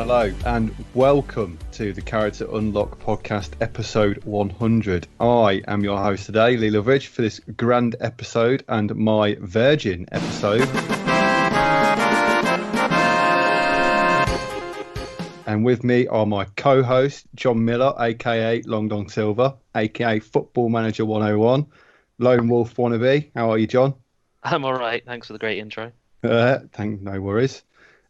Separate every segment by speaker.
Speaker 1: Hello and welcome to the Character Unlock podcast episode 100. I am your host today, Lee Loveridge, for this grand episode and my virgin episode. And with me are my co-host, John Miller, aka Long Dong Silver, aka Football Manager 101, Lone Wolf Wannabe. How are you, John?
Speaker 2: I'm all right. Thanks for the great intro.
Speaker 1: No worries.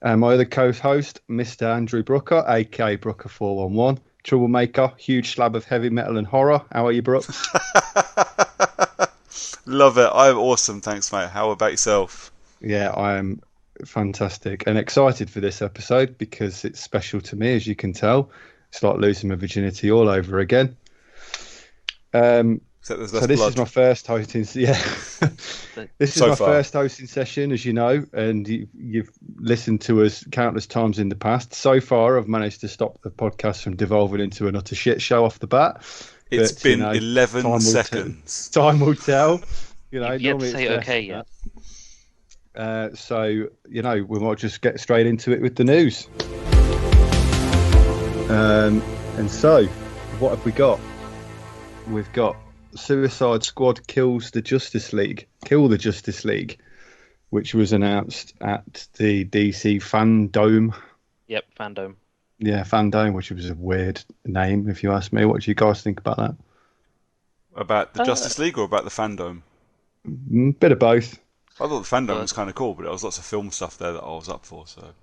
Speaker 1: And my other co-host, Mr. Andrew Brooker, aka Brooker 411, troublemaker, huge slab of heavy metal and horror. How are you, Brooks?
Speaker 3: Love it. I'm awesome. Thanks, mate. How about yourself?
Speaker 1: Yeah, I am fantastic and excited for this episode because it's special to me, as you can tell. It's like losing my virginity all over again. So this is my first hosting. Yeah, this is my first hosting session, as you know, and you've listened to us countless times in the past. So far, I've managed to stop the podcast from devolving into an utter shit show off the bat.
Speaker 3: It's been 11 seconds.
Speaker 1: Time will tell. You know,
Speaker 2: you've yet to say okay yet.
Speaker 1: So we might just get straight into it with the news. And so, what have we got? We've got Suicide Squad Kill the Justice League, which was announced at the DC Fandome.
Speaker 2: Yep, Fandome.
Speaker 1: Yeah, Fandome, which was a weird name, if you ask me. What do you guys think about that?
Speaker 3: About the Justice League or about the Fandome?
Speaker 1: Bit of both.
Speaker 3: I thought the Fandome was kind of cool, but there was lots of film stuff there that I was up for. So,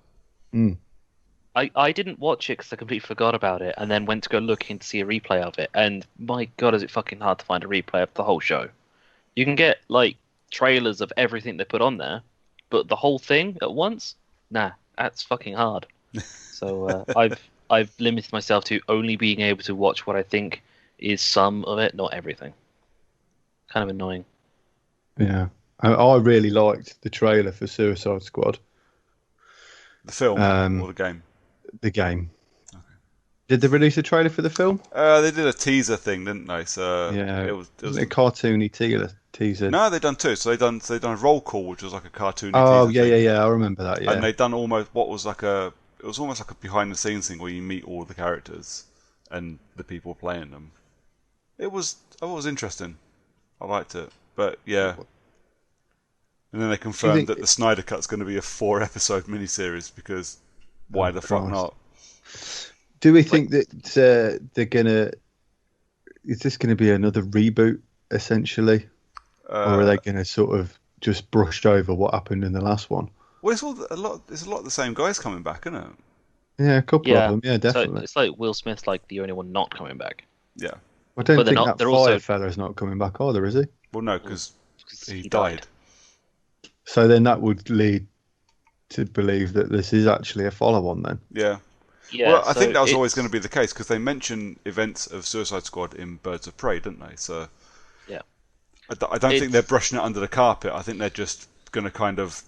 Speaker 2: I didn't watch it because I completely forgot about it, and then went to go looking to see a replay of it. And my God, is it fucking hard to find a replay of the whole show? You can get like trailers of everything they put on there, but the whole thing at once, nah, that's fucking hard. So I've limited myself to only being able to watch what I think is some of it, not everything. Kind of annoying.
Speaker 1: Yeah, I really liked the trailer for Suicide Squad.
Speaker 3: The film or the game?
Speaker 1: The game.
Speaker 3: Okay.
Speaker 1: Did they release a trailer for the film?
Speaker 3: They did a teaser thing, didn't they? So
Speaker 1: yeah,
Speaker 3: it was
Speaker 1: a cartoony teaser.
Speaker 3: No, they've done two. So they done a roll call, which was like a cartoony.
Speaker 1: Oh
Speaker 3: teaser thing.
Speaker 1: yeah, I remember that. Yeah,
Speaker 3: and they done almost what was like it was almost like a behind the scenes thing where you meet all the characters and the people playing them. It was interesting. I liked it, but yeah. And then they confirmed that the Snyder Cut's going to be a 4-episode miniseries because why the fuck not?
Speaker 1: Do we think that they're gonna? Is this going to be another reboot essentially, or are they going to sort of just brush over what happened in the last one?
Speaker 3: Well, it's a lot of the same guys coming back, isn't it?
Speaker 1: Yeah, a couple of them. Yeah, definitely.
Speaker 2: So it's like Will Smith's like the only one not coming back.
Speaker 3: Yeah.
Speaker 1: I don't think that Fire fella's not coming back either, is he?
Speaker 3: Well, no, because he died.
Speaker 1: So then that would lead to believe that this is actually a follow-on then.
Speaker 3: Yeah. Well, I think that was always going to be the case because they mention events of Suicide Squad in Birds of Prey, didn't they? So
Speaker 2: yeah.
Speaker 3: I don't think they're brushing it under the carpet. I think they're just going to kind of...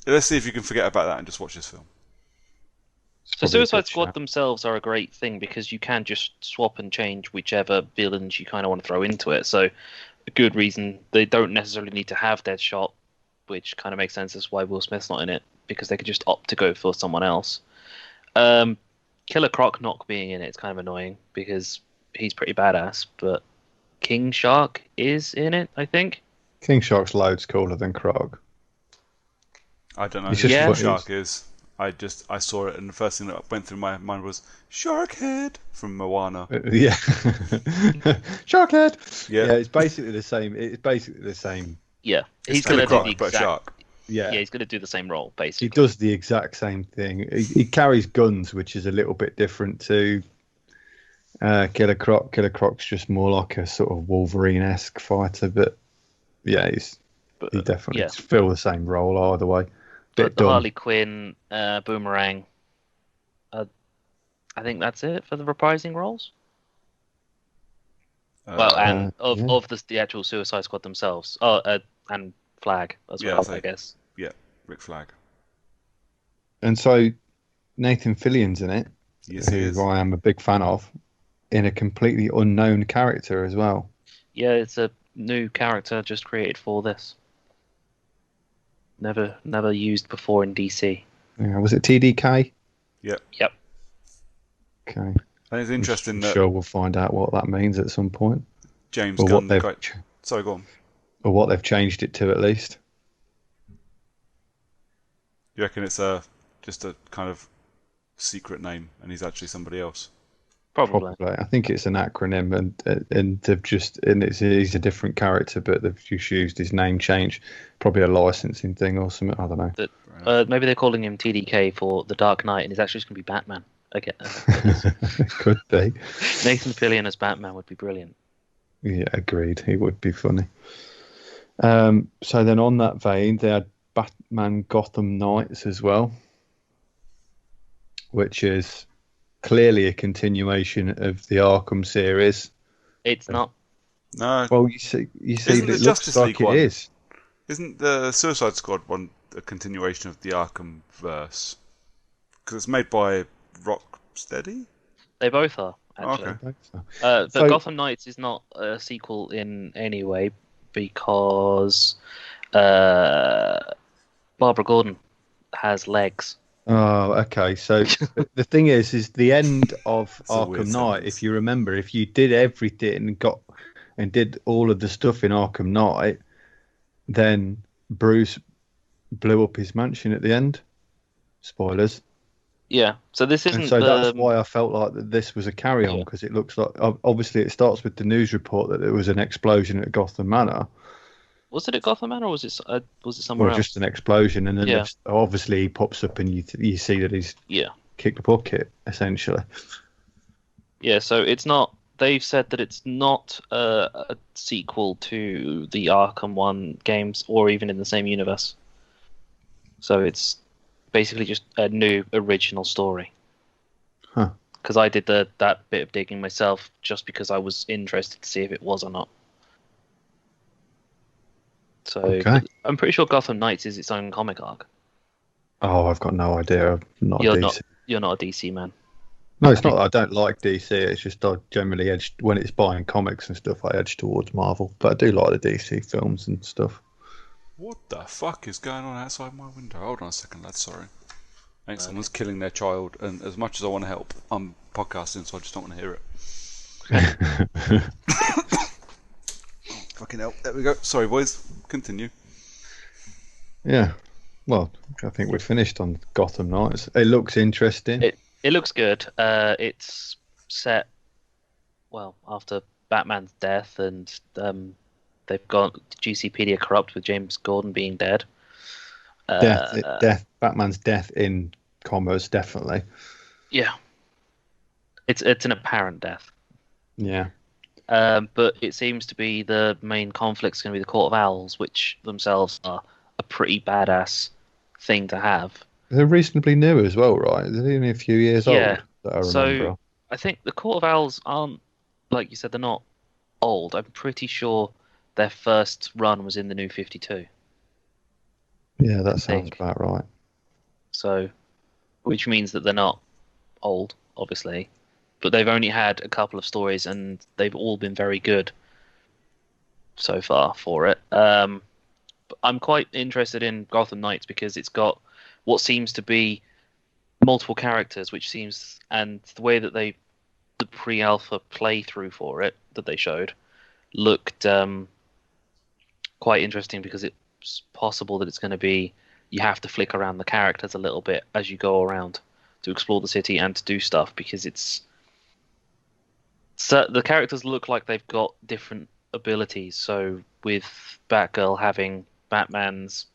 Speaker 3: Let's see if you can forget about that and just watch this film.
Speaker 2: So Suicide Squad themselves are a great thing because you can just swap and change whichever villains you kind of want to throw into it. So a good reason they don't necessarily need to have Deadshot, which kind of makes sense as why Will Smith's not in it, because they could just opt to go for someone else. Killer Croc not being in it is kind of annoying because he's pretty badass, but King Shark is in it, I think.
Speaker 1: King Shark's loads cooler than Croc.
Speaker 3: I don't know who King Shark is. I saw it, and the first thing that went through my mind was Sharkhead from Moana.
Speaker 1: Yeah, Sharkhead.
Speaker 3: Yeah,
Speaker 1: it's basically the same.
Speaker 2: Yeah, he's going to do the
Speaker 3: exact. Shark.
Speaker 1: Yeah,
Speaker 2: he's going to do the same role basically.
Speaker 1: He does the exact same thing. He carries guns, which is a little bit different to Killer Croc. Killer Croc's just more like a sort of Wolverine-esque fighter, but yeah, he definitely fill the same role either way.
Speaker 2: But the Harley Quinn, Boomerang, I think that's it for the reprising roles. And of the actual Suicide Squad themselves. And Flag as well, I guess.
Speaker 3: Yeah, Rick Flag.
Speaker 1: And so Nathan Fillion's in it,
Speaker 3: yes,
Speaker 1: who I am a big fan of, in a completely unknown character as well.
Speaker 2: Yeah, it's a new character just created for this. Never used before in DC.
Speaker 1: Yeah, was it TDK?
Speaker 3: Yep.
Speaker 1: Okay.
Speaker 3: I think it's interesting that
Speaker 1: Sure, we'll find out what that means at some point.
Speaker 3: James
Speaker 1: Or
Speaker 3: Gunn.
Speaker 1: what they've,
Speaker 3: Sorry, go on.
Speaker 1: or what they've changed it to at least.
Speaker 3: You reckon it's just a kind of secret name, and he's actually somebody else?
Speaker 2: Probably.
Speaker 1: I think it's an acronym, and they've just he's a different character, but they've just used his name change, probably a licensing thing or something. I don't know.
Speaker 2: Maybe they're calling him TDK for the Dark Knight, and he's actually just going to be Batman. Okay,
Speaker 1: Could be.
Speaker 2: Nathan Fillion as Batman would be brilliant.
Speaker 1: Yeah, agreed. He would be funny. So then, on that vein, they had Batman Gotham Knights as well, which is clearly a continuation of the Arkham series.
Speaker 2: It's not.
Speaker 3: No.
Speaker 1: Well, you see,
Speaker 3: Isn't
Speaker 1: it
Speaker 3: the
Speaker 1: looks
Speaker 3: Justice
Speaker 1: like
Speaker 3: League
Speaker 1: it
Speaker 3: one?
Speaker 1: is.
Speaker 3: Isn't the Suicide Squad one a continuation of the Arkham verse? Because it's made by Rocksteady?
Speaker 2: They both are, actually.
Speaker 3: Okay.
Speaker 2: But Gotham Knights is not a sequel in any way because Barbara Gordon has legs.
Speaker 1: Oh, okay. So the thing is the end of
Speaker 3: It's a weird
Speaker 1: Arkham Knight.
Speaker 3: sentence.
Speaker 1: If you remember, if you did everything and did all of the stuff in Arkham Knight, then Bruce blew up his mansion at the end. Spoilers.
Speaker 2: Yeah. So this isn't.
Speaker 1: And so that's why I felt like that this was a carry-on,
Speaker 2: Yeah.
Speaker 1: because it looks like obviously it starts with the news report that there was an explosion at Gotham Manor.
Speaker 2: Was it at Gotham Manor or was it somewhere else?
Speaker 1: Just an explosion, and then
Speaker 2: Yeah.
Speaker 1: obviously he pops up and you see that he's kicked the bucket essentially.
Speaker 2: Yeah. So it's not. They've said that it's not a sequel to the Arkham One games, or even in the same universe. So it's basically just a new original story.
Speaker 1: Huh.
Speaker 2: Because I did that bit of digging myself, just because I was interested to see if it was or not. So
Speaker 1: Okay.
Speaker 2: I'm pretty sure Gotham Knights is its own comic arc.
Speaker 1: Oh, I've got no idea. I'm not a DC.
Speaker 2: You're not a DC man.
Speaker 1: No, it's not that I don't like DC. It's just I generally edge when it's buying comics and stuff. I edge towards Marvel, but I do like the DC films and stuff.
Speaker 3: What the fuck is going on outside my window? Hold on a second, lads. Sorry. I think someone's killing their child, and as much as I want to help, I'm podcasting, so I just don't want to hear it. Fucking hell. There we go. Sorry, boys. Continue.
Speaker 1: Yeah. Well, I think we're finished on Gotham Knights. It looks interesting.
Speaker 2: It looks good. It's set after Batman's death, and they've got GCPD corrupt with James Gordon being dead.
Speaker 1: Death. Batman's death in commas, definitely.
Speaker 2: Yeah. It's an apparent death.
Speaker 1: Yeah.
Speaker 2: But it seems to be the main conflict's going to be the Court of Owls, which themselves are a pretty badass thing to have.
Speaker 1: They're reasonably new as well, right? They're only a few years old. That I remember.
Speaker 2: So I think the Court of Owls aren't, like you said, they're not old. I'm pretty sure their first run was in the New 52.
Speaker 1: Yeah, that sounds about right.
Speaker 2: So, which means that they're not old, obviously, but they've only had a couple of stories, and they've all been very good so far for it. I'm quite interested in Gotham Knights because it's got what seems to be multiple characters, and the way that the pre-alpha playthrough for it that they showed looked quite interesting, because it's possible that it's going to be you have to flick around the characters a little bit as you go around to explore the city and to do stuff, because the characters look like they've got different abilities. So with Batgirl having Batman's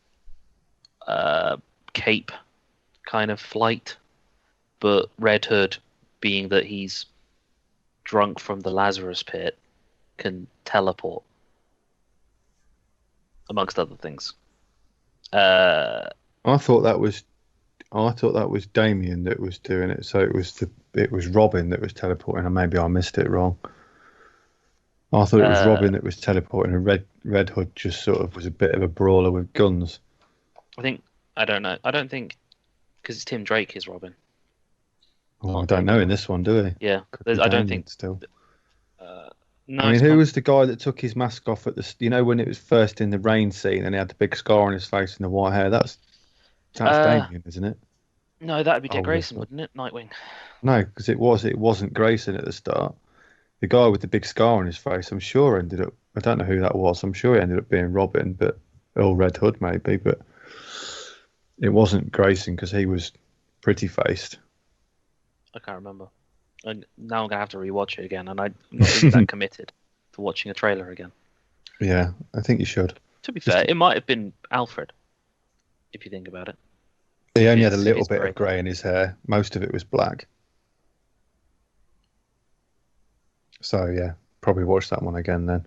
Speaker 2: cape kind of flight, but Red Hood, being that he's drunk from the Lazarus pit, can teleport, amongst other things.
Speaker 1: I thought that was Damien that was doing it. So it was Robin that was teleporting, and maybe I missed it wrong. I thought it was Robin that was teleporting, and Red Hood just sort of was a bit of a brawler with guns.
Speaker 2: I don't know. I don't think, because it's Tim Drake is Robin.
Speaker 1: Oh, I don't know in this one, do we?
Speaker 2: Yeah, I don't think
Speaker 1: still.
Speaker 2: No,
Speaker 1: I mean, who was the guy that took his mask off at when it was first in the rain scene and he had the big scar on his face and the white hair? That's Damien, isn't it?
Speaker 2: No, that'd be Dick
Speaker 1: Oh,
Speaker 2: Grayson,
Speaker 1: yes.
Speaker 2: wouldn't it? Nightwing.
Speaker 1: No, because it wasn't Grayson at the start. The guy with the big scar on his face, I'm sure ended up. I don't know who that was. I'm sure he ended up being Robin, but or Red Hood maybe, but it wasn't Grayson because he was pretty faced.
Speaker 2: I can't remember. And now I'm gonna have to rewatch it again, and I'm not really that committed to watching a trailer again.
Speaker 1: Yeah, I think you should.
Speaker 2: To be fair, it might have been Alfred, if you think about it.
Speaker 1: He only had a
Speaker 2: If
Speaker 1: little
Speaker 2: it's
Speaker 1: bit
Speaker 2: grey.
Speaker 1: of grey in his hair. Most of it was black. So yeah, probably watch that one again then.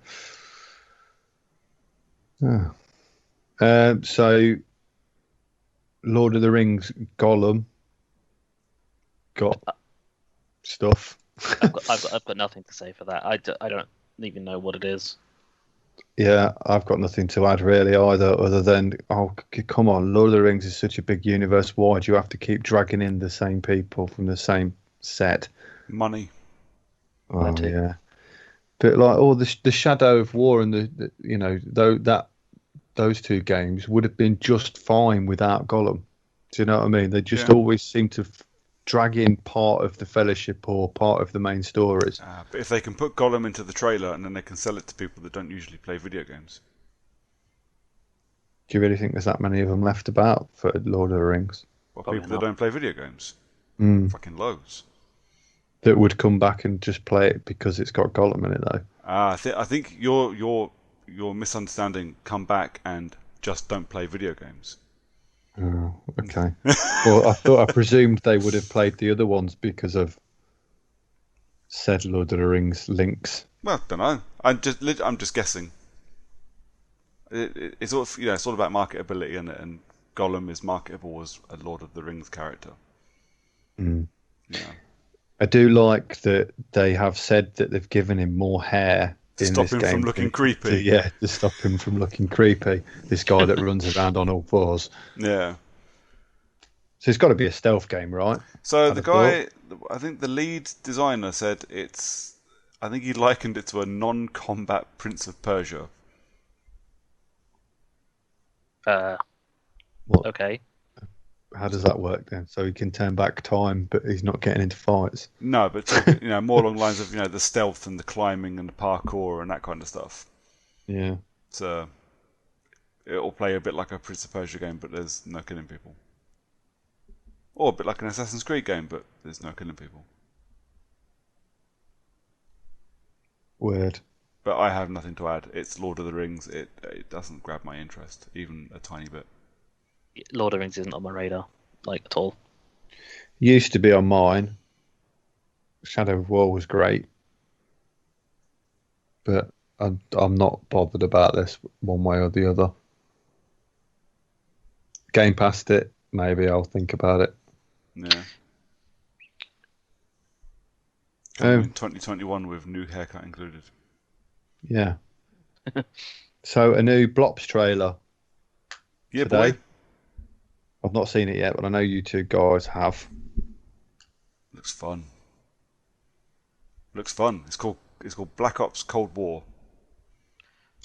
Speaker 1: So Lord of the Rings Gollum got stuff.
Speaker 2: I've got nothing to say for that. I don't even know what it is.
Speaker 1: Yeah, I've got nothing to add really either, other than, oh, come on, Lord of the Rings is such a big universe. Why do you have to keep dragging in the same people from the same set?
Speaker 3: Money.
Speaker 1: Oh, yeah. But like, oh, the Shadow of War and those two games would have been just fine without Gollum. Do you know what I mean? They just always seem to drag in part of the Fellowship or part of the main stories.
Speaker 3: But if they can put Gollum into the trailer and then they can sell it to people that don't usually play video games.
Speaker 1: Do you really think there's that many of them left about for Lord of the Rings?
Speaker 3: Well,
Speaker 2: Probably
Speaker 3: people
Speaker 2: not.
Speaker 3: that don't play video games. Fucking loads.
Speaker 1: That would come back and just play it because it's got Gollum in it, though.
Speaker 3: I think you're misunderstanding. Come back and just don't play video games.
Speaker 1: Oh, okay. Well, I presumed they would have played the other ones because of said Lord of the Rings links.
Speaker 3: Well, don't know. I'm just guessing. It's all it's all about marketability, and Gollum is marketable as a Lord of the Rings character. Yeah.
Speaker 1: I do like that they have said that they've given him more hair
Speaker 3: To stop him from looking creepy.
Speaker 1: To stop him from looking creepy. This guy that runs around on all fours.
Speaker 3: Yeah.
Speaker 1: So it's got to be a stealth game, right?
Speaker 3: So the guy, I think the lead designer said I think he likened it to a non-combat Prince of Persia.
Speaker 1: What?
Speaker 2: Okay.
Speaker 1: How does that work then? So he can turn back time, but he's not getting into fights.
Speaker 3: No, but more along the lines of the stealth and the climbing and the parkour and that kind of stuff.
Speaker 1: Yeah.
Speaker 3: So it'll play a bit like a Prince of Persia game, but there's no killing people. Or a bit like an Assassin's Creed game, but there's no killing people.
Speaker 1: Weird.
Speaker 3: But I have nothing to add. It's Lord of the Rings. It doesn't grab my interest, even a tiny bit.
Speaker 2: Lord of the Rings isn't on my radar, like at all.
Speaker 1: Used to be on mine. Shadow of War was great. But I'm not bothered about this one way or the other. Game past it, maybe I'll think about it.
Speaker 3: Yeah. In 2021 with new haircut included.
Speaker 1: Yeah. So a new Blops trailer.
Speaker 3: Yeah,
Speaker 1: today.
Speaker 3: boy.
Speaker 1: I've not seen it yet, but I know you two guys have.
Speaker 3: Looks fun. It's called Black Ops Cold War.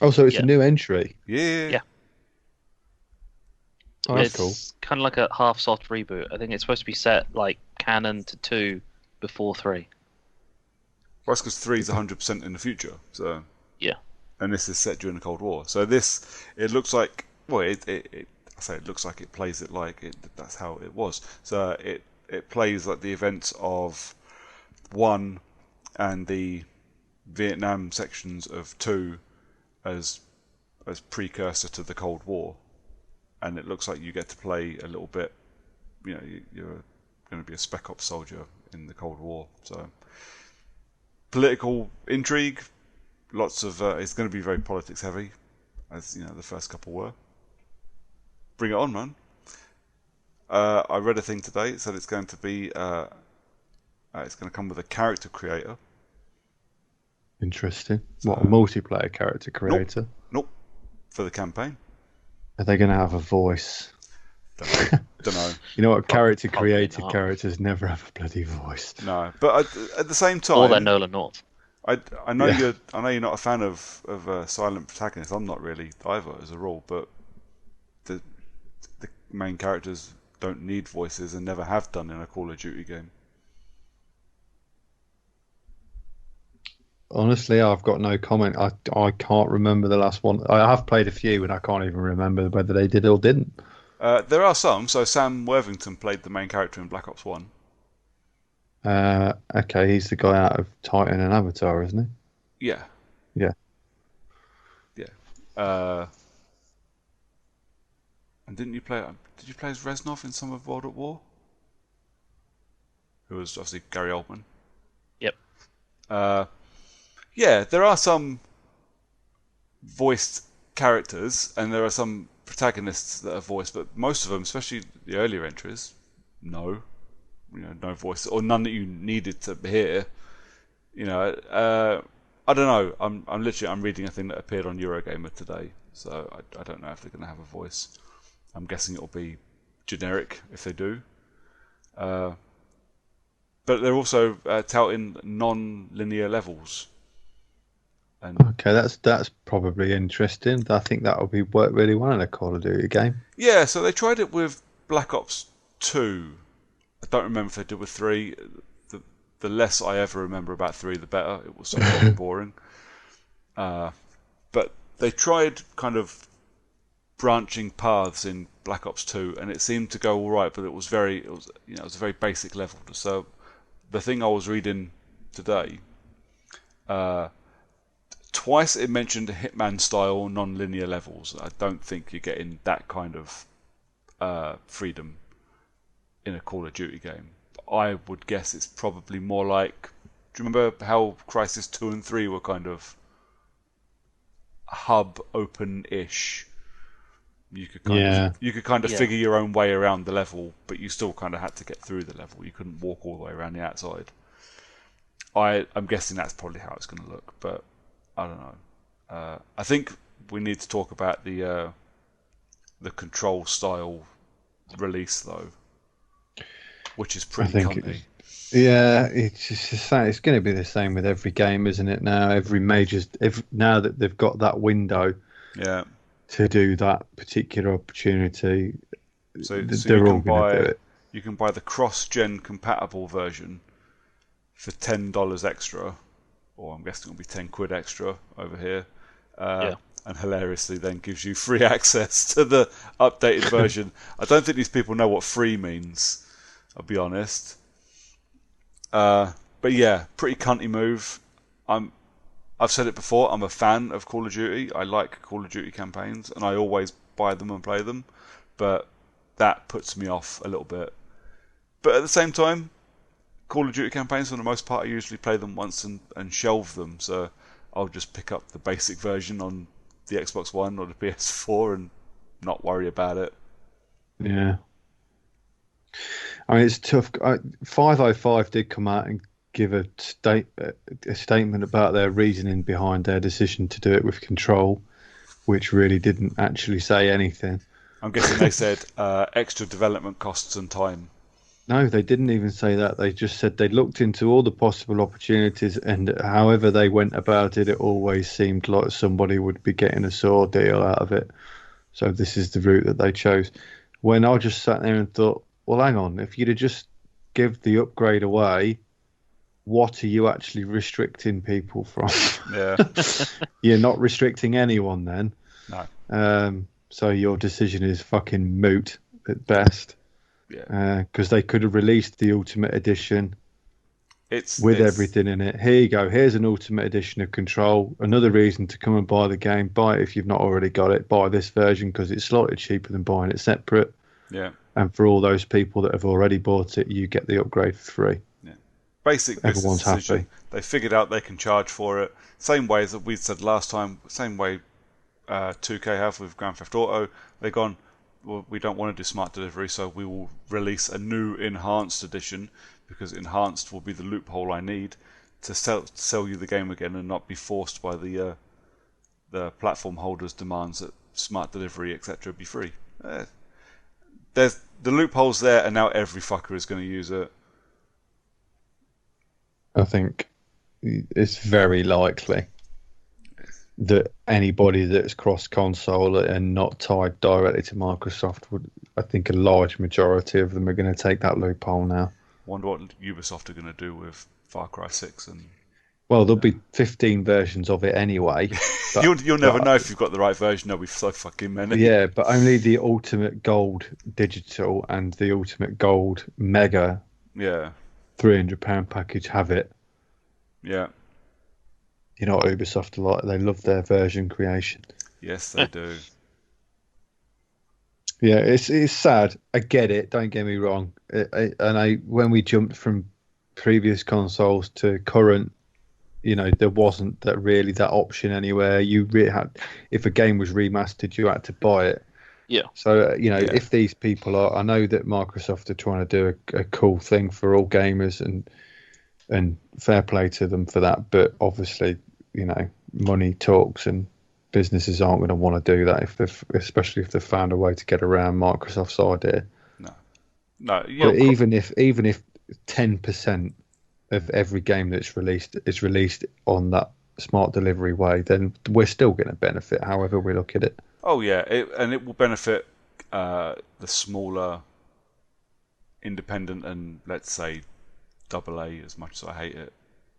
Speaker 1: Oh, so it's a new entry.
Speaker 3: Yeah.
Speaker 1: Oh, that's
Speaker 2: It's
Speaker 1: cool.
Speaker 2: kind of like a half soft reboot. I think it's supposed to be set like canon to 2 before 3.
Speaker 3: Well, that's because 3 is 100% in the future. So
Speaker 2: Yeah.
Speaker 3: and this is set during the Cold War. So it looks like, well, I say it looks like it plays it like it. That's how it was. So it plays like the events of 1 and the Vietnam sections of 2 as precursor to the Cold War, and it looks like you get to play a little bit. You're going to be a Spec Ops soldier in the Cold War. So political intrigue, lots of. It's going to be very politics heavy, as the first couple were. Bring it on, man. I read a thing today. It said it's going to be. It's going to come with a character creator.
Speaker 1: Interesting. What, a multiplayer character creator?
Speaker 3: Nope. For the campaign.
Speaker 1: Are they going to have a voice?
Speaker 3: Don't know.
Speaker 1: You know what? Character
Speaker 2: probably
Speaker 1: created
Speaker 2: not.
Speaker 1: characters never have a bloody voice.
Speaker 3: No, but at the same time,
Speaker 2: Or they're Nolan North.
Speaker 3: I know
Speaker 1: Yeah.
Speaker 3: you're not a fan of silent protagonists. I'm not really either, as a rule. But the main characters don't need voices and never have done in a Call of Duty game.
Speaker 1: Honestly, I've got no comment. I can't remember the last one. I have played a few, and I can't even remember whether they did or didn't.
Speaker 3: There are some. So Sam Worthington played the main character in Black Ops 1.
Speaker 1: Okay, he's the guy out of Titan and Avatar, isn't
Speaker 3: he? Yeah.
Speaker 1: Yeah.
Speaker 3: Yeah. And didn't you play? Did you play as Reznov in some of World at War? Who was obviously Gary Oldman.
Speaker 2: Yep.
Speaker 3: Yeah, there are some voiced characters, and there are some protagonists that are voiced, but most of them, especially the earlier entries, no voice, or none that you needed to hear. I don't know. I'm reading a thing that appeared on Eurogamer today, so I don't know if they're going to have a voice. I'm guessing it'll be generic if they do. But they're also touting non-linear levels.
Speaker 1: Okay, that's probably interesting. I think that would work really well in a Call of Duty game.
Speaker 3: Yeah, so they tried it with Black Ops 2. I don't remember if they did with 3. The less I ever remember about 3, the better. It was so fucking boring. But they tried kind of branching paths in Black Ops 2, and it seemed to go all right, but it was a very basic level. So the thing I was reading today, twice it mentioned Hitman style non-linear levels. I don't think you're getting that kind of freedom in a Call of Duty game. I would guess it's probably more like, do you remember how Crysis 2 and 3 were kind of hub open-ish? You could kind of figure your own way around the level, but you still kind of had to get through the level. You couldn't walk all the way around the outside. I'm guessing that's probably how it's going to look, but I don't know. I think we need to talk about the control style release though, which is pretty cunty.
Speaker 1: It's going to be the same with every game, isn't it? Now now that they've got that window, to do that particular opportunity,
Speaker 3: so
Speaker 1: they're all going to do it.
Speaker 3: You can buy the cross-gen compatible version for $10 extra, or I'm guessing it'll be £10 extra over here. And hilariously then gives you free access to the updated version. I don't think these people know what free means, I'll be honest. But yeah, pretty cunty move. I've said it before, I'm a fan of Call of Duty. I like Call of Duty campaigns, and I always buy them and play them. But that puts me off a little bit. But at the same time, Call of Duty campaigns, for the most part, I usually play them once and shelve them. So I'll just pick up the basic version on the Xbox One or the PS4 and not worry about it.
Speaker 1: Yeah. I mean, it's tough. 505 did come out and give a statement about their reasoning behind their decision to do it with Control, which really didn't actually say anything.
Speaker 3: I'm guessing they said extra development costs and time.
Speaker 1: No, they didn't even say that. They just said they looked into all the possible opportunities, and however they went about it, it always seemed like somebody would be getting a sore deal out of it. So this is the route that they chose. When I just sat there and thought, well, hang on, if you'd have just give the upgrade away, what are you actually restricting people from?
Speaker 3: Yeah.
Speaker 1: You're not restricting anyone then.
Speaker 3: No.
Speaker 1: So your decision is fucking moot at best.
Speaker 3: Yeah.
Speaker 1: Because they could have released the Ultimate Edition with everything in it. Here you go. Here's an Ultimate Edition of Control. Another reason to come and buy the game. Buy it if you've not already got it. Buy this version because it's slightly cheaper than buying it separate.
Speaker 3: Yeah.
Speaker 1: And for all those people that have already bought it, you get the upgrade for free.
Speaker 3: Yeah. Basic business
Speaker 1: Everyone's
Speaker 3: decision.
Speaker 1: happy.
Speaker 3: They figured out they can charge for it. Same way as we said last time. Same way 2K have with Grand Theft Auto. They've gone, well, we don't want to do smart delivery, so we will release a new enhanced edition because enhanced will be the loophole I need to sell you the game again and not be forced by the platform holders' demands that smart delivery, etc., be free. There's the loopholes there, and now every fucker is going to use it.
Speaker 1: I think it's very likely. that anybody that's cross-console and not tied directly to Microsoft would, I think a large majority of them are going to take that loophole now.
Speaker 3: Wonder what Ubisoft are going to do with Far Cry 6 and.
Speaker 1: Well, there'll be 15 versions of it anyway.
Speaker 3: But, you'll never know if you've got the right version. There'll be so fucking many.
Speaker 1: Yeah, but only the Ultimate Gold Digital and the Ultimate Gold Mega £300 package have it.
Speaker 3: Yeah.
Speaker 1: You know what Ubisoft are like? They love their version creation.
Speaker 3: Yes, they do.
Speaker 1: Yeah, it's sad. I get it. Don't get me wrong. When we jumped from previous consoles to current, there wasn't that option anywhere. You really had, if a game was remastered, you had to buy it.
Speaker 2: Yeah.
Speaker 1: So if these people I know that Microsoft are trying to do a cool thing for all gamers, and fair play to them for that. But obviously, money talks, and businesses aren't going to want to do that especially if they've found a way to get around Microsoft's idea.
Speaker 3: No.
Speaker 1: But even if 10% of every game that's released is released on that smart delivery way, then we're still going to benefit however we look at it.
Speaker 3: Oh yeah, it will benefit the smaller independent and, let's say, AA, as much as I hate it,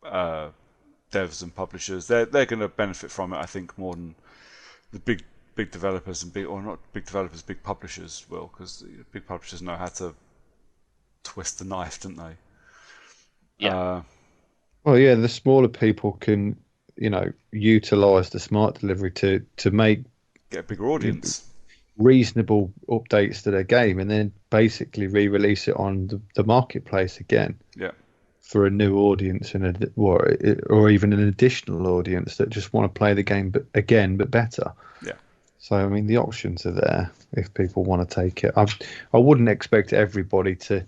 Speaker 3: devs and publishers. They're going to benefit from it, I think, more than the big developers and big publishers will, because big publishers know how to twist the knife, don't they?
Speaker 2: Yeah.
Speaker 1: Well, yeah, the smaller people can, utilize the smart delivery to
Speaker 3: get a bigger audience,
Speaker 1: reasonable updates to their game, and then basically re-release it on the marketplace again.
Speaker 3: Yeah.
Speaker 1: For a new audience or even an additional audience that just want to play the game but better.
Speaker 3: Yeah.
Speaker 1: So I mean, the options are there if people want to take it. I wouldn't expect everybody to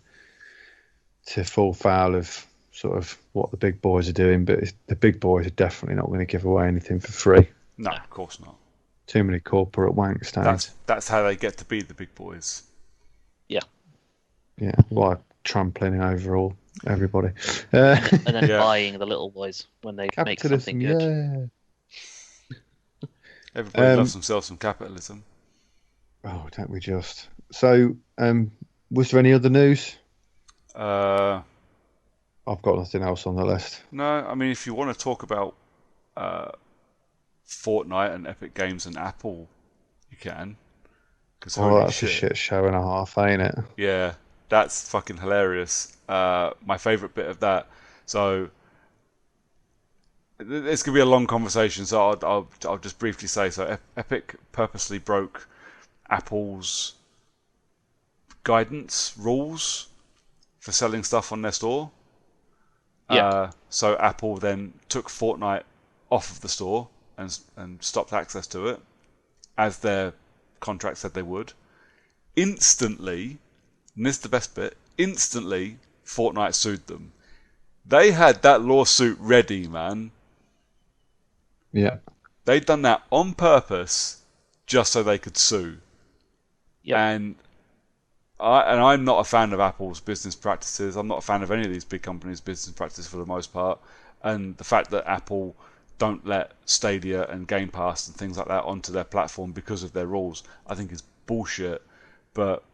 Speaker 1: fall foul of sort of what the big boys are doing, but the big boys are definitely not going to give away anything for free.
Speaker 3: No, of course not.
Speaker 1: Too many corporate wank stands.
Speaker 3: That's how they get to be the big boys.
Speaker 2: Yeah.
Speaker 1: Yeah, like trampling over everybody.
Speaker 2: And then buying the little boys when they make something good.
Speaker 1: Yeah.
Speaker 3: Everybody loves themselves some capitalism.
Speaker 1: Oh, don't we just? So, was there any other news? I've got nothing else on the list.
Speaker 3: No, I mean, if you want to talk about Fortnite and Epic Games and Apple, you can.
Speaker 1: That's a shit show and a half, ain't it?
Speaker 3: Yeah, that's fucking hilarious. My favourite bit of that. So it's gonna be a long conversation, so I'll just briefly say. So Epic purposely broke Apple's guidance rules for selling stuff on their store.
Speaker 2: Yeah.
Speaker 3: So Apple then took Fortnite off of the store and stopped access to it, as their contract said they would. Instantly, and this is the best bit, Fortnite sued them. They had that lawsuit ready, man.
Speaker 1: Yeah.
Speaker 3: They'd done that on purpose just so they could sue.
Speaker 2: Yeah.
Speaker 3: And I'm not a fan of Apple's business practices. I'm not a fan of any of these big companies' business practices for the most part. And the fact that Apple don't let Stadia and Game Pass and things like that onto their platform because of their rules, I think is bullshit. But,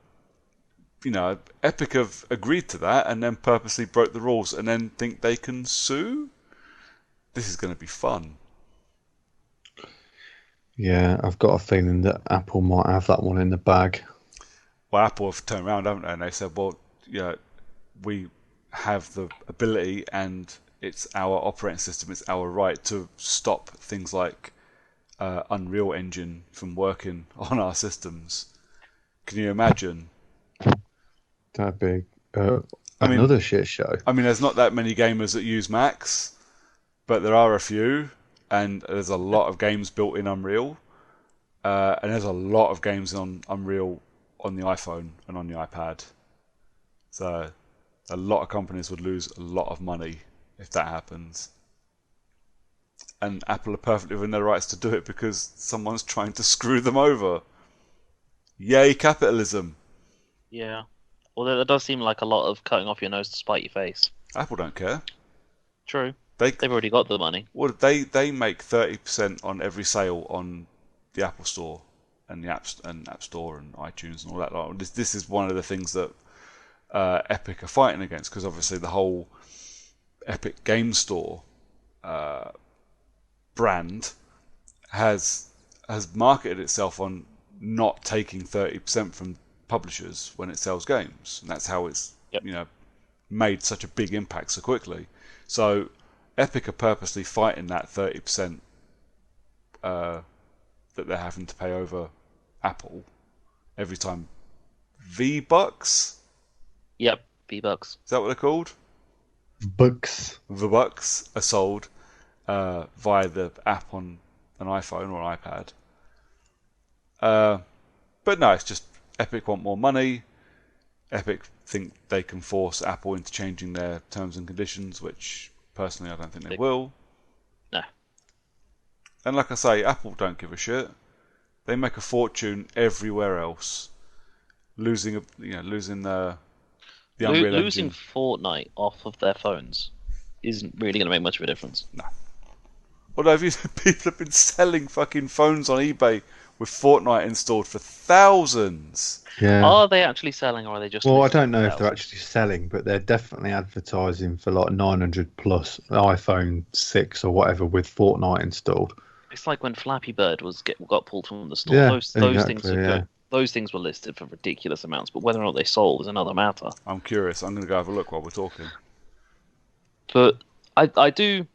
Speaker 3: Epic have agreed to that and then purposely broke the rules and then think they can sue? This is going to be fun.
Speaker 1: Yeah, I've got a feeling that Apple might have that one in the bag.
Speaker 3: Well, Apple have turned around, haven't they? And they said, well, we have the ability and it's our operating system, it's our right to stop things like Unreal Engine from working on our systems. Can you imagine?
Speaker 1: That'd be another shit show.
Speaker 3: I mean, there's not that many gamers that use Macs, but there are a few, and there's a lot of games built in Unreal, and there's a lot of games on Unreal on the iPhone and on the iPad. So a lot of companies would lose a lot of money if that happens. And Apple are perfectly within their rights to do it because someone's trying to screw them over. Yay, capitalism.
Speaker 2: Yeah. Well, there does seem like a lot of cutting off your nose to spite your face.
Speaker 3: Apple don't care.
Speaker 2: True. They've already got the money.
Speaker 3: Well, they make 30% on every sale on the Apple Store and the App Store and iTunes and all that. This is one of the things that Epic are fighting against, because obviously the whole Epic Game Store brand has marketed itself on not taking 30% from publishers when it sells games, and that's how it's made such a big impact so quickly. So Epic are purposely fighting that 30% that they're having to pay over Apple every time V-Bucks.
Speaker 2: Yep, V-Bucks.
Speaker 3: Is that what they're called?
Speaker 1: Bucks.
Speaker 3: The Bucks are sold via the app on an iPhone or an iPad. But no, it's just Epic want more money. Epic think they can force Apple into changing their terms and conditions, which personally I don't think they will.
Speaker 2: No.
Speaker 3: And like I say, Apple don't give a shit. They make a fortune everywhere else, losing the Unreal
Speaker 2: losing
Speaker 3: Engine.
Speaker 2: Fortnite off of their phones isn't really going to make much of a difference.
Speaker 3: No. Although people have been selling fucking phones on eBay with Fortnite installed for thousands.
Speaker 1: Yeah.
Speaker 2: Are they actually selling, or are they just?
Speaker 1: Well, I don't know if they're actually selling, but they're definitely advertising for like 900 plus iPhone 6 or whatever with Fortnite installed.
Speaker 2: It's like when Flappy Bird got pulled from the store.
Speaker 1: Yeah,
Speaker 2: those things those things were listed for ridiculous amounts, but whether or not they sold is another matter.
Speaker 3: I'm curious. I'm going to go have a look while we're talking.
Speaker 2: But I do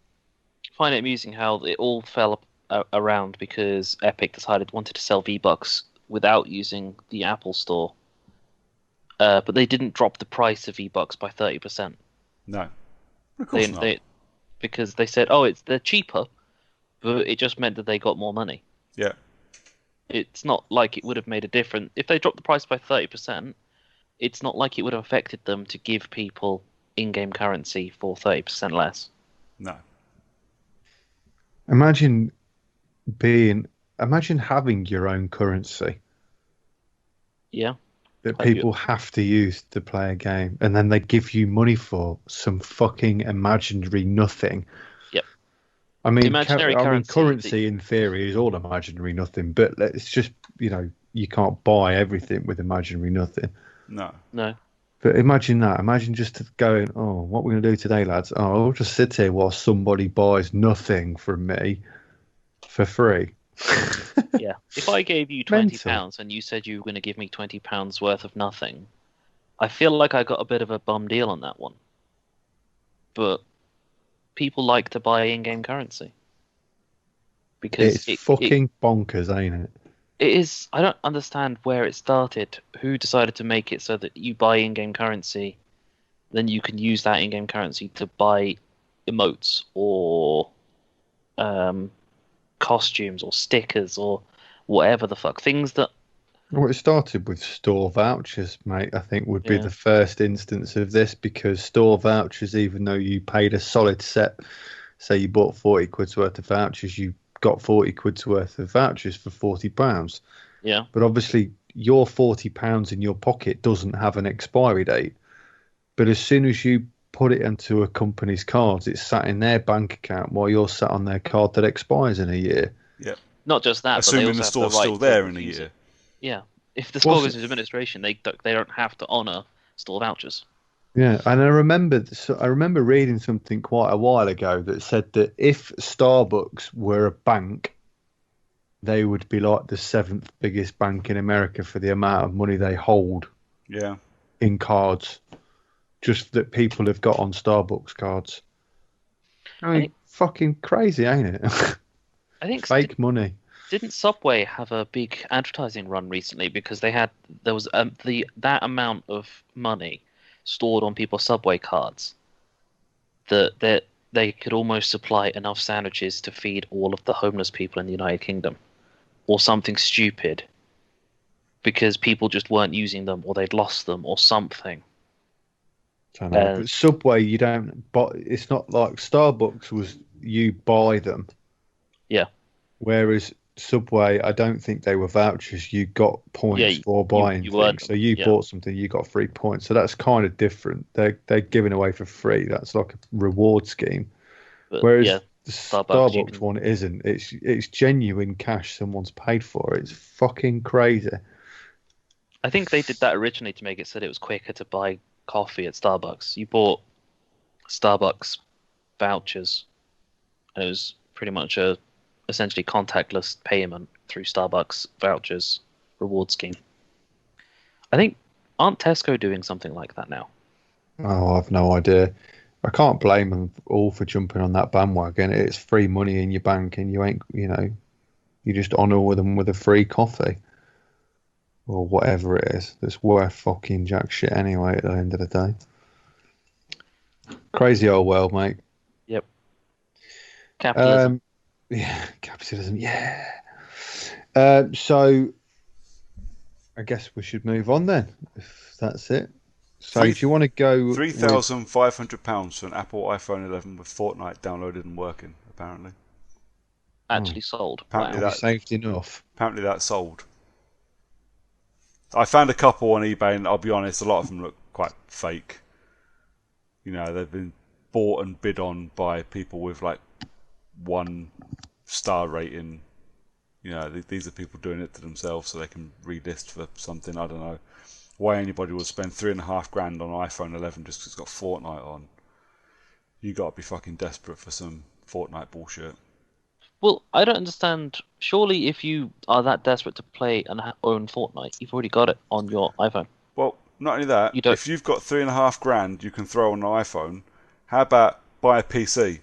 Speaker 2: find it amusing how it all fell around because Epic wanted to sell V-Bucks without using the Apple Store, but they didn't drop the price of V-Bucks by 30%.
Speaker 3: No, of course not.
Speaker 2: Because they said, they're cheaper, but it just meant that they got more money.
Speaker 3: Yeah.
Speaker 2: It's not like it would have made a difference if they dropped the price by 30%. It's not like it would have affected them to give people in-game currency for 30% less.
Speaker 3: No.
Speaker 1: Imagine having your own currency.
Speaker 2: Yeah.
Speaker 1: That people have to use to play a game, and then they give you money for some fucking imaginary nothing.
Speaker 2: Yep.
Speaker 1: I mean, currency in theory is all imaginary nothing, but it's just, you can't buy everything with imaginary nothing.
Speaker 3: No.
Speaker 1: But imagine that. Imagine just going, what are we going to do today, lads? I'll just sit here while somebody buys nothing from me for free.
Speaker 2: Yeah. If I gave you £20 and you said you were going to give me £20 worth of nothing, I feel like I got a bit of a bum deal on that one. But people like to buy in-game currency. Because
Speaker 1: it's fucking bonkers, ain't it?
Speaker 2: It is. I don't understand where it started. Who decided to make it so that you buy in-game currency, then you can use that in-game currency to buy emotes or costumes or stickers or whatever the fuck. Things that...
Speaker 1: Well, it started with store vouchers, mate, I think would be the first instance of this, because store vouchers, even though you paid a solid set, say you bought 40 quid's worth of vouchers, you got 40 quid's worth of vouchers for £40.
Speaker 2: Yeah.
Speaker 1: But obviously your £40 in your pocket doesn't have an expiry date. But as soon as you put it into a company's cards, it's sat in their bank account while you're sat on their card that expires in a year.
Speaker 3: Yeah.
Speaker 2: Not just that,
Speaker 3: assuming
Speaker 2: but they also
Speaker 3: the store's
Speaker 2: have the right
Speaker 3: still there in a year.
Speaker 2: Yeah. If the store goes into administration, they don't have to honour store vouchers.
Speaker 1: Yeah, and I remember reading something quite a while ago that said that if Starbucks were a bank, they would be like the 7th biggest bank in America for the amount of money they hold.
Speaker 3: Yeah.
Speaker 1: In cards, just that people have got on Starbucks cards. I mean, fucking crazy, ain't it?
Speaker 2: I think
Speaker 1: fake money.
Speaker 2: Didn't Subway have a big advertising run recently because there was that amount of money stored on people's Subway cards that they could almost supply enough sandwiches to feed all of the homeless people in the United Kingdom, or something stupid, because people just weren't using them, or they'd lost them, or something.
Speaker 1: I know, but Subway, you don't. But it's not like Starbucks was. You buy them.
Speaker 2: Yeah.
Speaker 1: Whereas Subway, I don't think they were vouchers. You got points for buying things. So you bought something, you got 3 points. So that's kind of different. They're giving away for free. That's like a reward scheme.
Speaker 2: But
Speaker 1: Whereas
Speaker 2: yeah,
Speaker 1: the
Speaker 2: Starbucks, you
Speaker 1: Starbucks
Speaker 2: can.
Speaker 1: one isn't. It's genuine cash someone's paid for. It's fucking crazy.
Speaker 2: I think they did that originally to make it so that it was quicker to buy coffee at Starbucks. You bought Starbucks vouchers, and it was pretty much a essentially contactless payment through Starbucks vouchers reward scheme. I think aren't Tesco doing something like that now?
Speaker 1: Oh, I've no idea. I can't blame them all for jumping on that bandwagon. It's free money in your bank, and you just honour them with a free coffee or whatever it is. That's worth fucking jack shit anyway. At the end of the day, crazy old world, mate.
Speaker 2: Yep. Capitalism.
Speaker 1: Yeah, capitalism. Yeah. So I guess we should move on then, if that's it. So do you want to go
Speaker 3: £3,500 for an Apple iPhone 11 with Fortnite downloaded and working? Apparently.
Speaker 2: Actually sold.
Speaker 3: Apparently
Speaker 1: Have you saved enough?
Speaker 3: Apparently that's sold. I found a couple on eBay, and I'll be honest, a lot of them look quite fake. They've been bought and bid on by people with like 1-star rating. These are people doing it to themselves so they can relist for something. I don't know why anybody would spend $3,500 on an iPhone 11 just because it's got Fortnite on. You got to be fucking desperate for some Fortnite bullshit.
Speaker 2: Well, I don't understand. Surely, if you are that desperate to play and own Fortnite, you've already got it on your iPhone.
Speaker 3: Well, not only that,
Speaker 2: You don't-
Speaker 3: if you've got $3,500 you can throw on an iPhone, how about buy a PC?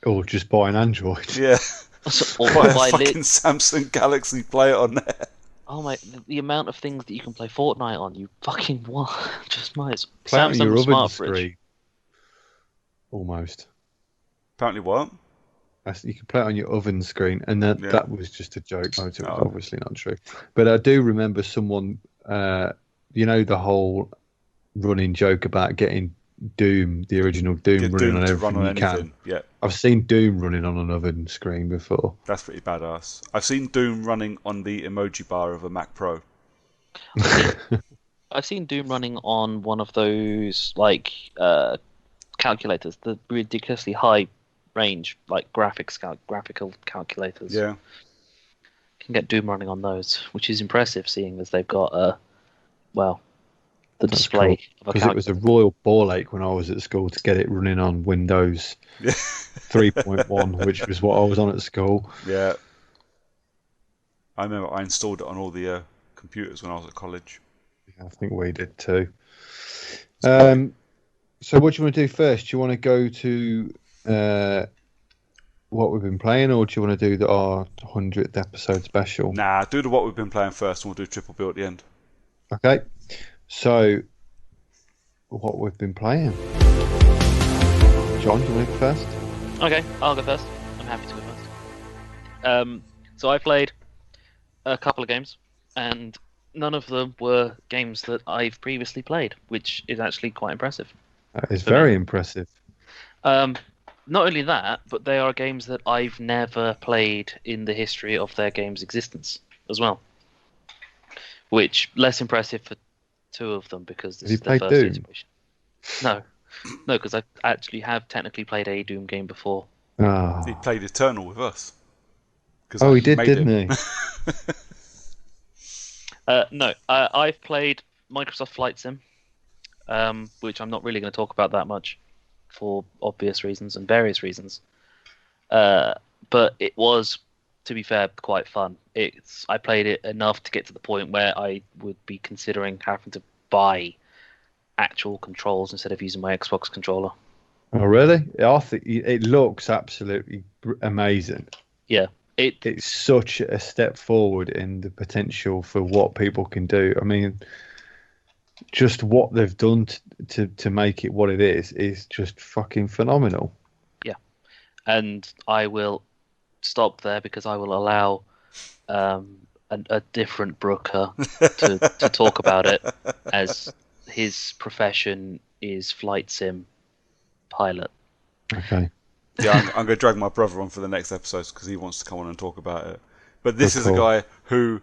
Speaker 1: Or just buy an Android?
Speaker 3: Yeah.
Speaker 2: Or
Speaker 3: Buy a
Speaker 2: buy
Speaker 3: fucking Samsung Galaxy, play it on there.
Speaker 2: Oh my! The amount of things that you can play Fortnite on, you fucking want. Just might.
Speaker 1: Play it on your oven
Speaker 2: smart
Speaker 1: screen.
Speaker 2: fridge.
Speaker 1: Almost.
Speaker 3: Apparently what?
Speaker 1: You can play it on your oven screen, and that was just a joke. No, it was
Speaker 3: Oh.
Speaker 1: obviously not true. But I do remember someone, the whole running joke about getting Doom, the original Doom,
Speaker 3: Get
Speaker 1: running
Speaker 3: Doom
Speaker 1: on
Speaker 3: to
Speaker 1: everything
Speaker 3: run on
Speaker 1: you
Speaker 3: anything.
Speaker 1: can.
Speaker 3: Yeah,
Speaker 1: I've seen Doom running on an oven screen before.
Speaker 3: that's pretty badass. I've seen Doom running on the emoji bar of a Mac Pro.
Speaker 2: I've seen Doom running on one of those calculators, the ridiculously high range graphical calculators.
Speaker 3: Yeah.
Speaker 2: You can get Doom running on those, which is impressive, seeing as they've got the display of a
Speaker 1: Because it was a royal ball ache when I was at school to get it running on Windows 3.1, which was what I was on at school.
Speaker 3: Yeah. I remember I installed it on all the computers when I was at college.
Speaker 1: I think we did too. So what do you want to do first? Do you want to go to what we've been playing, or do you want to do our 100th episode special?
Speaker 3: Nah, do what we've been playing first, and we'll do triple bill at the end.
Speaker 1: Okay. So, what we've been playing. John, do you want to go first?
Speaker 2: Okay, I'll go first. I'm happy to go first. So I played a couple of games, and none of them were games that I've previously played, which is actually quite impressive.
Speaker 1: That is very impressive.
Speaker 2: Not only that, but they are games that I've never played in the history of their game's existence as well. Which, less impressive for two of them, because this is their first iteration. No, because I actually have technically played a Doom game before.
Speaker 1: Oh.
Speaker 3: He played Eternal with us.
Speaker 1: Oh, he did, didn't he?
Speaker 2: No, I've played Microsoft Flight Sim, which I'm not really going to talk about that much for obvious reasons and various reasons. But it was, to be fair, quite fun. I played it enough to get to the point where I would be considering having to buy actual controls instead of using my Xbox controller.
Speaker 1: Oh, really? I think it looks absolutely amazing.
Speaker 2: Yeah.
Speaker 1: It's such a step forward in the potential for what people can do. I mean, just what they've done to make it what it is just fucking phenomenal.
Speaker 2: Yeah. And I will stop there because I will allow a different Brooker to talk about it, as his profession is flight sim pilot.
Speaker 1: Okay.
Speaker 3: Yeah, I'm going to drag my brother on for the next episodes because he wants to come on and talk about it. But this is a guy who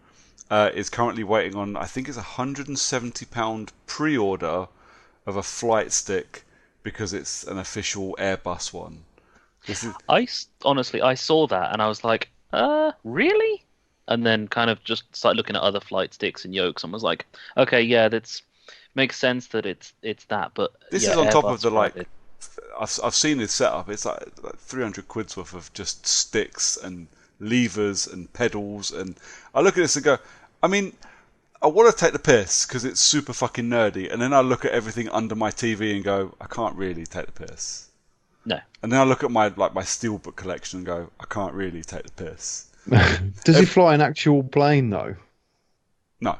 Speaker 3: is currently waiting on, I think it's £170 pre-order of a flight stick because it's an official Airbus one.
Speaker 2: Honestly, I saw that and I was like, really? And then kind of just started looking at other flight sticks and yokes and was like, okay, yeah, that's makes sense that it's that. But
Speaker 3: this
Speaker 2: yeah,
Speaker 3: is on top
Speaker 2: Airbus
Speaker 3: of the
Speaker 2: private.
Speaker 3: I've seen this setup. It's like 300 quid's worth of just sticks and levers and pedals, and I look at this and go, I mean, I want to take the piss because it's super fucking nerdy, and then I look at everything under my TV and go, I can't really take the piss.
Speaker 2: No.
Speaker 3: And then I look at my steelbook collection and go, I can't really take the piss.
Speaker 1: Does he fly an actual plane though?
Speaker 3: No.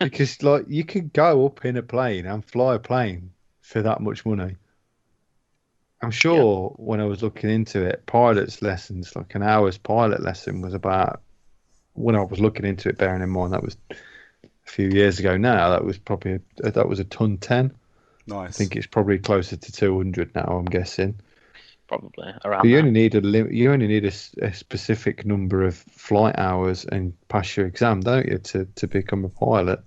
Speaker 1: Because you could go up in a plane and fly a plane for that much money. I'm sure when I was looking into it, pilot's lessons, like an hour's pilot lesson was about, when I was looking into it, bearing in mind that was a few years ago now, that was probably that was a ton 10.
Speaker 3: Nice.
Speaker 1: I think it's probably closer to 200 now, I'm guessing.
Speaker 2: Probably around.
Speaker 1: But you only need a specific number of flight hours and pass your exam, don't you, to become a pilot?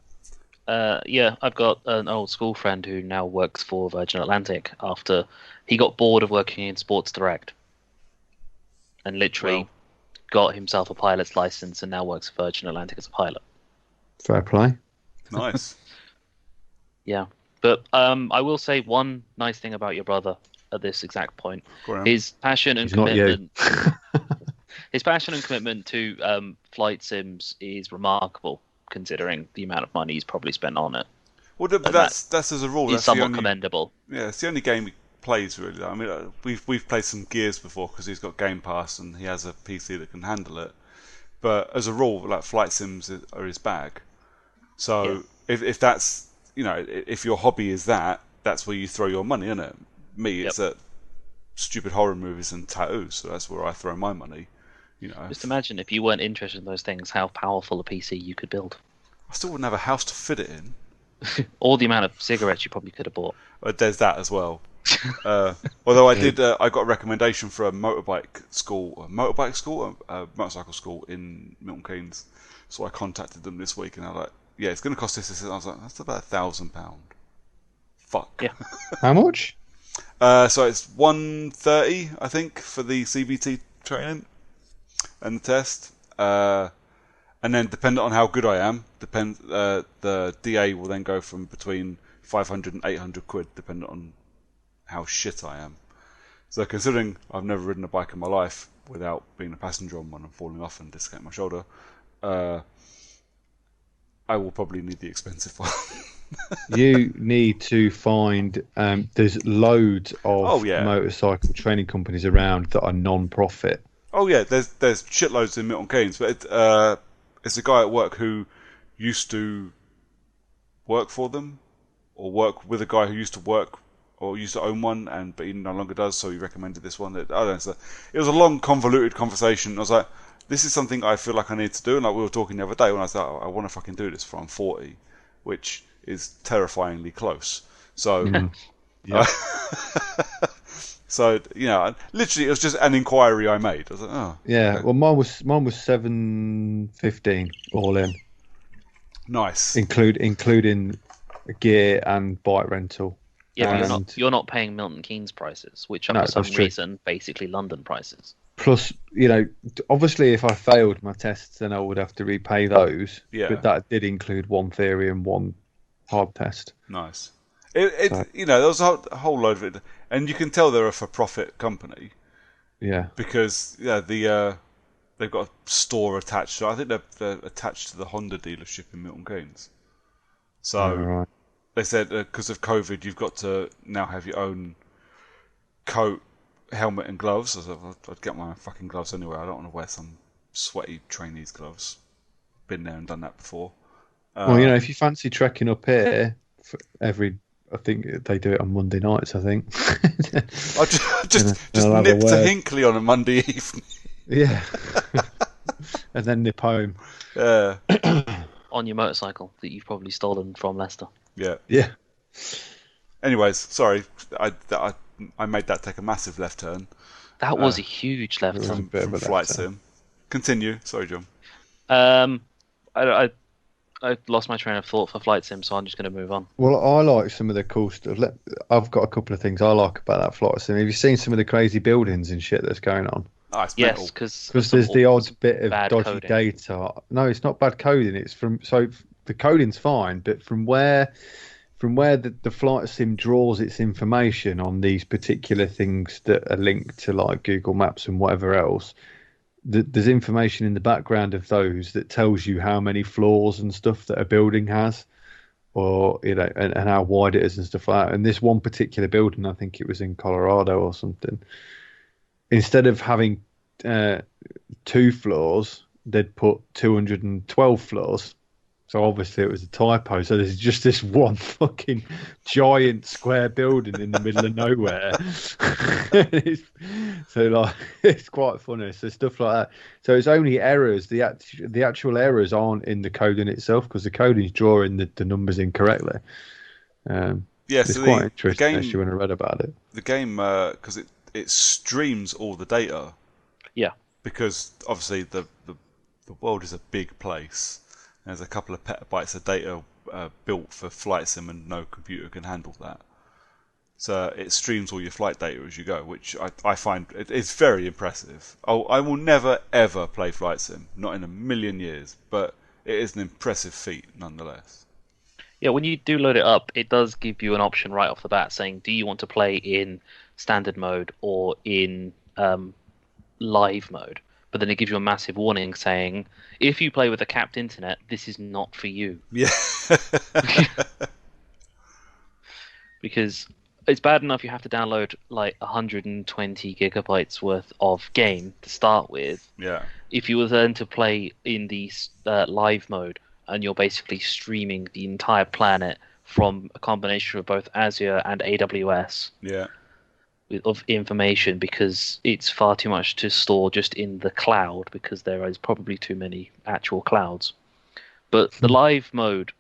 Speaker 2: Yeah, I've got an old school friend who now works for Virgin Atlantic after he got bored of working in Sports Direct and literally got himself a pilot's license and now works for Virgin Atlantic as a pilot.
Speaker 1: Fair play.
Speaker 3: Nice.
Speaker 2: Yeah, but I will say one nice thing about your brother at this exact point. His passion and commitment. His passion and commitment to flight sims is remarkable, considering the amount of money he's probably spent on it.
Speaker 3: Well, that's as a rule.
Speaker 2: It's somewhat commendable.
Speaker 3: Yeah, it's the only game he plays really. I mean, we've played some Gears before because he's got Game Pass and he has a PC that can handle it. But as a rule, like flight sims are his bag. So if that's if your hobby is that's where you throw your money, isn't it? Me, it's at stupid horror movies and tattoos, so that's where I throw my money.
Speaker 2: Just imagine if you weren't interested in those things, how powerful a PC you could build.
Speaker 3: I still wouldn't have a house to fit it in.
Speaker 2: Or the amount of cigarettes you probably could have bought.
Speaker 3: There's that as well. Although I got a recommendation for a motorcycle school in Milton Keynes. So I contacted them this week and I was like, yeah, it's going to cost this. I was like, that's about £1,000. Fuck.
Speaker 2: Yeah.
Speaker 1: How much?
Speaker 3: So it's 130, I think, for the CBT training and the test. And then, depending on how good I am, the DA will then go from between 500 and 800 quid, depending on how shit I am. So, considering I've never ridden a bike in my life without being a passenger on one and falling off and dislocating my shoulder, I will probably need the expensive one.
Speaker 1: You need to find. There's loads of
Speaker 3: yeah.
Speaker 1: motorcycle training companies around that are non-profit.
Speaker 3: Oh yeah, there's shitloads in Milton Keynes, but it's a guy at work who used to work for them, or work with a guy who used to work or used to own one, but he no longer does. So he recommended this one. I don't know. So it was a long, convoluted conversation. I was like, this is something I feel like I need to do. And like we were talking the other day when I was like, I want to fucking do this before I'm 40, which is terrifyingly close. So,
Speaker 1: Yeah.
Speaker 3: so literally, it was just an inquiry I made. I was like, oh,
Speaker 1: Yeah.
Speaker 3: okay.
Speaker 1: Well, mine was $715 all in,
Speaker 3: Nice,
Speaker 1: including gear and bike rental.
Speaker 2: Yeah, but you're not paying Milton Keynes prices, which are for some reason basically London prices.
Speaker 1: Plus, obviously, if I failed my tests, then I would have to repay those.
Speaker 3: Yeah.
Speaker 1: But that did include one theory and one hard test.
Speaker 3: Nice. There was a whole load of it, and you can tell they're a for-profit company.
Speaker 1: Yeah.
Speaker 3: Because they've got a store attached. So I think they're attached to the Honda dealership in Milton Keynes. So
Speaker 1: Right.
Speaker 3: they said because of COVID, you've got to now have your own coat, helmet, and gloves. I said, I'd get my own fucking gloves anyway. I don't want to wear some sweaty trainees gloves. Been there and done that before.
Speaker 1: Well, if you fancy trekking up here I think they do it on Monday nights. I think.
Speaker 3: I just nip to Hinckley on a Monday evening.
Speaker 1: Yeah. And then nip home.
Speaker 3: Yeah.
Speaker 2: On your motorcycle that you've probably stolen from Leicester.
Speaker 3: Yeah.
Speaker 1: Yeah.
Speaker 3: Anyways, sorry, I made that take a massive left turn.
Speaker 2: That was a huge left turn
Speaker 3: from Flight Sim. Continue. Sorry, John.
Speaker 2: I I lost my train of thought for Flight Sim, so I'm just going to move on.
Speaker 1: Well, I like some of the cool stuff. I've got a couple of things I like about that Flight Sim. Have you seen some of the crazy buildings and shit that's going on?
Speaker 3: Oh, it's
Speaker 2: Yes,
Speaker 3: mental.
Speaker 2: because
Speaker 1: There's the odd bit of
Speaker 2: bad
Speaker 1: dodgy
Speaker 2: coding.
Speaker 1: data. No, it's not bad coding. It's the coding's fine, but from where the flight sim draws its information on these particular things that are linked to like Google Maps and whatever else, there's information in the background of those that tells you how many floors and stuff that a building has, or and how wide it is and stuff like that. And this one particular building, I think it was in Colorado or something, instead of having 2 floors, they'd put 212 floors. So obviously it was a typo. So there's just this one fucking giant square building in the middle of nowhere. It's quite funny. So stuff like that. So it's only errors. The actual errors aren't in the coding itself, because the coding's drawing the numbers incorrectly. It's
Speaker 3: so
Speaker 1: quite interesting.
Speaker 3: the game,
Speaker 1: actually, when I read about it.
Speaker 3: The game, because it streams all the data.
Speaker 2: Yeah.
Speaker 3: Because obviously the world is a big place. There's a couple of petabytes of data built for Flight Sim, and no computer can handle that. So it streams all your flight data as you go, which I find it's very impressive. I will never ever play Flight Sim, not in a million years, but it is an impressive feat nonetheless.
Speaker 2: Yeah, when you do load it up, it does give you an option right off the bat saying, do you want to play in standard mode or in live mode? But then it gives you a massive warning saying, if you play with a capped internet, this is not for you.
Speaker 3: Yeah.
Speaker 2: Because it's bad enough you have to download like 120 gigabytes worth of game to start with.
Speaker 3: Yeah.
Speaker 2: If you were then to play in the live mode, and you're basically streaming the entire planet from a combination of both Azure and AWS.
Speaker 3: Yeah.
Speaker 2: Of information, because it's far too much to store just in the cloud, because there is probably too many actual clouds. But the live mode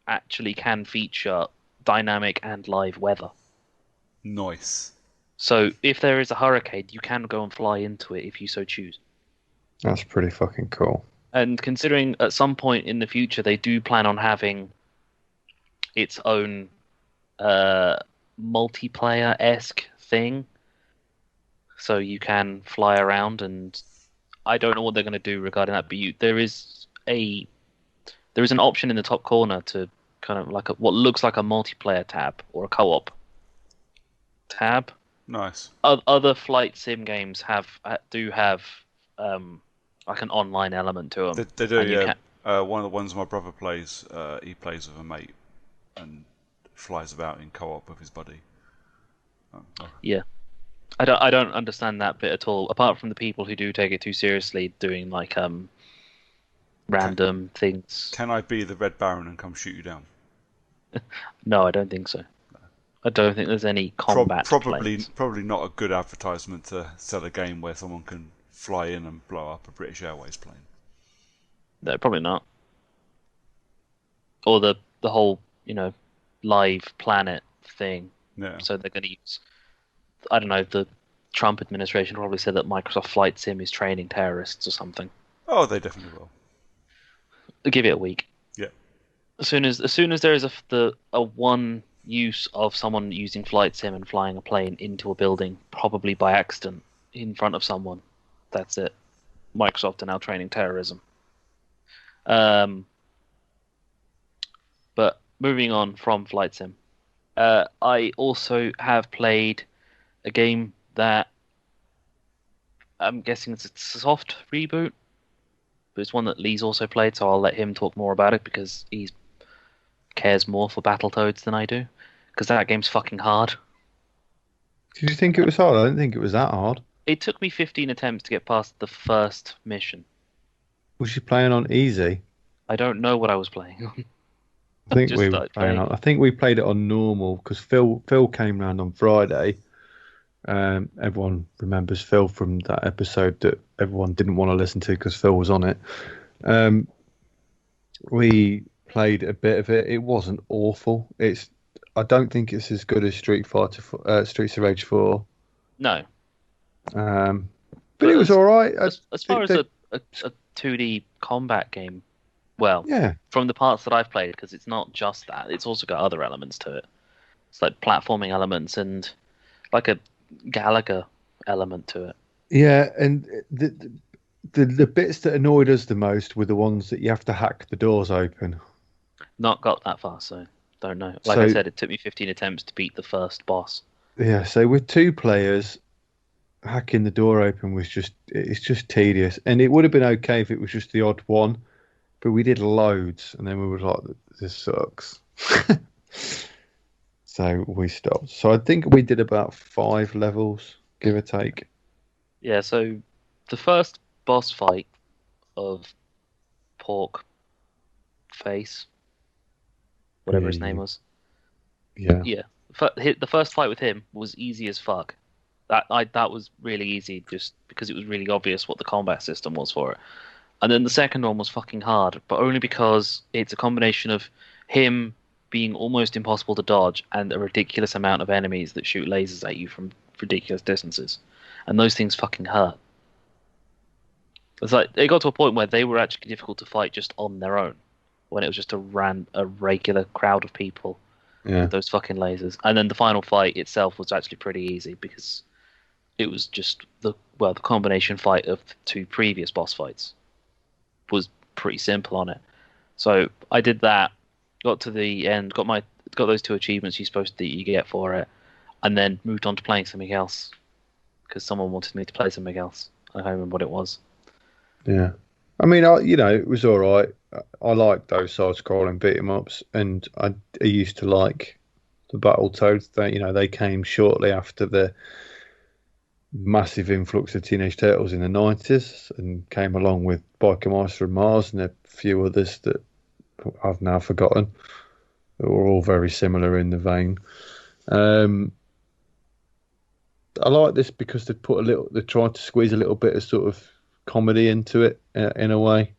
Speaker 2: actually can feature dynamic and live weather.
Speaker 3: Nice.
Speaker 2: So if there is a hurricane, you can go and fly into it if you so choose.
Speaker 1: That's pretty fucking cool.
Speaker 2: And considering at some point in the future they do plan on having its own multiplayer-esque thing, so you can fly around, and I don't know what they're going to do regarding that, but there is an option in the top corner to kind of like what looks like a multiplayer tab or a co-op tab.
Speaker 3: Nice.
Speaker 2: Other flight sim games do have like an online element to them.
Speaker 3: They do, yeah. One of the ones my brother plays, he plays with a mate and flies about in co-op with his buddy.
Speaker 2: Yeah, I don't understand that bit at all. Apart from the people who do take it too seriously, doing like random things.
Speaker 3: Can I be the Red Baron and come shoot you down?
Speaker 2: No, I don't think so. No. I don't think there's any combat.
Speaker 3: Probably not a good advertisement to sell a game where someone can fly in and blow up a British Airways plane.
Speaker 2: No, probably not. Or the whole live planet thing.
Speaker 3: Yeah.
Speaker 2: So they're going to use, I don't know, the Trump administration probably said that Microsoft Flight Sim is training terrorists or something.
Speaker 3: Oh, they definitely will.
Speaker 2: Give it a week.
Speaker 3: Yeah.
Speaker 2: As soon as there is a one use of someone using Flight Sim and flying a plane into a building, probably by accident, in front of someone, that's it. Microsoft are now training terrorism. But moving on from Flight Sim. I also have played a game that I'm guessing it's a soft reboot, but it's one that Lee's also played, so I'll let him talk more about it because he cares more for Battletoads than I do, because that game's fucking hard.
Speaker 1: Did you think it was hard? I didn't think it was that hard.
Speaker 2: It took me 15 attempts to get past the first mission.
Speaker 1: Was you playing on easy?
Speaker 2: I don't know what I was playing on.
Speaker 1: I think we played it on normal because Phil came round on Friday. Everyone remembers Phil from that episode that everyone didn't want to listen to because Phil was on it. We played a bit of it. It wasn't awful. I don't think it's as good as Streets of Rage 4.
Speaker 2: No.
Speaker 1: But it was all right.
Speaker 2: As far as a 2D combat game, Well,
Speaker 1: Yeah.
Speaker 2: from the parts that I've played, because it's not just that; it's also got other elements to it. It's like platforming elements and like a Galaga element to it.
Speaker 1: Yeah, and the bits that annoyed us the most were the ones that you have to hack the doors open.
Speaker 2: Not got that far, so don't know. Like I
Speaker 1: So
Speaker 2: said, it took me 15 attempts to beat the first boss.
Speaker 1: yeah, so with two players, hacking the door open was it's just tedious. And it would have been okay if it was just the odd one, but we did loads, and then we were like, this sucks. So we stopped. So I think we did about 5 levels, give or take.
Speaker 2: Yeah, so the first boss fight of Pork Face, whatever his name was.
Speaker 1: Yeah.
Speaker 2: Yeah, the first fight with him was easy as fuck. That was really easy, just because it was really obvious what the combat system was for it. And then the second one was fucking hard, but only because it's a combination of him being almost impossible to dodge and a ridiculous amount of enemies that shoot lasers at you from ridiculous distances, and those things fucking hurt. It's like it got to a point where they were actually difficult to fight just on their own, when it was just a regular crowd of people
Speaker 1: Yeah.
Speaker 2: with those fucking lasers. And then the final fight itself was actually pretty easy because it was just the combination fight of the two previous boss fights was pretty simple on it. So I did that, got to the end, got those 2 achievements you get for it, and then moved on to playing something else because someone wanted me to play something else. I don't remember what it was.
Speaker 1: Yeah. I mean, it was all right. I liked those side-scrolling beat 'em ups, and I used to like the Battletoads. They came shortly after the massive influx of Teenage Turtles in the 90s, and came along with Biker Mice from Mars and a few others that I've now forgotten. They were all very similar in the vein. I like this because they tried to squeeze a little bit of sort of comedy into it in a way.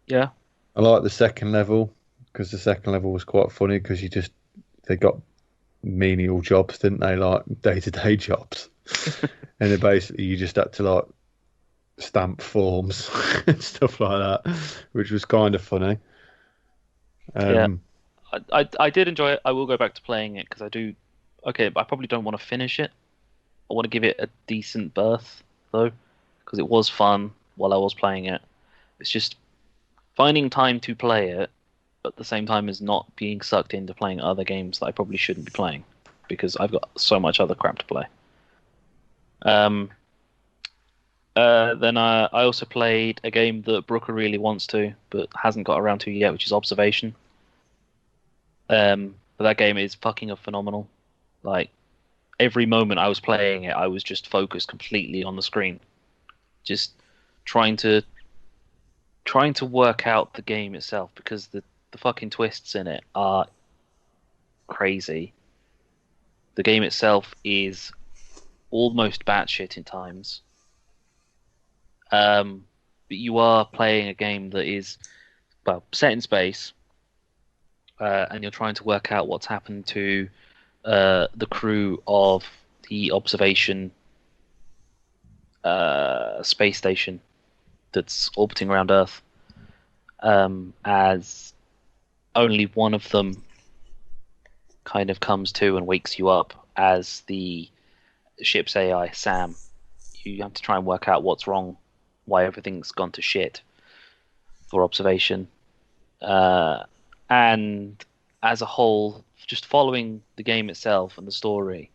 Speaker 2: Yeah.
Speaker 1: I like the second level because the second level was quite funny because they got menial jobs, didn't they? Like day-to-day jobs. And then basically you just had to like stamp forms and stuff like that, which was kind of funny.
Speaker 2: Yeah. I did enjoy it. I will go back to playing it because I do. Okay, I probably don't want to finish it. I want to give it a decent berth though, because it was fun while I was playing it. It's just finding time to play it at the same time as not being sucked into playing other games that I probably shouldn't be playing because I've got so much other crap to play. Then I also played a game that Brooker really wants to, but hasn't got around to yet, which is Observation. But that game is fucking phenomenal. Like every moment I was playing it, I was just focused completely on the screen, just trying to work out the game itself because the fucking twists in it are crazy. The game itself is almost batshit in times. But you are playing a game that is, set in space, and you're trying to work out what's happened to the crew of the observation space station that's orbiting around Earth, as only one of them kind of comes to and wakes you up as the ship's AI, Sam. You have to try and work out what's wrong, why everything's gone to shit for Observation. And as a whole, just following the game itself and the story,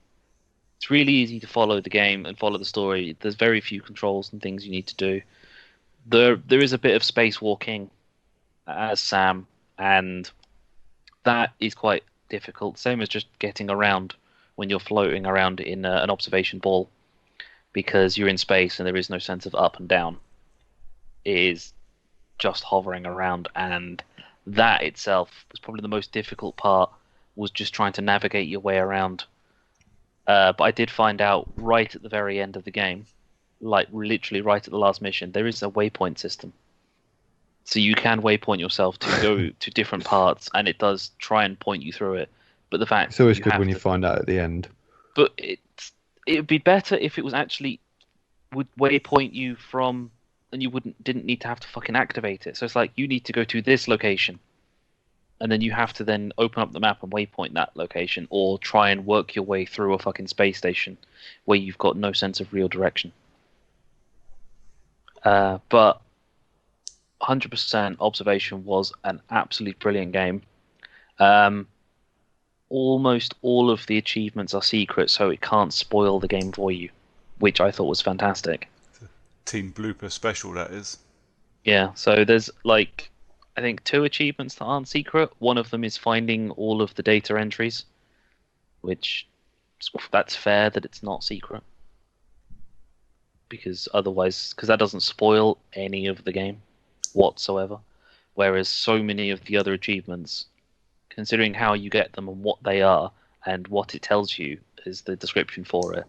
Speaker 2: it's really easy to follow the game and follow the story. There's very few controls and things you need to do. There is a bit of spacewalking as Sam, and that is quite difficult. Same as just getting around when you're floating around in an observation ball, because you're in space and there is no sense of up and down. It is just hovering around, and that itself was probably the most difficult part, was just trying to navigate your way around. But I did find out right at the very end of the game, like literally right at the last mission, there is a waypoint system. So you can waypoint yourself to go to different parts, and it does try and point you through it. But the fact
Speaker 1: it's always good when you find out at the end.
Speaker 2: But it would be better if it was actually would waypoint you from and you didn't need to have to fucking activate it. So it's like you need to go to this location, and then you have to then open up the map and waypoint that location, or try and work your way through a fucking space station where you've got no sense of real direction. But 100% Observation was an absolutely brilliant game. Almost all of the achievements are secret, so it can't spoil the game for you, which I thought was fantastic.
Speaker 3: Team Blooper special, that is.
Speaker 2: Yeah, so there's like, I think 2 achievements that aren't secret. One of them is finding all of the data entries, which that's fair that it's not secret. Because that doesn't spoil any of the game whatsoever. Whereas so many of the other achievements, considering how you get them and what they are and what it tells you is the description for it,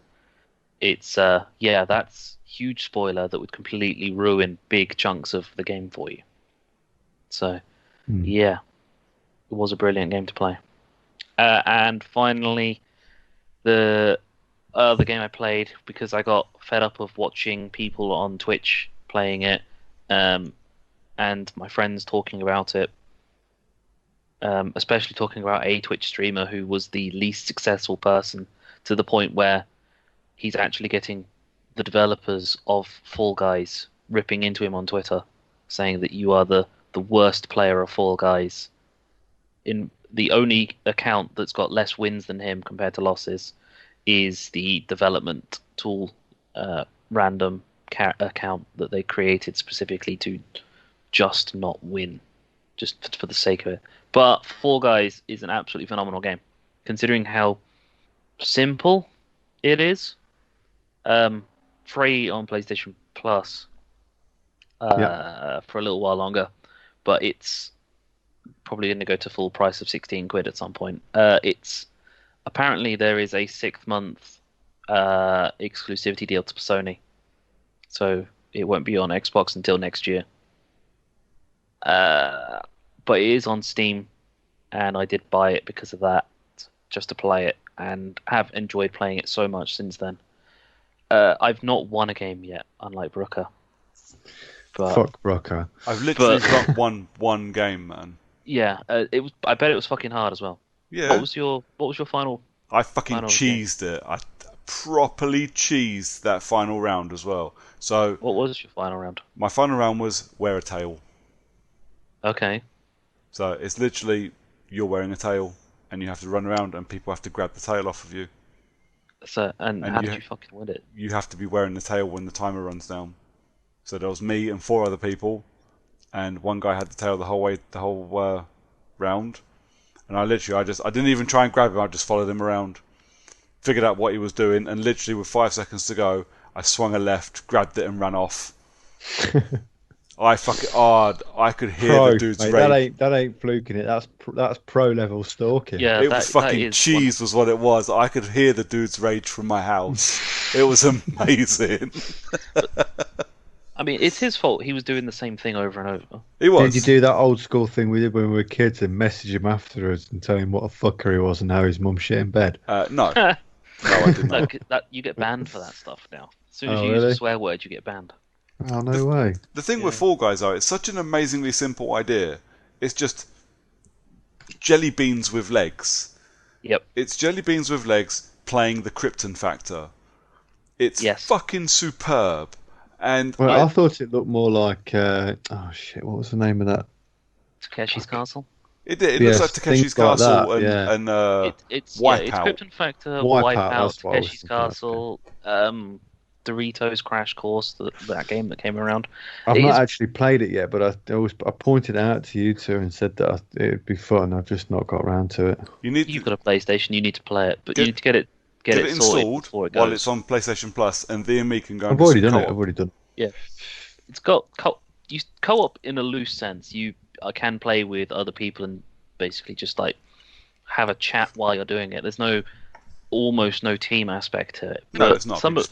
Speaker 2: it's that's huge spoiler that would completely ruin big chunks of the game for you. So yeah, it was a brilliant game to play. And finally, the other game I played, because I got fed up of watching people on Twitch playing it, and my friends talking about it, especially talking about a Twitch streamer who was the least successful person, to the point where he's actually getting the developers of Fall Guys ripping into him on Twitter, saying that you are the worst player of Fall Guys. In the only account that's got less wins than him compared to losses is the development tool random account that they created specifically to just not win, just for the sake of it. But Fall Guys is an absolutely phenomenal game, considering how simple it is. Free on PlayStation Plus for a little while longer, but it's probably going to go to full price of £16 at some point. It's apparently there is a 6-month exclusivity deal to Sony, so it won't be on Xbox until next year. But it is on Steam, and I did buy it because of that, just to play it, and have enjoyed playing it so much since then. I've not won a game yet, unlike Brooker. But,
Speaker 1: fuck Brooker.
Speaker 3: I've literally got one game, man.
Speaker 2: Yeah, it was. I bet it was fucking hard as well.
Speaker 3: Yeah.
Speaker 2: What was your final?
Speaker 3: I fucking cheesed it. I properly cheesed that final round as well. So.
Speaker 2: What was your final round?
Speaker 3: My final round was wear a tail.
Speaker 2: Okay.
Speaker 3: So it's literally you're wearing a tail, and you have to run around, and people have to grab the tail off of you.
Speaker 2: So and how did you fucking win it?
Speaker 3: You have to be wearing the tail when the timer runs down. So there was me and 4 other people, and one guy had the tail the whole round, and I didn't even try and grab him. I just followed him around, figured out what he was doing, and literally with 5 seconds to go, I swung a left, grabbed it, and ran off. I could hear the dude's rage.
Speaker 1: That ain't fluking it. That's pro level stalking.
Speaker 2: Yeah,
Speaker 3: it was fucking cheese, was what it was. I could hear the dude's rage from my house. It was amazing.
Speaker 2: I mean, it's his fault. He was doing the same thing over and over.
Speaker 3: He was.
Speaker 1: Did you do that old school thing we did when we were kids and message him afterwards and tell him what a fucker he was and how his mum shit in bed?
Speaker 3: No. No, I did not.
Speaker 2: You get banned for that stuff now. As soon as you use a swear word, you get banned.
Speaker 1: Oh, no way.
Speaker 3: The thing with Fall Guys, though, it's such an amazingly simple idea. It's just jelly beans with legs.
Speaker 2: Yep.
Speaker 3: It's jelly beans with legs playing the Krypton factor. It's fucking superb. And
Speaker 1: I thought it looked more like what was the name of that?
Speaker 2: Takeshi's Castle.
Speaker 3: It did. It looks like Takeshi's Castle and
Speaker 2: it's
Speaker 3: Wipeout.
Speaker 2: It's Krypton Factor,
Speaker 1: Wipeout,
Speaker 2: Takeshi's Castle, Doritos Crash Course, that game that came around.
Speaker 1: I've not actually played it yet, but I pointed it out to you two and said that it'd be fun. I've just not got around to it.
Speaker 2: You've got a PlayStation. You need to play it, but you need to get it
Speaker 3: installed while it's on PlayStation Plus, and thee and me can go.
Speaker 1: I've already done it.
Speaker 2: Yeah, it's got co-op in a loose sense. You can play with other people and basically just like have a chat while you're doing it. There's almost no team aspect to it.
Speaker 3: No, it's not.
Speaker 2: Some of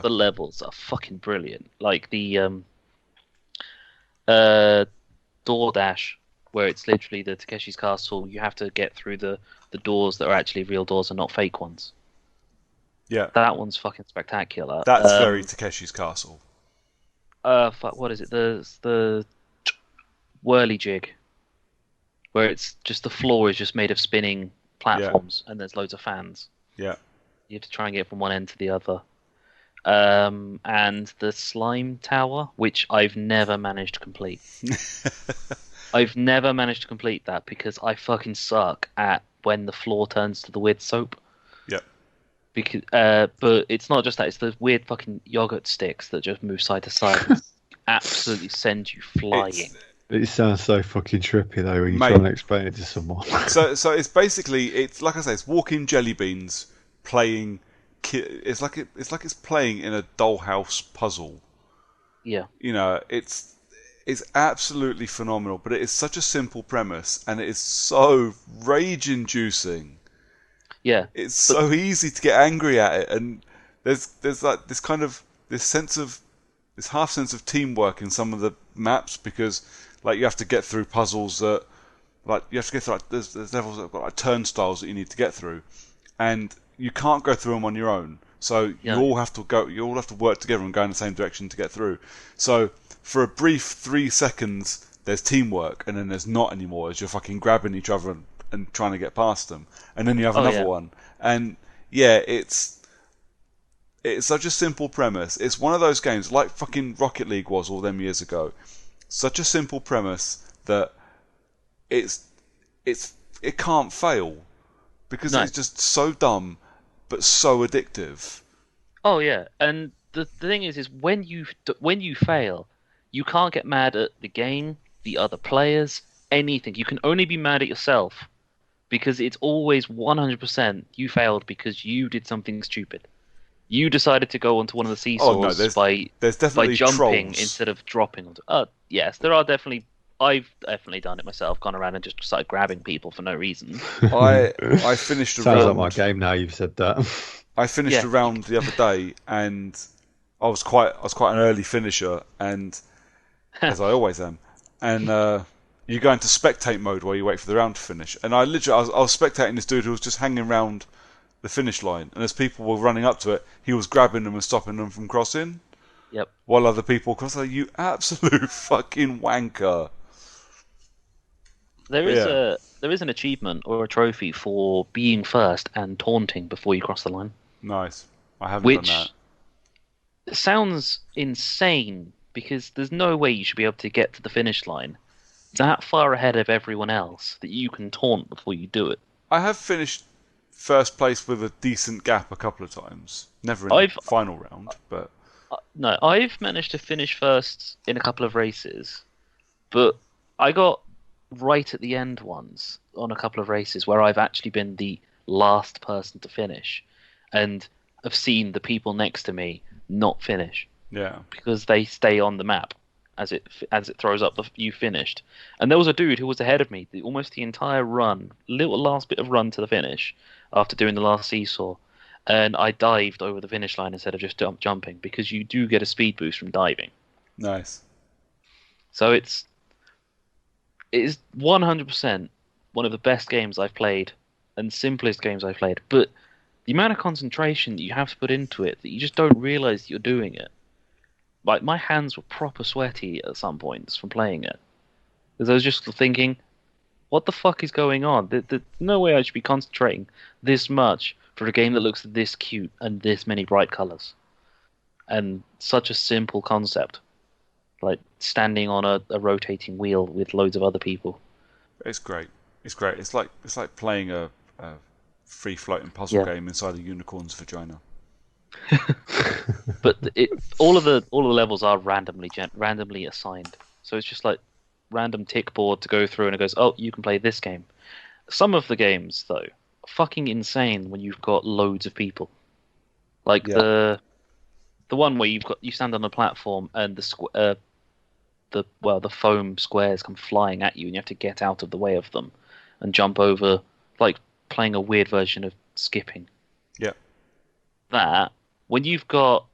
Speaker 2: the levels are fucking brilliant. Like the DoorDash, where it's literally the Takeshi's Castle. You have to get through the doors that are actually real doors and not fake ones.
Speaker 3: Yeah,
Speaker 2: that one's fucking spectacular.
Speaker 3: That's very Takeshi's Castle.
Speaker 2: fuck, what is it? The whirly jig, where it's just the floor is just made of spinning platforms, and there's loads of fans.
Speaker 3: Yeah.
Speaker 2: You have to try and get from one end to the other. And the slime tower, which I've never managed to complete. I've never managed to complete that because I fucking suck at when the floor turns to the weird soap.
Speaker 3: Yeah.
Speaker 2: Because, but it's not just that; it's the weird fucking yogurt sticks that just move side to side. Absolutely send you flying.
Speaker 1: It sounds so fucking trippy though when you
Speaker 3: Mate.
Speaker 1: try and explain it to someone.
Speaker 3: So it's basically, it's like I say, it's walking jelly beans playing. It's like it's playing in a dollhouse puzzle.
Speaker 2: Yeah.
Speaker 3: You know, it's absolutely phenomenal, but it is such a simple premise, and it is so rage-inducing.
Speaker 2: Yeah.
Speaker 3: It's so easy to get angry at it, and there's like this half sense of teamwork in some of the maps, because like you have to get through puzzles that, like, you have to get through, like, there's levels that have got like turnstiles that you need to get through, and you can't go through them on your own. So you all have to work together and go in the same direction to get through. So for a brief 3 seconds, there's teamwork, and then there's not anymore, as you're fucking grabbing each other and trying to get past them. And then you have another one. And yeah, it's such a simple premise. It's one of those games, like fucking Rocket League was all them years ago. Such a simple premise that it can't fail, because it's just so dumb but so addictive.
Speaker 2: Oh yeah, and the thing is when you fail, you can't get mad at the game, the other players, anything. You can only be mad at yourself, because it's always 100% you failed because you did something stupid. You decided to go onto one of the seesaws
Speaker 3: there's definitely
Speaker 2: by jumping
Speaker 3: trolls.
Speaker 2: instead of dropping onto. Yes, there are definitely. I've definitely done it myself. Gone around and just started grabbing people for no reason.
Speaker 3: I finished a
Speaker 1: Sounds
Speaker 3: round.
Speaker 1: like my game now. You've said that.
Speaker 3: I finished a round the other day, and I was quite an early finisher, and as I always am. And you go into spectate mode while you wait for the round to finish. And I was spectating this dude who was just hanging around the finish line, and as people were running up to it, he was grabbing them and stopping them from crossing.
Speaker 2: Yep.
Speaker 3: While other people cross, like, you absolute fucking wanker.
Speaker 2: There is an achievement or a trophy for being first and taunting before you cross the line.
Speaker 3: Nice. I haven't done that.
Speaker 2: Which sounds insane, because there's no way you should be able to get to the finish line that far ahead of everyone else that you can taunt before you do it.
Speaker 3: I have finished first place with a decent gap a couple of times. Never in the final round, but...
Speaker 2: No, I've managed to finish first in a couple of races, but I got right at the end once on a couple of races where I've actually been the last person to finish, and I've seen the people next to me not finish.
Speaker 3: Yeah.
Speaker 2: Because they stay on the map as it throws up you finished. And there was a dude who was ahead of me almost the entire run, little last bit of run to the finish after doing the last seesaw, and I dived over the finish line instead of just jumping, because you do get a speed boost from diving.
Speaker 3: Nice.
Speaker 2: So it is 100% one of the best games I've played and simplest games I've played. But the amount of concentration that you have to put into it, that you just don't realize that you're doing it. Like, my hands were proper sweaty at some points from playing it, because I was just thinking, what the fuck is going on? There's no way I should be concentrating this much for a game that looks this cute and this many bright colors. And such a simple concept. Like standing on a rotating wheel with loads of other people.
Speaker 3: It's great. It's great. It's like playing a free floating puzzle game inside a unicorn's vagina.
Speaker 2: But all of the levels are randomly assigned. So it's just like random tick board to go through, and it goes, oh, you can play this game. Some of the games, though, are fucking insane when you've got loads of people. Like the one where you stand on a platform and the foam squares come flying at you, and you have to get out of the way of them and jump over, like playing a weird version of skipping.
Speaker 3: Yeah.
Speaker 2: That, when you've got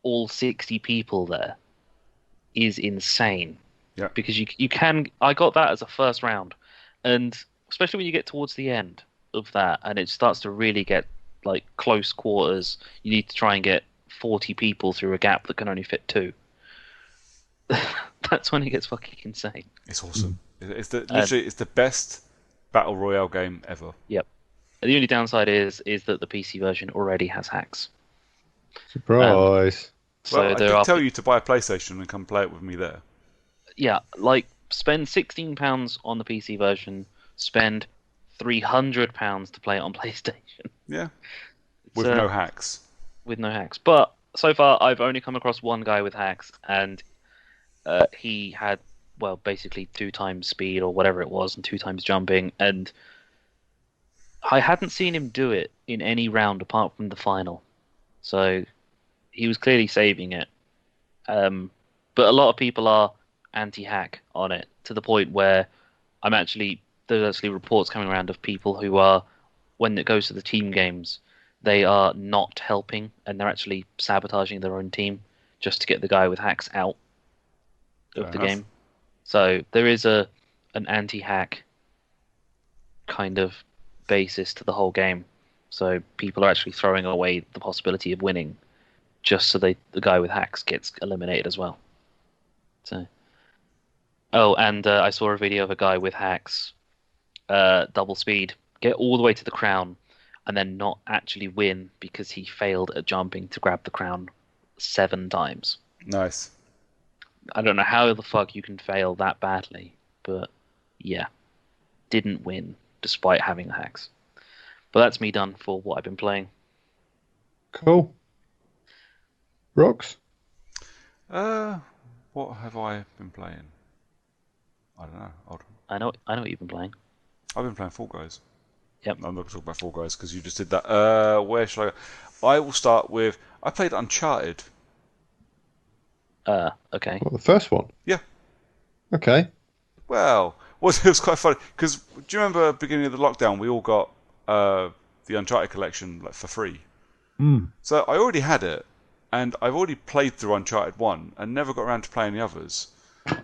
Speaker 2: all 60 people there, is insane.
Speaker 3: Yeah.
Speaker 2: Because you can... I got that as a first round, and especially when you get towards the end of that, and it starts to really get like close quarters, you need to try and get 40 people through a gap that can only fit 2. that's when it gets fucking insane.
Speaker 3: It's awesome. It's the best battle royale game ever.
Speaker 2: Yep. The only downside is that the PC version already has hacks.
Speaker 1: Surprise.
Speaker 3: Well, I did tell you to buy a PlayStation and come play it with me there.
Speaker 2: Yeah, spend £16 on the PC version, spend £300 to play it on PlayStation.
Speaker 3: Yeah, with no hacks.
Speaker 2: With no hacks. But so far, I've only come across one guy with hacks, and he had, basically 2 times speed or whatever it was, and 2 times jumping, and I hadn't seen him do it in any round apart from the final. So he was clearly saving it. But a lot of people are anti-hack on it, to the point where there's actually reports coming around of people who are, when it goes to the team games, they are not helping and they're actually sabotaging their own team just to get the guy with hacks out of the game. So there is an anti-hack kind of basis to the whole game. So people are actually throwing away the possibility of winning just so the guy with hacks gets eliminated as well. So, and I saw a video of a guy with hacks, double speed, get all the way to the crown, and then not actually win because he failed at jumping to grab the crown 7 times.
Speaker 3: Nice.
Speaker 2: I don't know how the fuck you can fail that badly, but yeah, didn't win despite having the hacks. But that's me done for what I've been playing.
Speaker 1: Cool. Rocks?
Speaker 3: What have I been playing? I don't know. Hold on.
Speaker 2: I know what you've been playing.
Speaker 3: I've been playing Fall Guys.
Speaker 2: Yep.
Speaker 3: I'm not going to talk about Fall Guys because you just did that. Where should I go? I will start with... I played Uncharted.
Speaker 2: Okay.
Speaker 1: What, the first one?
Speaker 3: Yeah.
Speaker 1: Okay.
Speaker 3: Well, it was quite funny because do you remember at the beginning of the lockdown we all got the Uncharted collection for free? So I already had it, and I've already played through Uncharted 1 and never got around to playing the others. And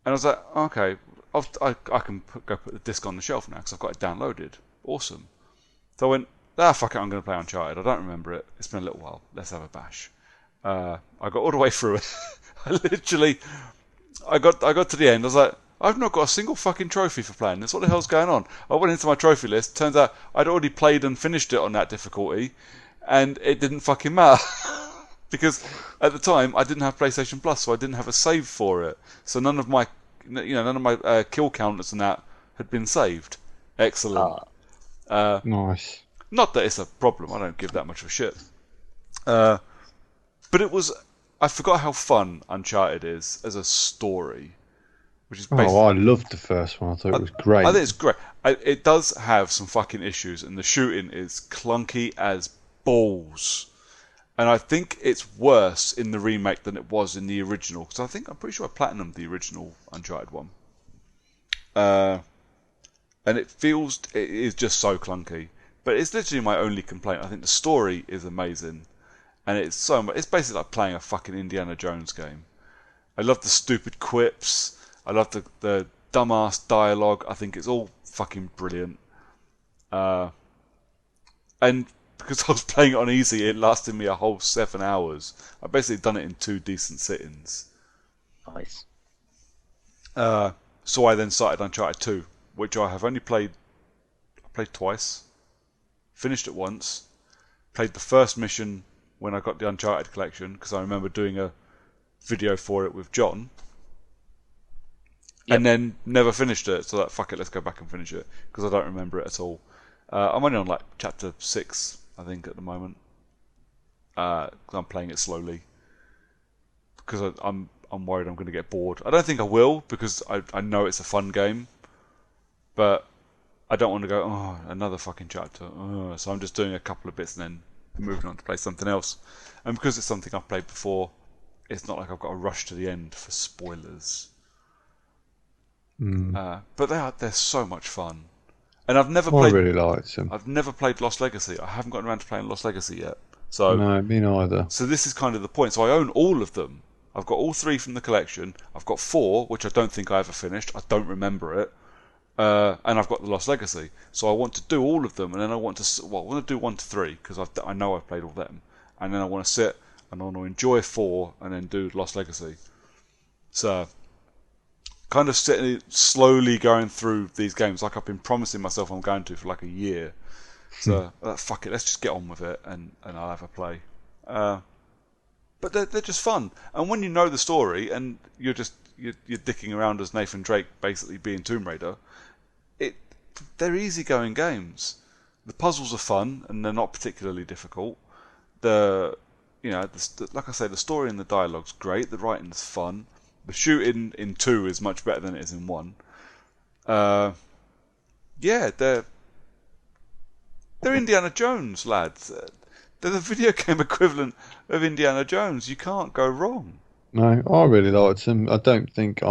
Speaker 3: I was like, okay, I can go put the disc on the shelf now because I've got it downloaded. Awesome. So I went, fuck it, I'm going to play Uncharted. I don't remember it. It's been a little while. Let's have a bash. I got all the way through it. I got to the end. I was like, I've not got a single fucking trophy for playing this. What the hell's going on? I went into my trophy list. Turns out I'd already played and finished it on that difficulty, and it didn't fucking matter. Because at the time I didn't have PlayStation Plus, so I didn't have a save for it. So none of my kill counters and that had been saved. Excellent.
Speaker 1: Nice.
Speaker 3: Not that it's a problem. I don't give that much of a shit. But it was. I forgot how fun Uncharted is as a story. Which is
Speaker 1: I loved the first one. I thought it was great.
Speaker 3: I think it's great. It does have some fucking issues, and the shooting is clunky as balls. And I think it's worse in the remake than it was in the original. Because I'm pretty sure I platinumed the original Uncharted one. And it is just so clunky. But it's literally my only complaint. I think the story is amazing. And it's basically like playing a fucking Indiana Jones game. I love the stupid quips. I love the dumbass dialogue. I think it's all fucking brilliant. And because I was playing it on easy, it lasted me a whole 7 hours. I basically done it in 2 decent sittings.
Speaker 2: Nice.
Speaker 3: So I then started Uncharted 2, which I have only played twice, finished it once, played the first mission when I got the Uncharted collection, because I remember doing a video for it with John, and then never finished it, so fuck it, let's go back and finish it, because I don't remember it at all. I'm only on chapter 6, I think, at the moment. I'm playing it slowly because I'm worried I'm going to get bored. I don't think I will because I know it's a fun game, but I don't want to go another fucking chapter. So I'm just doing a couple of bits and then moving on to play something else. And because it's something I've played before, it's not like I've got to rush to the end for spoilers. But they're so much fun. And I've never played.
Speaker 1: I really liked them.
Speaker 3: I've never played Lost Legacy. I haven't gotten around to playing Lost Legacy yet. So
Speaker 1: no, me neither.
Speaker 3: So this is kind of the point. So I own all of them. I've got all 3 from the collection. I've got 4, which I don't think I ever finished. I don't remember it. And I've got the Lost Legacy. So I want to do all of them, and then I want to do 1 to 3 because I know I've played all them, and then I want to sit and I want to enjoy 4 and then do Lost Legacy. So, kind of slowly going through these games like I've been promising myself I'm going to for like a year. So, fuck it, let's just get on with it and I'll have a play. But they're just fun. And when you know the story and you're dicking around as Nathan Drake basically being Tomb Raider, they're easygoing games. The puzzles are fun and they're not particularly difficult. Like I say, the story and the dialogue's great. The writing's fun. The shooting in 2 is much better than it is in 1. They're Indiana Jones, lads. They're the video game equivalent of Indiana Jones. You can't go wrong.
Speaker 1: No, I really liked them. I don't think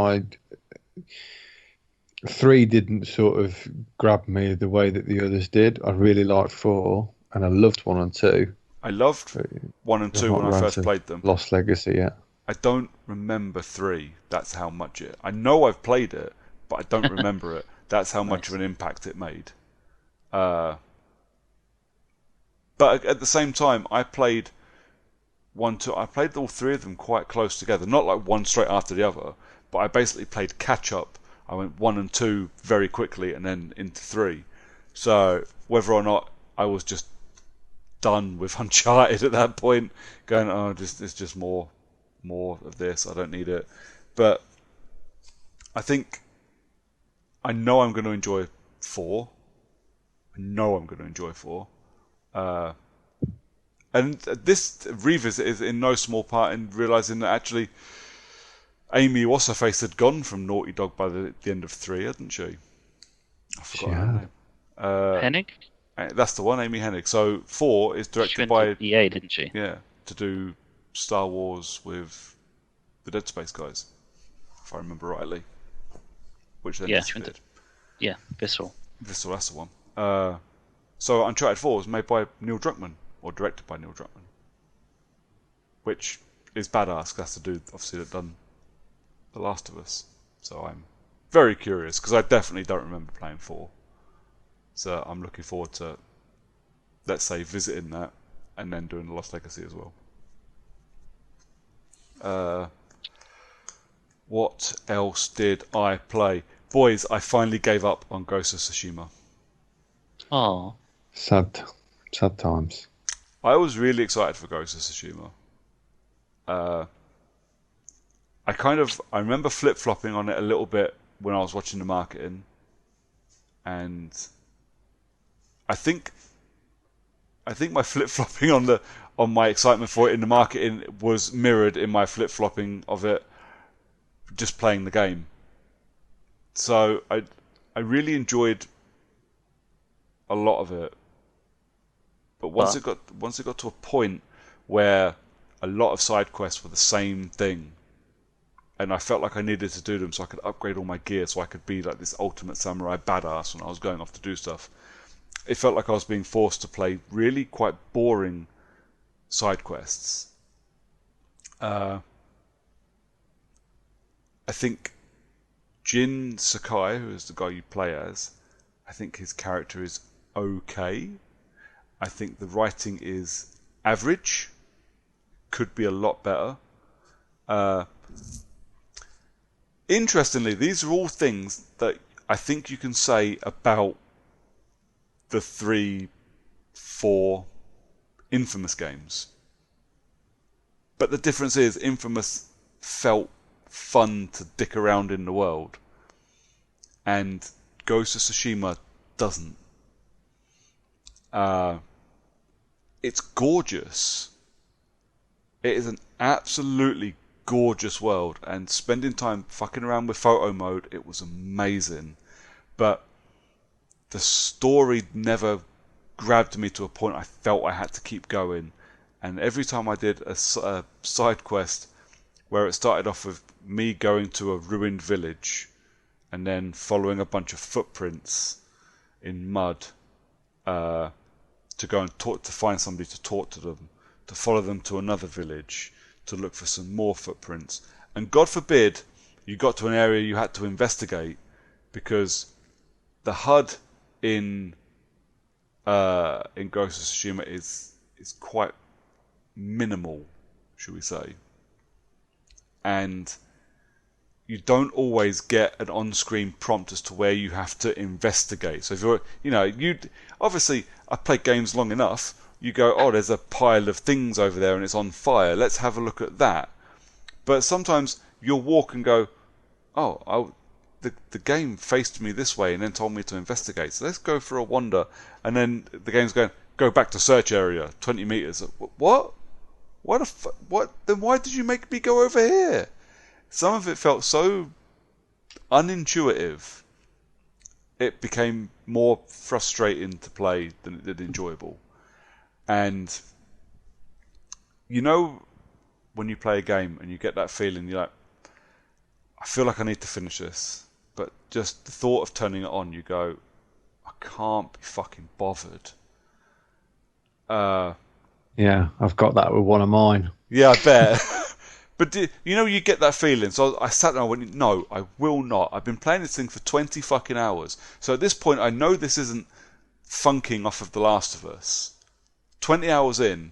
Speaker 1: 3 didn't sort of grab me the way that the others did. I really liked 4, and I loved 1 and 2.
Speaker 3: I loved 1 and 2 when I first played them.
Speaker 1: Lost Legacy, yeah.
Speaker 3: I don't remember 3. That's how much it. I know I've played it, but I don't remember it. That's how much of an impact it made. But at the same time, I played 1, 2. I played all 3 of them quite close together. Not like one straight after the other, but I basically played catch up. I went 1 and 2 very quickly and then into 3. So whether or not I was just done with Uncharted at that point, going, oh, it's just more of this. I don't need it. But I think I know I'm going to enjoy 4. And this revisit is in no small part in realising that actually Amy What's-Her-Face had gone from Naughty Dog by the end of 3, hadn't she? I forgot her name.
Speaker 2: Hennig?
Speaker 3: That's the one, Amy Hennig. So 4 is directed by
Speaker 2: EA, didn't she?
Speaker 3: Yeah, to do Star Wars with the Dead Space guys, if I remember rightly. Which then disappeared.
Speaker 2: Yeah, Visceral.
Speaker 3: Visceral, that's the one. So Uncharted 4 was made by Neil Druckmann, or directed by Neil Druckmann, which is badass. That's the dude, obviously, that done The Last of Us. So I'm very curious, because I definitely don't remember playing 4. So I'm looking forward to, let's say, visiting that, and then doing The Lost Legacy as well. What else did I play? Boys, I finally gave up on Ghost of Tsushima.
Speaker 2: Oh.
Speaker 1: Sad times.
Speaker 3: I was really excited for Ghost of Tsushima. I remember flip-flopping on it a little bit when I was watching the marketing, and I think my flip-flopping on my excitement for it in the marketing was mirrored in my flip-flopping of it just playing the game. So I really enjoyed a lot of it, but once it got to a point where a lot of side quests were the same thing, and I felt like I needed to do them so I could upgrade all my gear, so I could be like this ultimate samurai badass when I was going off to do stuff. It felt like I was being forced to play really quite boring side quests. I think Jin Sakai, who is the guy you play as, I think his character is okay. I think the writing is average. Could be a lot better. Interestingly, these are all things that I think you can say about the 3, 4 Infamous games. But the difference is Infamous felt fun to dick around in the world, and Ghost of Tsushima doesn't. It's gorgeous. It is an absolutely gorgeous world, and spending time fucking around with photo mode, it was amazing. But the story never grabbed me to a point I felt I had to keep going. And every time I did a side quest where it started off with me going to a ruined village and then following a bunch of footprints in mud to go and to find somebody to talk to them, to follow them to another village, to look for some more footprints. And God forbid you got to an area you had to investigate, because the HUD in Ghost of Tsushima is quite minimal, should we say. And you don't always get an on-screen prompt as to where you have to investigate. So if you're, obviously I played games long enough. You go, oh, there's a pile of things over there and it's on fire. Let's have a look at that. But sometimes you'll walk and go, oh, the game faced me this way and then told me to investigate. So let's go for a wander. And then the game's going, go back to search area, 20 meters. What? What? Then why did you make me go over here? Some of it felt so unintuitive. It became more frustrating to play than it did enjoyable. And when you play a game and you get that feeling, you're like, I feel like I need to finish this. But just the thought of turning it on, you go, I can't be fucking bothered.
Speaker 1: Yeah, I've got that with one of mine.
Speaker 3: Yeah, I bet. But you get that feeling. So I sat there and I went, no, I will not. I've been playing this thing for 20 fucking hours. So at this point, I know this isn't funking off of The Last of Us. 20 hours in,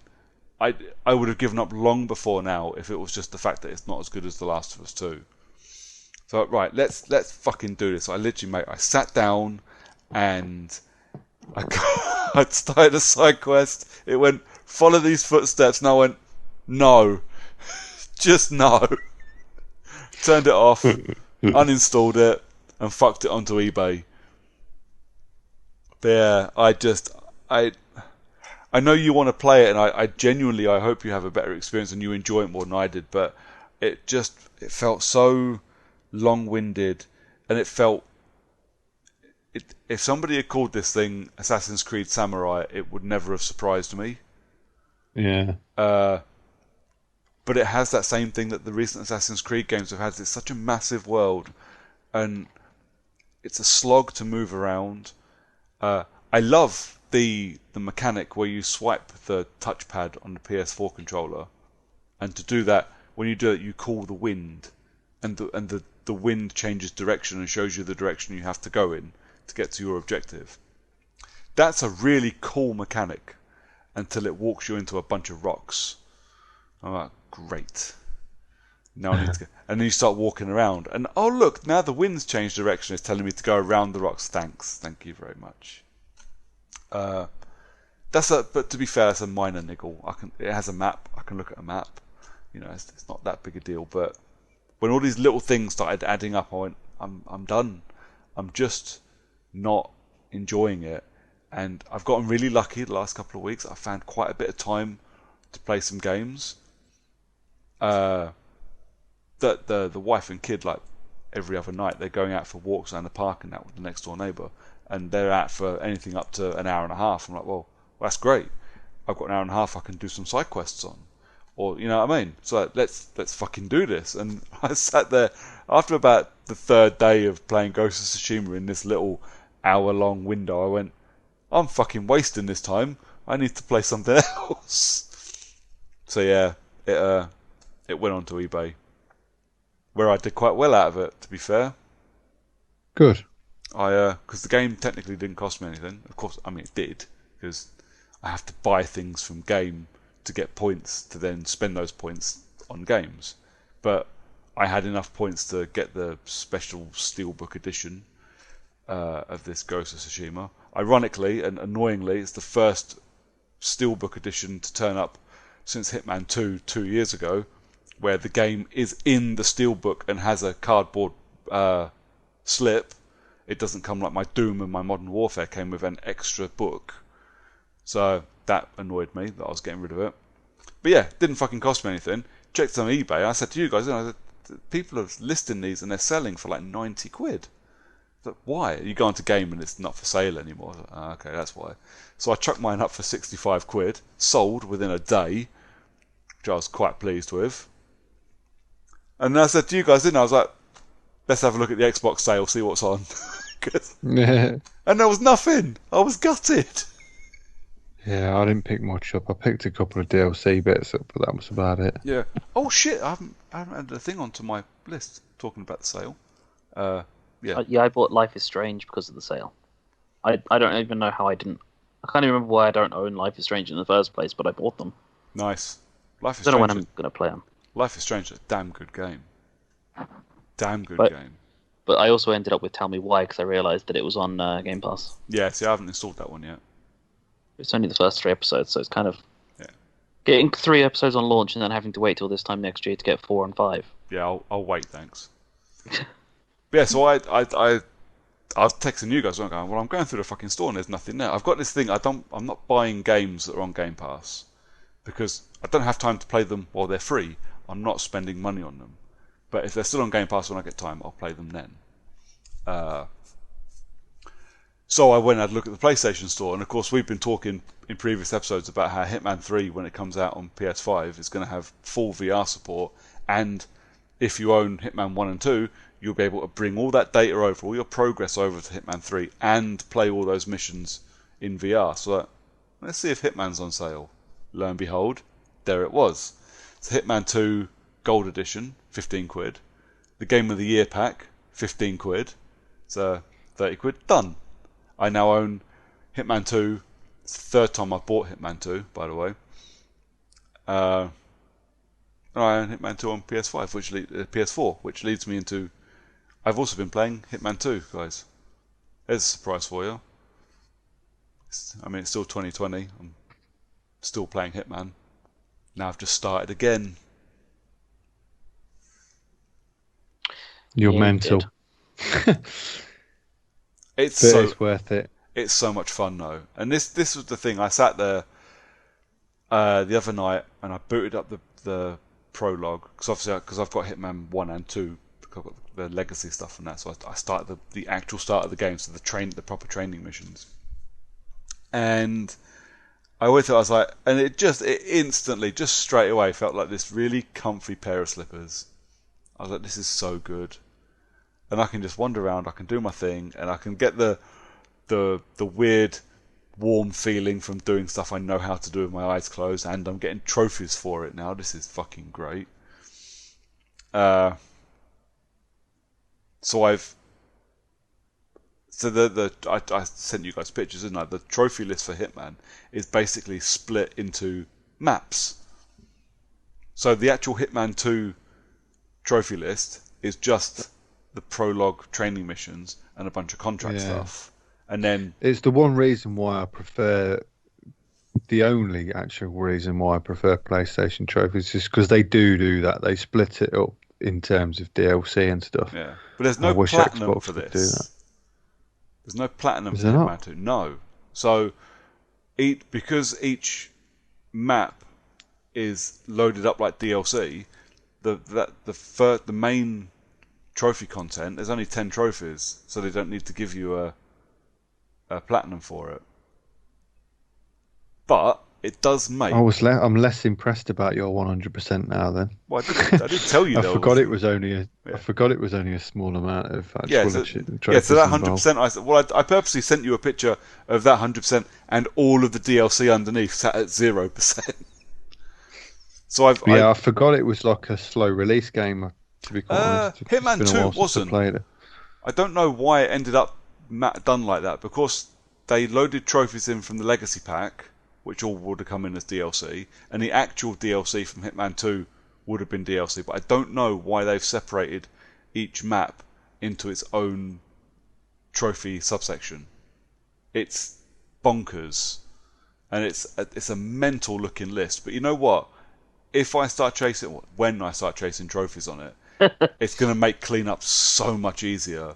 Speaker 3: I would have given up long before now if it was just the fact that it's not as good as The Last of Us 2. So right, let's fucking do this. I sat down and I started a side quest. It went, follow these footsteps, and I went, no, just no. Turned it off, uninstalled it, and fucked it onto eBay. But yeah, I know you want to play it, and I genuinely hope you have a better experience and you enjoy it more than I did. But it felt so long-winded, and it felt. If somebody had called this thing Assassin's Creed Samurai, it would never have surprised me.
Speaker 1: Yeah.
Speaker 3: But it has that same thing that the recent Assassin's Creed games have had. It's such a massive world, and it's a slog to move around. I love the mechanic where you swipe the touchpad on the PS4 controller, and to do that, when you do it, you call the wind, and the wind changes direction and shows you the direction you have to go in to get to your objective. That's a really cool mechanic until it walks you into a bunch of rocks. I'm like, great. Now I need to go. And then you start walking around, and oh look, now the wind's changed direction. It's telling me to go around the rocks. Thank you very much. But to be fair, that's a minor niggle. It has a map. I can look at a map. It's not that big a deal. But when all these little things started adding up, I went, I'm done. I'm just not enjoying it. And I've gotten really lucky the last couple of weeks. I found quite a bit of time to play some games. The wife and kid, like every other night, they're going out for walks around the park and that with the next door neighbour, and they're out for anything up to an hour and a half. I'm like, well, that's great. I've got an hour and a half I can do some side quests on, or you know what I mean. So let's fucking do this. And I sat there after about the third day of playing Ghost of Tsushima in this little hour-long window. I went, I'm fucking wasting this time. I need to play something else. So yeah, it went onto eBay, where I did quite well out of it, to be fair.
Speaker 1: Good.
Speaker 3: Because the game technically didn't cost me anything. Of course, I mean it did, because I have to buy things from game to get points to then spend those points on games. But I had enough points to get the special Steelbook edition of this Ghost of Tsushima. Ironically and annoyingly, it's the first Steelbook edition to turn up since Hitman 2 years ago, where the game is in the Steelbook and has a cardboard slip. It doesn't come like my Doom and my Modern Warfare came with an extra book. So that annoyed me that I was getting rid of it. But yeah, it didn't fucking cost me anything. Checked on eBay. I said to you guys, people are listing these and they're selling for like 90 quid. Like, why? You go onto game and it's not for sale anymore. Okay, that's why. So I chucked mine up for 65 quid, sold within a day, which I was quite pleased with. And then I said to you guys, I was like, let's have a look at the Xbox sale, see what's on. And there was nothing. I was gutted.
Speaker 1: Yeah, I didn't pick much up. I picked a couple of DLC bits up, but that was about it.
Speaker 3: Yeah. Oh shit! I haven't added a thing onto my list talking about the sale. Yeah.
Speaker 2: Yeah, I bought Life is Strange because of the sale. I don't even know how I didn't. I can't even remember why I don't own Life is Strange in the first place, but I bought them.
Speaker 3: Nice. Life is
Speaker 2: I don't know
Speaker 3: Strange.
Speaker 2: when I'm going to play them.
Speaker 3: Life is Strange is a damn good game. Damn good game.
Speaker 2: But I also ended up with Tell Me Why because I realised that it was on Game Pass.
Speaker 3: Yeah, see, I haven't installed that one yet.
Speaker 2: It's only the first 3 episodes, so it's kind of getting 3 episodes on launch and then having to wait till this time next year to get 4 and 5.
Speaker 3: Yeah, I'll wait, thanks. Yeah, so I was texting you guys, and I'm going, well, I'm going through the fucking store and there's nothing there. I've got this thing, I'm not buying games that are on Game Pass because I don't have time to play them while they're free. I'm not spending money on them. But if they're still on Game Pass when I get time, I'll play them then. So I went and had a look at the PlayStation Store, and of course we've been talking in previous episodes about how Hitman 3, when it comes out on PS5, is going to have full VR support, and if you own Hitman 1 and 2, you'll be able to bring all that data over, all your progress over to Hitman 3, and play all those missions in VR. So let's see if Hitman's on sale. Lo and behold, there it was. It's Hitman 2 Gold Edition, 15 quid. The Game of the Year pack, 15 quid. So 30 quid, done. I now own Hitman 2. It's the third time I've bought Hitman 2, by the way. I own Hitman 2 on PS4, which leads me into... I've also been playing Hitman 2, guys. There's a surprise for you. It's still 2020. I'm still playing Hitman. Now I've just started again.
Speaker 1: You're mental.
Speaker 3: It's
Speaker 1: worth it.
Speaker 3: It's so much fun though, and this was the thing. I sat there the other night and I booted up the prologue because I've got Hitman 1 and 2. I've got the legacy stuff and that, so I started the actual start of the game, so the proper training missions. And I went through, I was like, and it instantly, just straight away, felt like this really comfy pair of slippers. I was like, this is so good. And I can just wander around, I can do my thing, and I can get the weird, warm feeling from doing stuff I know how to do with my eyes closed, and I'm getting trophies for it now. This is fucking great. I sent you guys pictures, didn't I? The trophy list for Hitman is basically split into maps. So the actual Hitman 2 trophy list is just the prologue training missions and a bunch of contract stuff. And then
Speaker 1: it's the one reason why I prefer, the only actual reason why I prefer PlayStation trophies is because they do that. They split it up in terms of DLC and stuff.
Speaker 3: Yeah, but there's no platinum for this. There's no platinum for Hitman 2. No. So because each map is loaded up like DLC, the main trophy content, there's only 10 trophies, so they don't need to give you a platinum for it. But it does make...
Speaker 1: I'm less impressed about your 100% now then.
Speaker 3: Well, I did tell you
Speaker 1: I forgot it was only a small amount of actual
Speaker 3: trophies. So that 100%, I purposely sent you a picture of that 100% and all of the DLC underneath sat at 0%. So I
Speaker 1: forgot it was like a slow release game, to be quite honest.
Speaker 3: Hitman 2 wasn't. I don't know why it ended up done like that, because they loaded trophies in from the Legacy Pack, which all would have come in as DLC, and the actual DLC from Hitman 2 would have been DLC, but I don't know why they've separated each map into its own trophy subsection. It's bonkers, and it's a mental looking list. But you know what? When I start chasing trophies on it, it's going to make cleanup so much easier.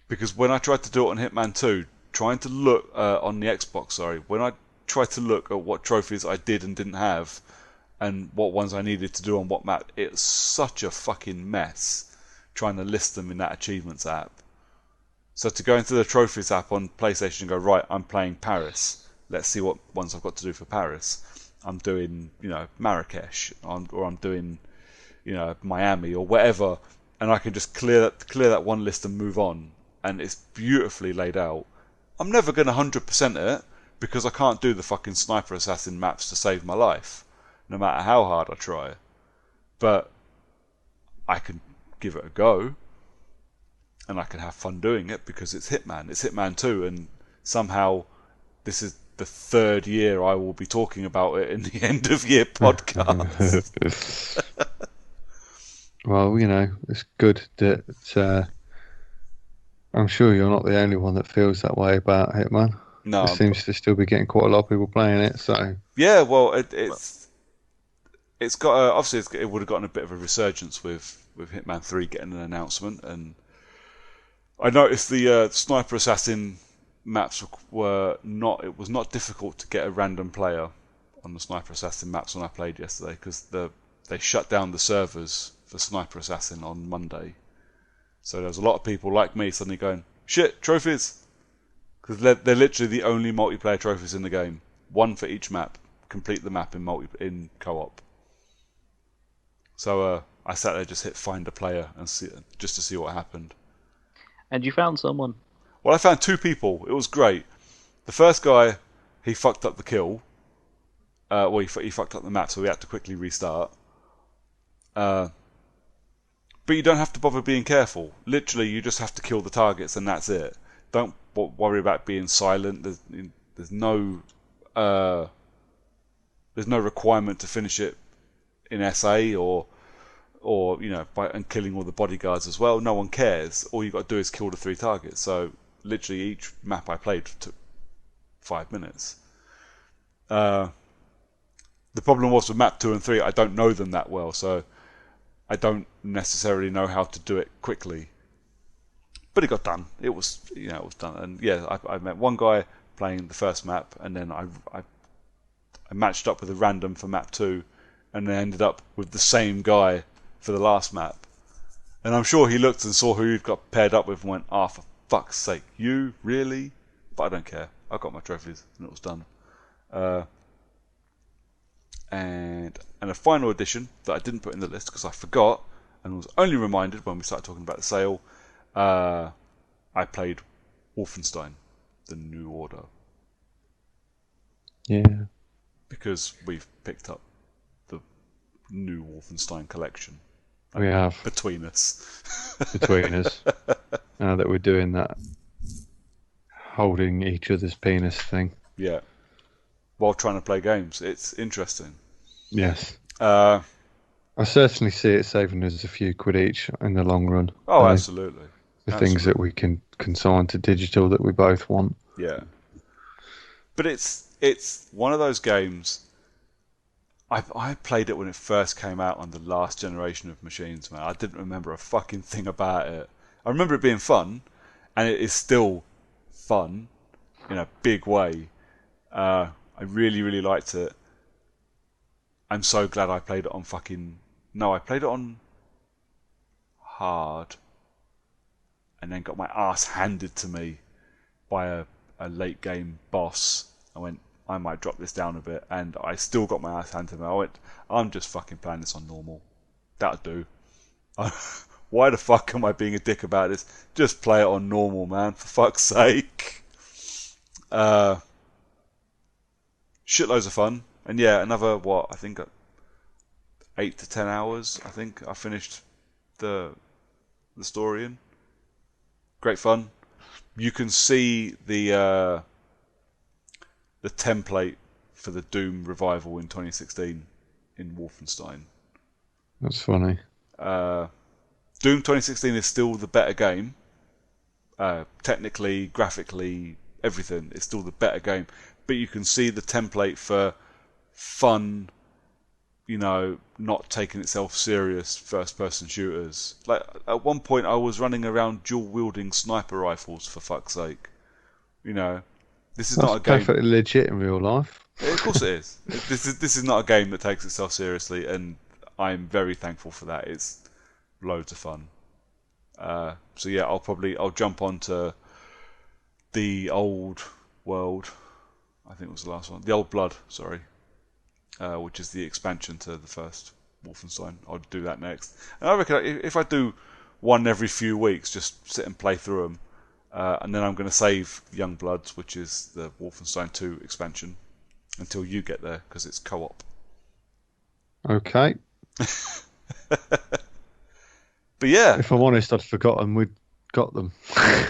Speaker 3: Because when I tried to do it on Hitman 2, trying to look on the Xbox, when I tried to look at what trophies I did and didn't have, and what ones I needed to do on what map, it's such a fucking mess trying to list them in that achievements app. So to go into the trophies app on PlayStation and go, right, I'm playing Paris. Let's see what ones I've got to do for Paris. I'm doing, Marrakesh, or I'm doing, Miami or whatever, and I can just clear that one list and move on, and it's beautifully laid out. I'm never going to 100% it, because I can't do the fucking sniper assassin maps to save my life, no matter how hard I try. But I can give it a go, and I can have fun doing it, because it's Hitman. It's Hitman 2, and somehow this is the third year I will be talking about it in the end of year podcast.
Speaker 1: Well, it's good that I'm sure you're not the only one that feels that way about Hitman.
Speaker 3: No,
Speaker 1: There seems to still be getting quite a lot of people playing it. So
Speaker 3: yeah, well, it's got obviously it would have gotten a bit of a resurgence with Hitman 3 getting an announcement, and I noticed the Sniper Assassin maps were not. It was not difficult to get a random player on the Sniper Assassin maps when I played yesterday because they shut down the servers for Sniper Assassin on Monday. So there was a lot of people like me suddenly going, shit, trophies! Because they're literally the only multiplayer trophies in the game. One for each map. Complete the map in co-op. So I sat there, just hit find a player and just to see what happened.
Speaker 2: And you found someone?
Speaker 3: Well, I found 2 people. It was great. The first guy, he fucked up the kill. Well, he fucked up the map, so we had to quickly restart. But you don't have to bother being careful. Literally, you just have to kill the targets, and that's it. Don't worry about being silent. There's no requirement to finish it in SA or and killing all the bodyguards as well. No one cares. All you got to do is kill the 3 targets. So literally, each map I played took 5 minutes. The problem was with map 2 and 3, I don't know them that well, so I don't necessarily know how to do it quickly. But it got done. It was done. And yeah, I met one guy playing the first map, and then I matched up with a random for map 2, and then ended up with the same guy for the last map. And I'm sure he looked and saw who he'd got paired up with and went, for fuck's sake, you? Really? But I don't care. I got my trophies, and it was done. And a final addition that I didn't put in the list because I forgot and was only reminded when we started talking about the sale. I played Wolfenstein: The New Order.
Speaker 1: yeah,
Speaker 3: Because we've picked up the new Wolfenstein collection.
Speaker 1: we have
Speaker 3: Between us.
Speaker 1: Now that we're doing that holding each other's penis thing.
Speaker 3: Yeah. While trying to play games. It's interesting.
Speaker 1: Yes.
Speaker 3: I
Speaker 1: certainly see it saving us a few quid each in the long run.
Speaker 3: Oh, absolutely.
Speaker 1: The things that we can consign to digital that we both want.
Speaker 3: Yeah. But it's one of those games. I played it when it first came out on the last generation of machines, man. I didn't remember a fucking thing about it. I remember it being fun, and it is still fun in a big way. I really, really liked it. I'm so glad I played it on I played it on hard, and then got my ass handed to me by a late game boss. I went, I might drop this down a bit, and I still got my ass handed to me. I went, I'm just fucking playing this on normal. That'll do. Why the fuck am I being a dick about this? Just play it on normal, man, for fuck's sake. Shitloads of fun. And yeah, another, I think 8 to 10 hours, I think I finished the story in. Great fun. You can see the template for the Doom revival in 2016 in Wolfenstein.
Speaker 1: That's funny.
Speaker 3: Doom 2016 is still the better game. Technically, graphically, everything. It's still the better game. But you can see the template for fun, not taking itself serious first-person shooters. Like, at one point I was running around dual-wielding sniper rifles, for fuck's sake. This is not a game...
Speaker 1: perfectly legit in real life.
Speaker 3: Of course it is. This is not a game that takes itself seriously, and I'm very thankful for that. It's loads of fun. So yeah, I'll jump onto the Old World. I think it was the last one. The Old Blood, sorry. Which is the expansion to the first Wolfenstein. I'll do that next. And I reckon if I do one every few weeks, just sit and play through them, and then I'm going to save Young Bloods, which is the Wolfenstein 2 expansion, until you get there, because it's co-op.
Speaker 1: Okay.
Speaker 3: But yeah.
Speaker 1: If I'm honest, I'd forgotten we'd got them.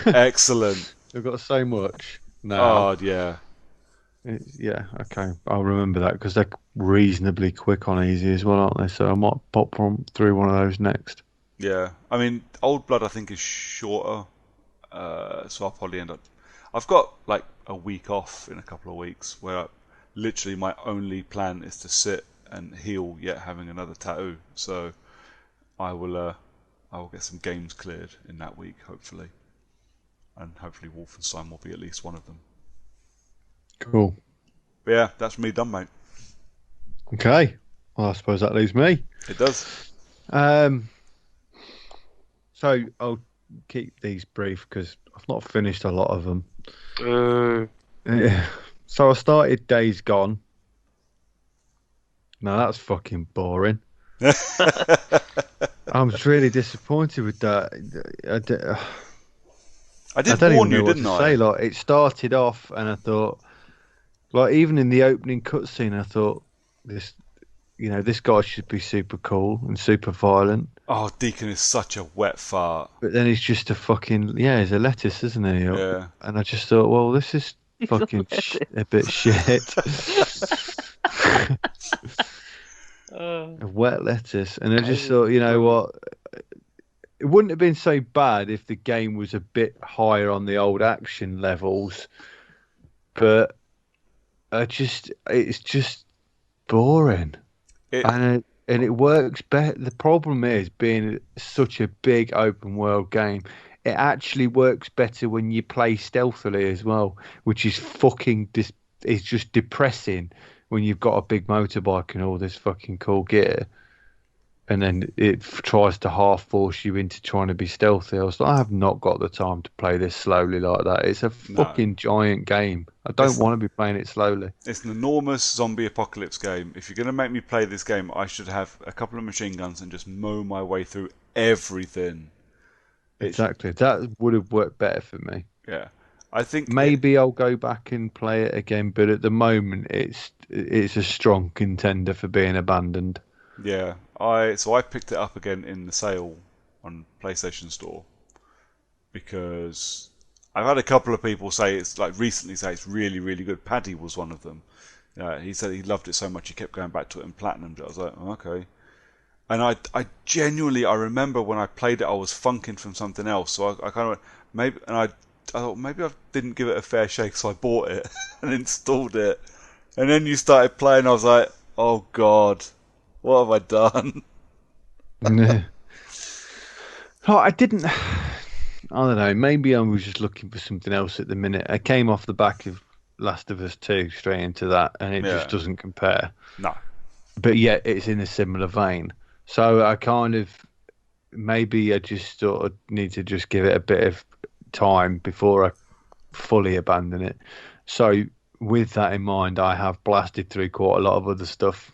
Speaker 3: Excellent.
Speaker 1: We've got so much now.
Speaker 3: Oh, yeah.
Speaker 1: Yeah, okay. I'll remember that because they're reasonably quick on easy as well, aren't they? So I might pop through one of those next.
Speaker 3: Yeah, I mean, Old Blood I think is shorter, so I'll probably end up. I've got like a week off in a couple of weeks where literally my only plan is to sit and heal, yet having another tattoo. So I will get some games cleared in that week, hopefully, and hopefully Wolfenstein will be at least one of them.
Speaker 1: Cool.
Speaker 3: But yeah, that's me done, mate.
Speaker 1: Okay. Well, I suppose that leaves me.
Speaker 3: It does.
Speaker 1: So I'll keep these brief because I've not finished a lot of them. Yeah. So I started Days Gone. Now that's fucking boring. I was really disappointed with that.
Speaker 3: I did
Speaker 1: don't
Speaker 3: warn
Speaker 1: even know
Speaker 3: you,
Speaker 1: what
Speaker 3: didn't
Speaker 1: to
Speaker 3: I?
Speaker 1: say. Like, it started off, and I thought, like, even in the opening cutscene, I thought this guy should be super cool and super violent.
Speaker 3: Oh, Deacon is such a wet fart.
Speaker 1: But then he's just a fucking he's a lettuce, isn't he?
Speaker 3: Yeah.
Speaker 1: And I just thought, well, this is fucking a bit shit. A wet lettuce, and I just thought, you know what? It wouldn't have been so bad if the game was a bit higher on the old action levels, but it's just boring, and it works better. The problem is, being such a big open world game, it actually works better when you play stealthily as well, which is it's just depressing when you've got a big motorbike and all this fucking cool gear, and then it tries to half force you into trying to be stealthy. I was like, I have not got the time to play this slowly like that. It's a fucking giant game. I don't want to be playing it slowly.
Speaker 3: It's an enormous zombie apocalypse game. If you're going to make me play this game, I should have a couple of machine guns and just mow my way through everything.
Speaker 1: Exactly. That would have worked better for me.
Speaker 3: Yeah. I think
Speaker 1: maybe I'll go back and play it again, but at the moment it's a strong contender for being abandoned.
Speaker 3: Yeah. I picked it up again in the sale on PlayStation Store because I've had a couple of people recently say it's really, really good. Paddy was one of them. He said he loved it so much he kept going back to it and platinumed it. I was like, oh, okay. And I genuinely remember when I played it, I was funking from something else. So I kind of I thought maybe I didn't give it a fair shake, so I bought it and installed it. And then you started playing, I was like, oh God, what have I done?
Speaker 1: No. I didn't. I don't know. Maybe I was just looking for something else at the minute. I came off the back of Last of Us 2 straight into that, and it just doesn't compare.
Speaker 3: No.
Speaker 1: But yet it's in a similar vein. So I maybe I just sort of need to just give it a bit of time before I fully abandon it. So with that in mind, I have blasted through quite a lot of other stuff.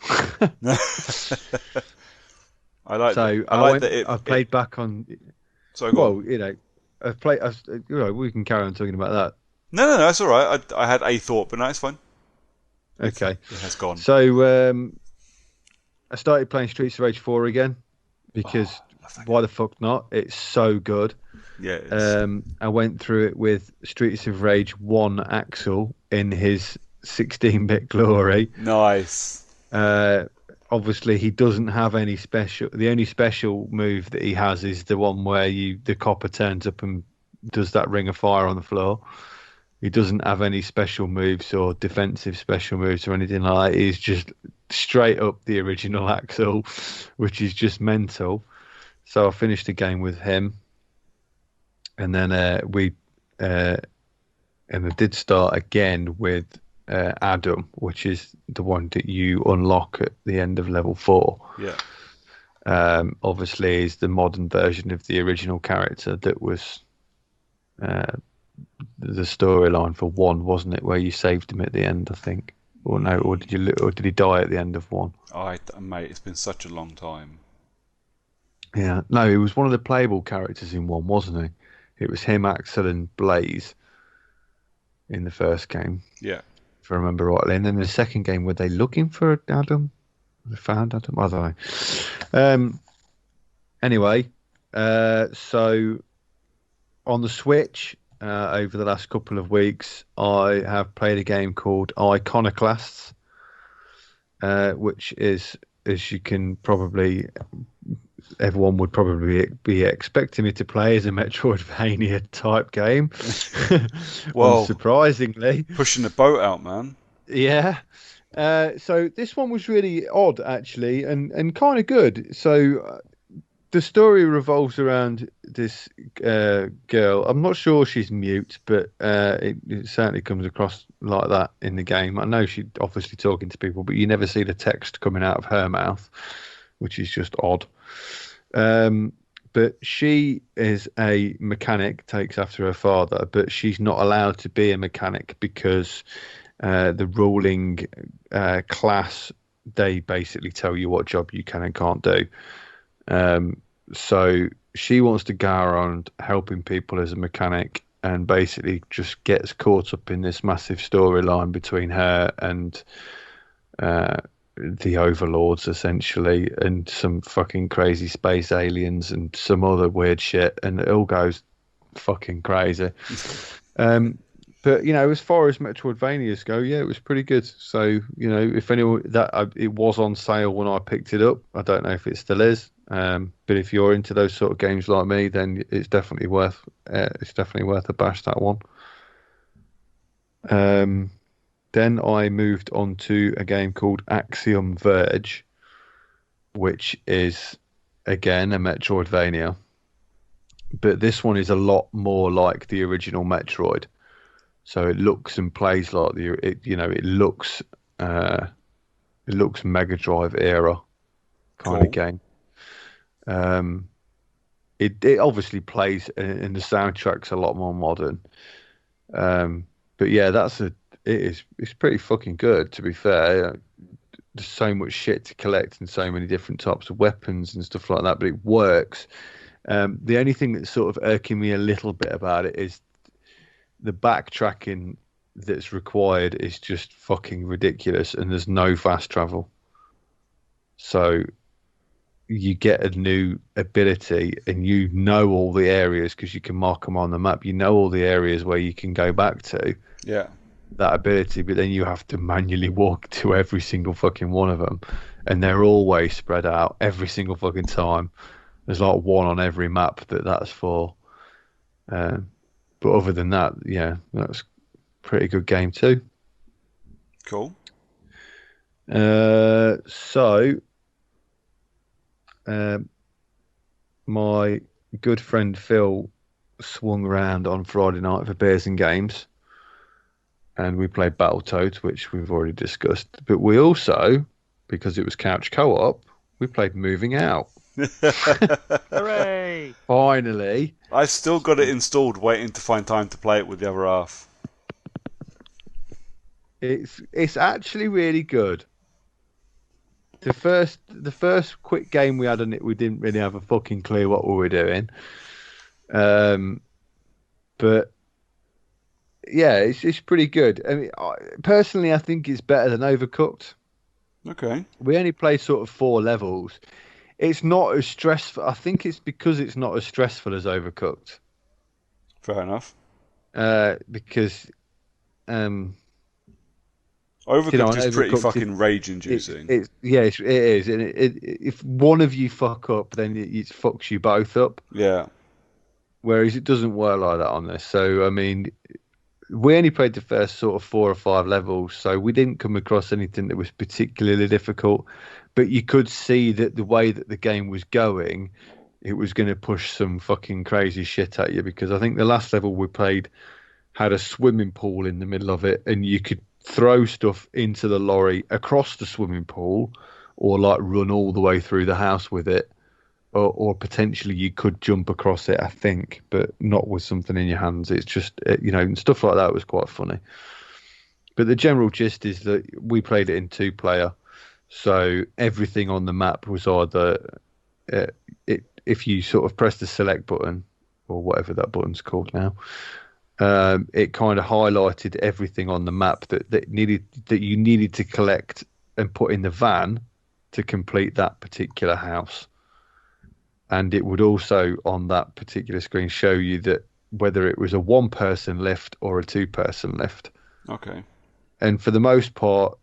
Speaker 1: I played back on.
Speaker 3: Sorry,
Speaker 1: well, I've played. We can carry on talking about that.
Speaker 3: No, that's all right. I had a thought, but no, it's fine.
Speaker 1: Okay,
Speaker 3: it has gone.
Speaker 1: So I started playing Streets of Rage 4 again because why the fuck not? It's so good.
Speaker 3: Yeah. It is.
Speaker 1: I went through it with Streets of Rage 1 Axel in his 16-bit glory.
Speaker 3: Nice.
Speaker 1: Obviously, he doesn't have any special. The only special move that he has is the one where the copper turns up and does that ring of fire on the floor. He doesn't have any special moves or defensive special moves or anything like that. He's just straight up the original Axel, which is just mental. So I finished the game with him, and then I did start again with Adam, which is the one that you unlock at the end of level 4.
Speaker 3: Yeah.
Speaker 1: Obviously, is the modern version of the original character that was the storyline for 1, wasn't it? Where you saved him at the end, I think. Or no? Or did he die at the end of 1?
Speaker 3: Mate, it's been such a long time.
Speaker 1: Yeah. No, he was one of the playable characters in 1, wasn't he? It was him, Axel, and Blaze in the first game.
Speaker 3: Yeah.
Speaker 1: If I remember rightly. And then the second game, were they looking for Adam? They found Adam? I don't know. Anyway, so on the Switch, over the last couple of weeks, I have played a game called Iconoclasts, which is, as you can probably everyone would probably be expecting me to play as a Metroidvania type game.
Speaker 3: Well,
Speaker 1: unsurprisingly,
Speaker 3: pushing the boat out, man.
Speaker 1: yeah. So this one was really odd, actually, and kind of good. So the story revolves around this girl. I'm not sure she's mute, but it certainly comes across like that in the game. I know she's obviously talking to people, but you never see the text coming out of her mouth, which is just odd. But she is a mechanic, takes after her father, but she's not allowed to be a mechanic because the ruling class, they basically tell you what job you can and can't do. So she wants to go around helping people as a mechanic and basically just gets caught up in this massive storyline between her and the overlords, essentially, and some fucking crazy space aliens and some other weird shit, and it all goes fucking crazy. But as far as Metroidvanias go, yeah, it was pretty good. So if anyone it was on sale when I picked it up. I don't know if it still is. But if you're into those sort of games like me, then it's definitely worth a bash, that one. Then I moved on to a game called Axiom Verge, which is again a Metroidvania, but this one is a lot more like the original Metroid. So it looks and plays like it looks Mega Drive era kind of game. It obviously plays, and the soundtrack's a lot more modern. But yeah, it's pretty fucking good, to be fair. There's so much shit to collect and so many different types of weapons and stuff like that, but it works. The only thing that's sort of irking me a little bit about it is the backtracking that's required is just fucking ridiculous, and there's no fast travel. So you get a new ability and you know all the areas because you can mark them on the map. You know all the areas where you can go back to.
Speaker 3: Yeah.
Speaker 1: That ability, but then you have to manually walk to every single fucking one of them, and they're always spread out every single fucking time. There's like one on every map that's for. But other than that, yeah, that's a pretty good game too.
Speaker 3: Cool.
Speaker 1: My good friend Phil swung around on Friday night for beers and games, and we played Battletoads, which we've already discussed. But we also, because it was couch co-op, we played Moving Out.
Speaker 2: Hooray!
Speaker 1: Finally.
Speaker 3: I've still got it installed, waiting to find time to play it with the other half.
Speaker 1: It's actually really good. The first quick game we had on it, we didn't really have a fucking clue what we were doing. But yeah, it's pretty good. I mean, personally, I think it's better than Overcooked.
Speaker 3: Okay.
Speaker 1: We only play sort of 4 levels. It's not as stressful. I think it's because it's not as stressful as Overcooked.
Speaker 3: Fair enough.
Speaker 1: Because
Speaker 3: Overcooked is pretty fucking rage-inducing.
Speaker 1: It is. And if one of you fuck up, then it fucks you both up.
Speaker 3: Yeah.
Speaker 1: Whereas it doesn't work like that on this. So, I mean, we only played the first sort of 4 or 5 levels, so we didn't come across anything that was particularly difficult. But you could see that the way that the game was going, it was going to push some fucking crazy shit at you, because I think the last level we played had a swimming pool in the middle of it, and you could throw stuff into the lorry across the swimming pool, or like run all the way through the house with it, or potentially you could jump across it, I think, but not with something in your hands. It's just, and stuff like that was quite funny. But the general gist is that we played it in 2-player, so everything on the map was either if you sort of press the select button, or whatever that button's called now, it kind of highlighted everything on the map that you needed to collect and put in the van to complete that particular house. And it would also, on that particular screen, show you that whether it was a 1-person lift or a 2-person lift.
Speaker 3: Okay.
Speaker 1: And for the most part,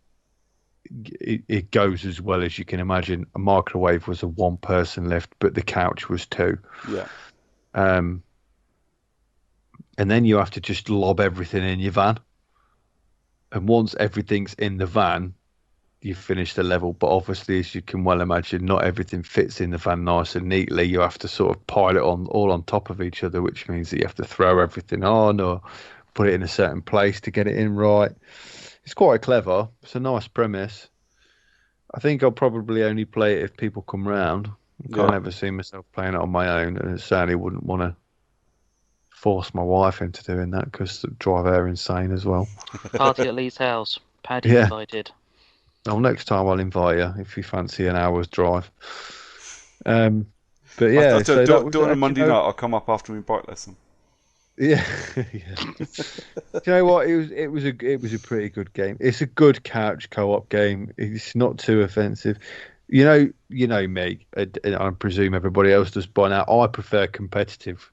Speaker 1: it goes as well as you can imagine. A microwave was a one-person lift, but the couch was two.
Speaker 3: Yeah.
Speaker 1: And then you have to just lob everything in your van. And once everything's in the van, you finish the level. But obviously, as you can well imagine, not everything fits in the van nice and neatly. You have to sort of pile it on all on top of each other, which means that you have to throw everything on or put it in a certain place to get it in right. It's quite clever. It's a nice premise. I think I'll probably only play it if people come round. I can't ever see myself playing it on my own, and I certainly wouldn't want to force my wife into doing that because it drive her insane as well.
Speaker 2: Party at Lee's house. Paddy invited.
Speaker 1: Well, next time I'll invite you if you fancy an hour's drive. But yeah,
Speaker 3: do it on a Monday night. I'll come up after my bike lesson.
Speaker 1: Yeah, yeah. Do you know what? It was a pretty good game. It's a good couch co-op game. It's not too offensive. You know me. I presume everybody else does by now. I prefer competitive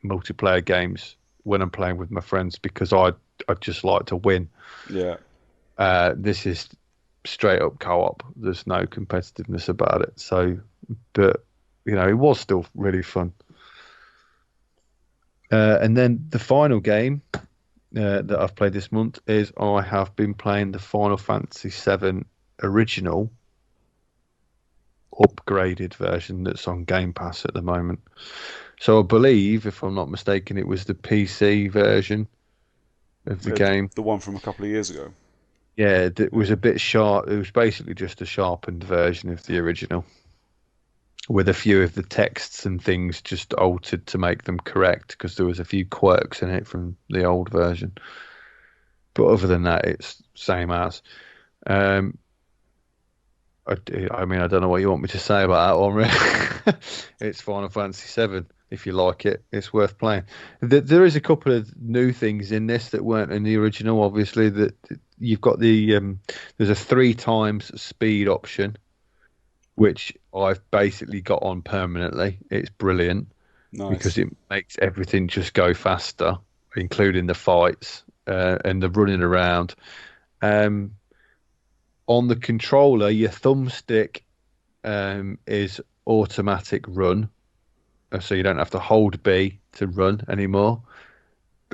Speaker 1: multiplayer games when I'm playing with my friends because I just like to win.
Speaker 3: Yeah.
Speaker 1: This is straight up co-op. There's no competitiveness about it. So, but it was still really fun. And then the final game that I've played this month is I have been playing the Final Fantasy VII original upgraded version that's on Game Pass at the moment. So I believe, if I'm not mistaken, it was the PC version of the game.
Speaker 3: The one from a couple of years ago.
Speaker 1: Yeah, it was a bit sharp. It was basically just a sharpened version of the original, with a few of the texts and things just altered to make them correct because there was a few quirks in it from the old version. But other than that, it's same as. I mean, I don't know what you want me to say about that one, really. It's Final Fantasy VII. If you like it, it's worth playing. There is a couple of new things in this that weren't in the original. Obviously, that you've got there's a 3 times speed option, which I've basically got on permanently. It's brilliant.
Speaker 3: Nice.
Speaker 1: Because it makes everything just go faster, including the fights and the running around. On the controller, your thumbstick is automatic run, so you don't have to hold B to run anymore.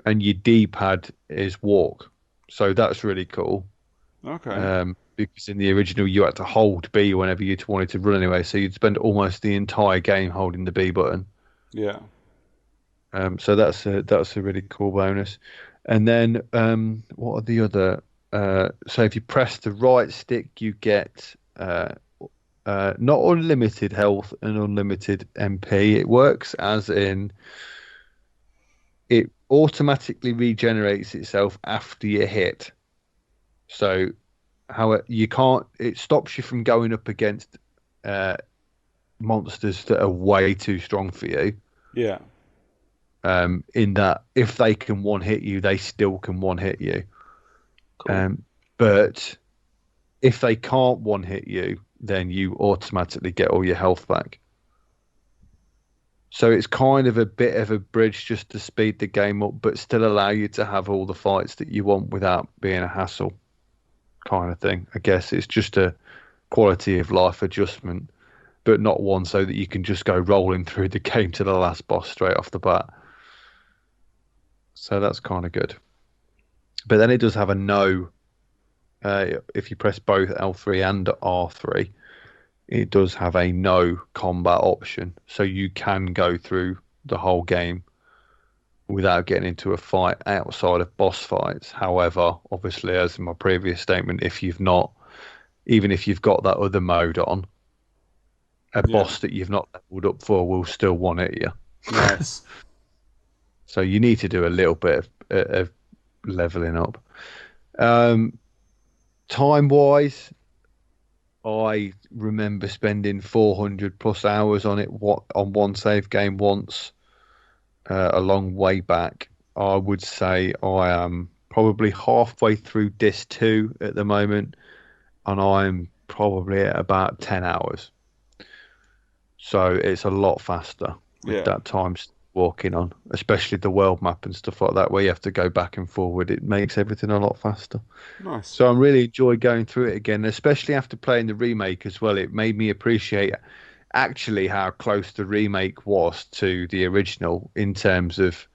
Speaker 1: And your D-pad is walk, so that's really cool.
Speaker 3: Okay.
Speaker 1: Because in the original you had to hold B whenever you wanted to run anyway, so you'd spend almost the entire game holding the B button.
Speaker 3: Yeah.
Speaker 1: So that's a really cool bonus. And then what are the other? So if you press the right stick, you get not unlimited health and unlimited MP. It works as in it automatically regenerates itself after you hit. So it stops you from going up against monsters that are way too strong for you.
Speaker 3: Yeah.
Speaker 1: In that if they can one hit you, they still can one hit you.
Speaker 2: Cool.
Speaker 1: But if they can't one hit you, then you automatically get all your health back. So it's kind of a bit of a bridge just to speed the game up, but still allow you to have all the fights that you want without being a hassle, kind of thing. I guess it's just a quality of life adjustment, but not one so that you can just go rolling through the game to the last boss straight off the bat. So that's kind of good. But then it does have a no. If you press both L3 and R3, it does have a no combat option. So you can go through the whole game without getting into a fight outside of boss fights. However, obviously, as in my previous statement, even if you've got that other mode on, boss that you've not leveled up for will still one hit you.
Speaker 3: Nice.
Speaker 1: So you need to do a little bit of leveling up. Time-wise, I remember spending 400 plus hours on it on one save game once, a long way back. I would say I am probably halfway through Disc 2 at the moment, and I'm probably at about 10 hours. So it's a lot faster with that walking on, especially the world map and stuff like that, where you have to go back and forward. It makes everything a lot faster.
Speaker 3: Nice.
Speaker 1: So I really enjoy going through it again, especially after playing the remake as well. It made me appreciate actually how close the remake was to the original in terms of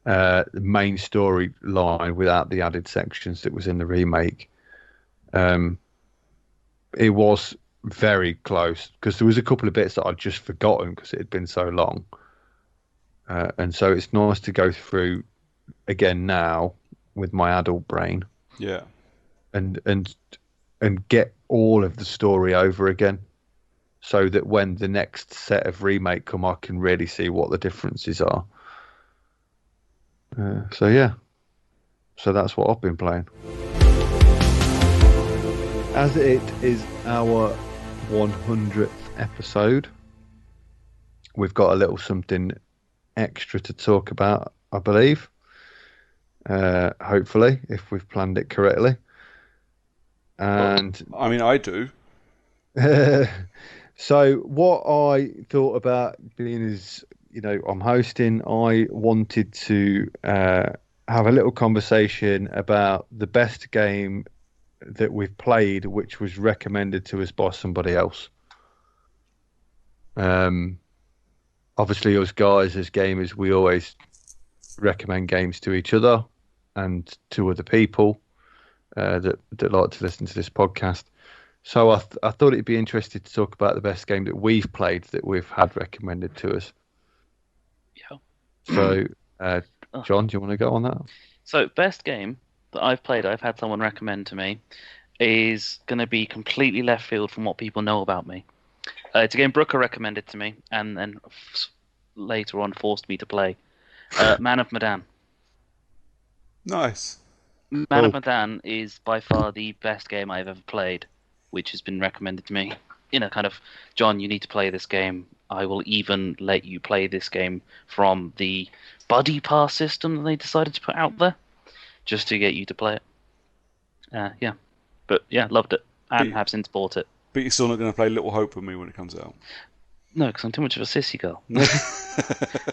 Speaker 1: the main storyline without the added sections that was in the remake. It was very close because there was a couple of bits that I'd just forgotten because it had been so long. And so it's nice to go through again now with my adult brain.
Speaker 3: Yeah.
Speaker 1: And get all of the story over again, so that when the next set of remake come, I can really see what the differences are. So yeah, so that's what I've been playing. As it is our 100th episode, we've got a little something extra to talk about, I believe. Hopefully, if we've planned it correctly. And
Speaker 3: I mean, I do.
Speaker 1: So what I thought about being is, I'm hosting, I wanted to have a little conversation about the best game that we've played, which was recommended to us by somebody else. Obviously, us guys as gamers, we always recommend games to each other and to other people that like to listen to this podcast. So I thought it'd be interesting to talk about the best game that we've played that we've had recommended to us.
Speaker 2: Yeah.
Speaker 1: So, John, do you want to go on that?
Speaker 2: So, best game that I've played, I've had someone recommend to me, is going to be completely left field from what people know about me. It's a game Brooker recommended to me, and then later on forced me to play. Man of Medan.
Speaker 3: Nice.
Speaker 2: Man of Medan is by far the best game I've ever played, which has been recommended to me. Kind of, John, you need to play this game. I will even let you play this game from the Buddy Pass system that they decided to put out there, just to get you to play it. Yeah. But yeah, loved it. And have since bought it.
Speaker 3: But you're still not going to play Little Hope with me when it comes out?
Speaker 2: No, because I'm too much of a sissy girl.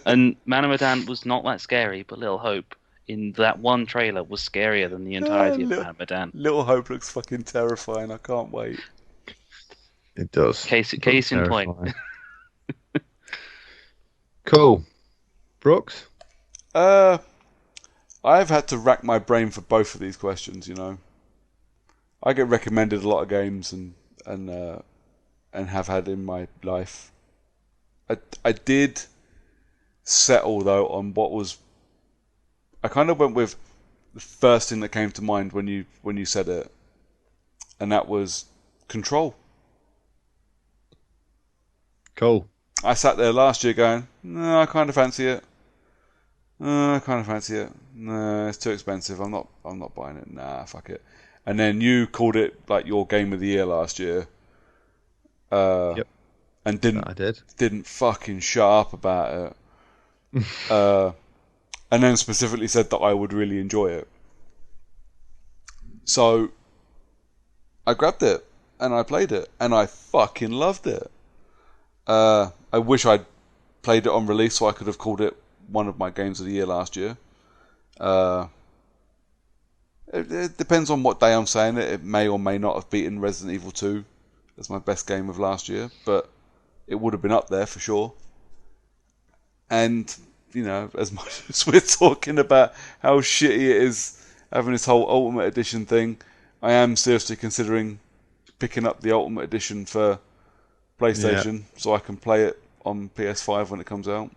Speaker 2: And Man of Medan was not that scary, but Little Hope, in that one trailer, was scarier than the entirety of Man of Medan.
Speaker 3: Little Hope looks fucking terrifying. I can't wait.
Speaker 1: It does.
Speaker 2: Case in point.
Speaker 1: Cool. Brooks?
Speaker 3: I've had to rack my brain for both of these questions, I get recommended a lot of games and have had in my life. I did settle though on what was. I kind of went with the first thing that came to mind when you said it, and that was Control.
Speaker 1: Cool.
Speaker 3: I sat there last year going, no, I kind of fancy it. I kind of fancy it. No, it's too expensive. I'm not buying it. Nah, fuck it. And then you called it like your game of the year last year.
Speaker 1: Yep.
Speaker 3: And didn't fucking shut up about it. And then specifically said that I would really enjoy it. So I grabbed it and I played it and I fucking loved it. I wish I'd played it on release so I could have called it one of my games of the year last year. It depends on what day I'm saying it. It may or may not have beaten Resident Evil 2 as my best game of last year, but it would have been up there for sure. And, as much as we're talking about how shitty it is having this whole Ultimate Edition thing, I am seriously considering picking up the Ultimate Edition for PlayStation so I can play it on PS5 when it comes out.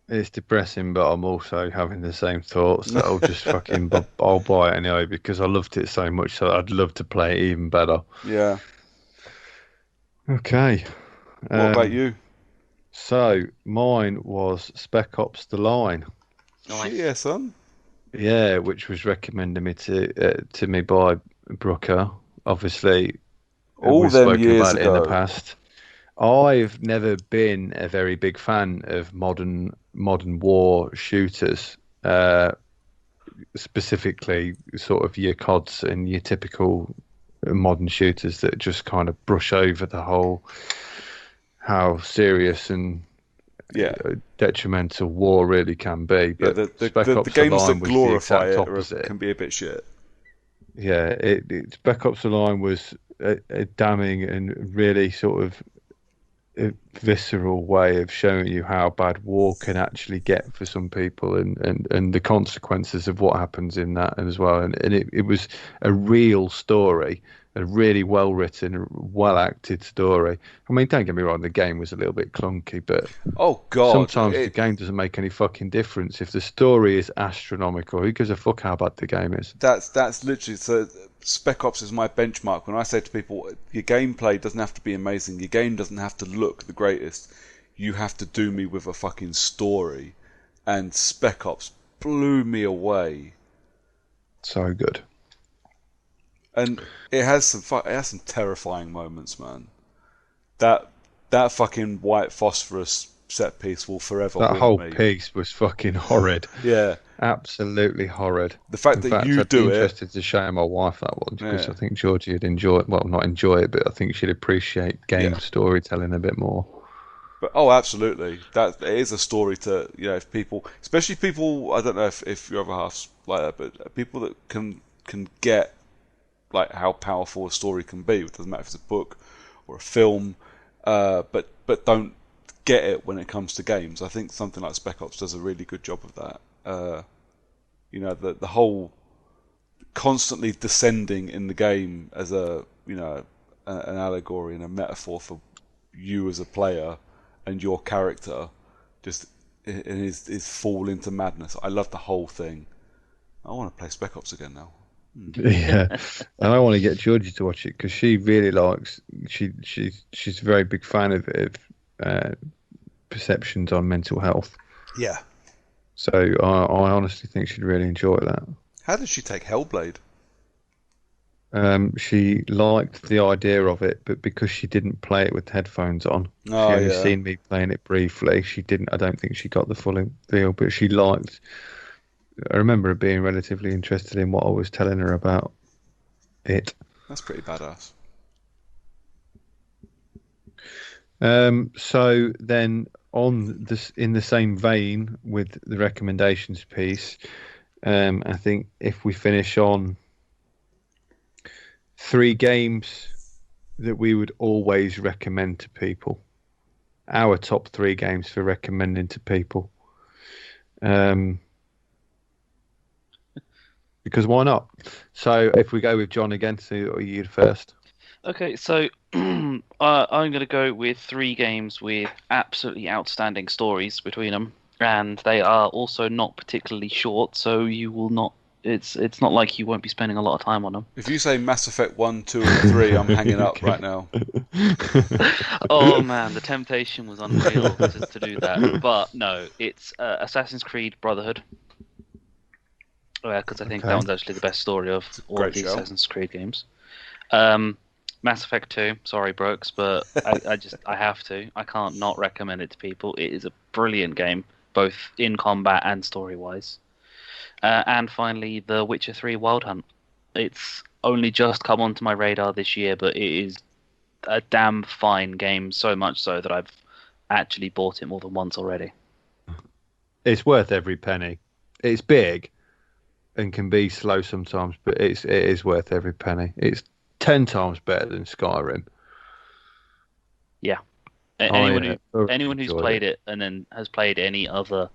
Speaker 1: It's depressing, but I'm also having the same thoughts that I'll just I'll buy it anyway because I loved it so much. So I'd love to play it even better.
Speaker 3: Yeah.
Speaker 1: Okay.
Speaker 3: What about you?
Speaker 1: So mine was Spec Ops: The Line.
Speaker 3: Nice. Yeah, son.
Speaker 1: Yeah, which was recommended to me by Brooker. Obviously,
Speaker 3: all them years
Speaker 1: about
Speaker 3: ago.
Speaker 1: It in the past. I've never been a very big fan of modern war shooters, specifically sort of your CODs and your typical modern shooters that just kind of brush over the whole how serious and detrimental war really can be. But
Speaker 3: the games that glorify it can be a bit shit.
Speaker 1: Yeah, Spec Ops: The Line was a damning and really sort of a visceral way of showing you how bad war can actually get for some people, and the consequences of what happens in that as well. And it was a real story, a really well written, well acted story. I mean, don't get me wrong, the game was a little bit clunky, but sometimes the game doesn't make any fucking difference. If the story is astronomical, who gives a fuck how bad the game is?
Speaker 3: That's literally, so Spec Ops is my benchmark. When I say to people, your gameplay doesn't have to be amazing, your game doesn't have to look the greatest, you have to do me with a fucking story. And Spec Ops blew me away.
Speaker 1: So good.
Speaker 3: And it has some terrifying moments, man. That fucking white phosphorus set piece will forever haunt me.
Speaker 1: That whole piece was fucking horrid.
Speaker 3: Yeah,
Speaker 1: absolutely horrid.
Speaker 3: The fact that you
Speaker 1: I'd
Speaker 3: do
Speaker 1: be
Speaker 3: it.
Speaker 1: Interested to show my wife that one because I think Georgie would enjoy it. Well, not enjoy it, but I think she'd appreciate game storytelling a bit more.
Speaker 3: But absolutely, that it is a story to if people, especially people. I don't know if your other half's like that, but people that can get like how powerful a story can be. It doesn't matter if it's a book or a film, but don't get it when it comes to games. I think something like Spec Ops does a really good job of that. The whole constantly descending in the game as an allegory and a metaphor for you as a player and your character, just in his fall into madness. I love the whole thing. I want to play Spec Ops again now.
Speaker 1: Yeah, and I want to get Georgie to watch it because she really likes. She's a very big fan of perceptions on mental health.
Speaker 3: Yeah.
Speaker 1: So I honestly think she'd really enjoy that.
Speaker 3: How did she take Hellblade?
Speaker 1: She liked the idea of it, but because she didn't play it with headphones on, she only seen me playing it briefly. She didn't. I don't think she got the full deal, but she liked. I remember her being relatively interested in what I was telling her about it.
Speaker 3: That's pretty badass.
Speaker 1: So then, on this, in the same vein with the recommendations piece, I think if we finish on 3 games that we would always recommend to people, our top 3 games for recommending to people. Because why not? So if we go with John again, so you first.
Speaker 2: Okay, so I'm going to go with 3 games with absolutely outstanding stories between them, and they are also not particularly short, so you will not. It's not like you won't be spending a lot of time on them.
Speaker 3: If you say Mass Effect 1, 2, and 3, I'm hanging up right now.
Speaker 2: Oh man, the temptation was unreal to do that, but no, it's Assassin's Creed Brotherhood. Because I think that one's actually the best story of all of the Assassin's Creed games. Mass Effect 2, sorry Brooks, but I have to. I can't not recommend it to people. It is a brilliant game, both in combat and story-wise. And finally, The Witcher 3 Wild Hunt. It's only just come onto my radar this year, but it is a damn fine game, so much so that I've actually bought it more than once already.
Speaker 1: It's worth every penny. It's big and can be slow sometimes, but it is worth every penny. It's 10 times better than Skyrim.
Speaker 2: Yeah. Anyone who's played it and then has played any other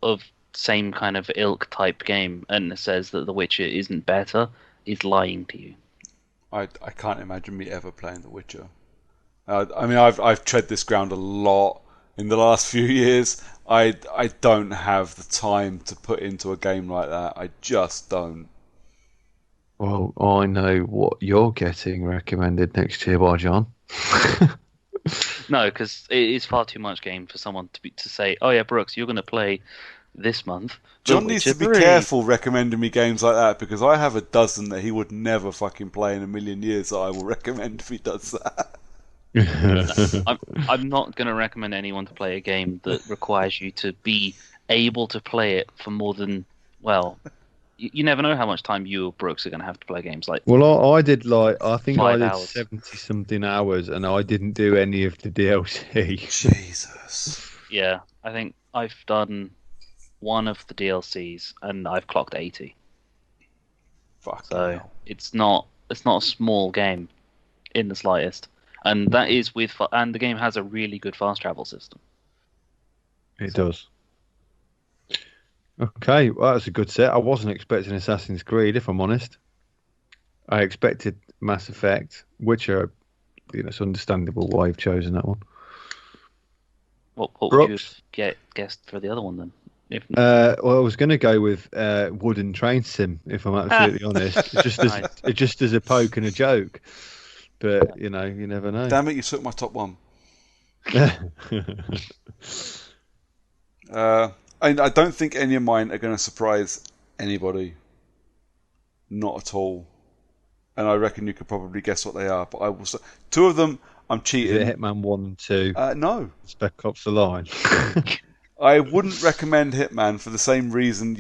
Speaker 2: of same kind of ilk type game and says that The Witcher isn't better is lying to you.
Speaker 3: I can't imagine me ever playing The Witcher. I mean, I've tread this ground a lot in the last few years. I don't have the time to put into a game like that. I just don't.
Speaker 1: Well, I know what you're getting recommended next year by John.
Speaker 2: No, because it is far too much game for someone to say, oh yeah, Brooks, you're going to play this month.
Speaker 3: John needs to be careful recommending me games like that because I have a dozen that he would never fucking play in a million years that I will recommend if he does that.
Speaker 2: I'm not going to recommend anyone to play a game that requires you to be able to play it for more than, well, you never know how much time you or Brooks are going to have to play games like.
Speaker 1: Well, I did I think I did
Speaker 2: 5 hours.
Speaker 1: 70 something hours, and I didn't do any of the DLC.
Speaker 3: Jesus.
Speaker 2: Yeah, I think I've done one of the DLCs and I've clocked 80.
Speaker 3: Fucking
Speaker 2: So
Speaker 3: hell.
Speaker 2: it's not a small game in the slightest. And that is and the game has a really good fast travel system.
Speaker 1: It does. Okay, well, that's a good set. I wasn't expecting Assassin's Creed, if I'm honest. I expected Mass Effect, which are, it's understandable why you've chosen that one.
Speaker 2: What would you have guessed for the other one then?
Speaker 1: Well, I was going to go with Wooden Train Sim, if I'm absolutely honest. Just as a poke and a joke. But, you never know.
Speaker 3: Damn it, you took my top one. I don't think any of mine are going to surprise anybody. Not at all. And I reckon you could probably guess what they are. But I will say, two of them, I'm cheating.
Speaker 1: Is it Hitman 1 and 2?
Speaker 3: No.
Speaker 1: Spec Ops The Line.
Speaker 3: I wouldn't recommend Hitman for the same reason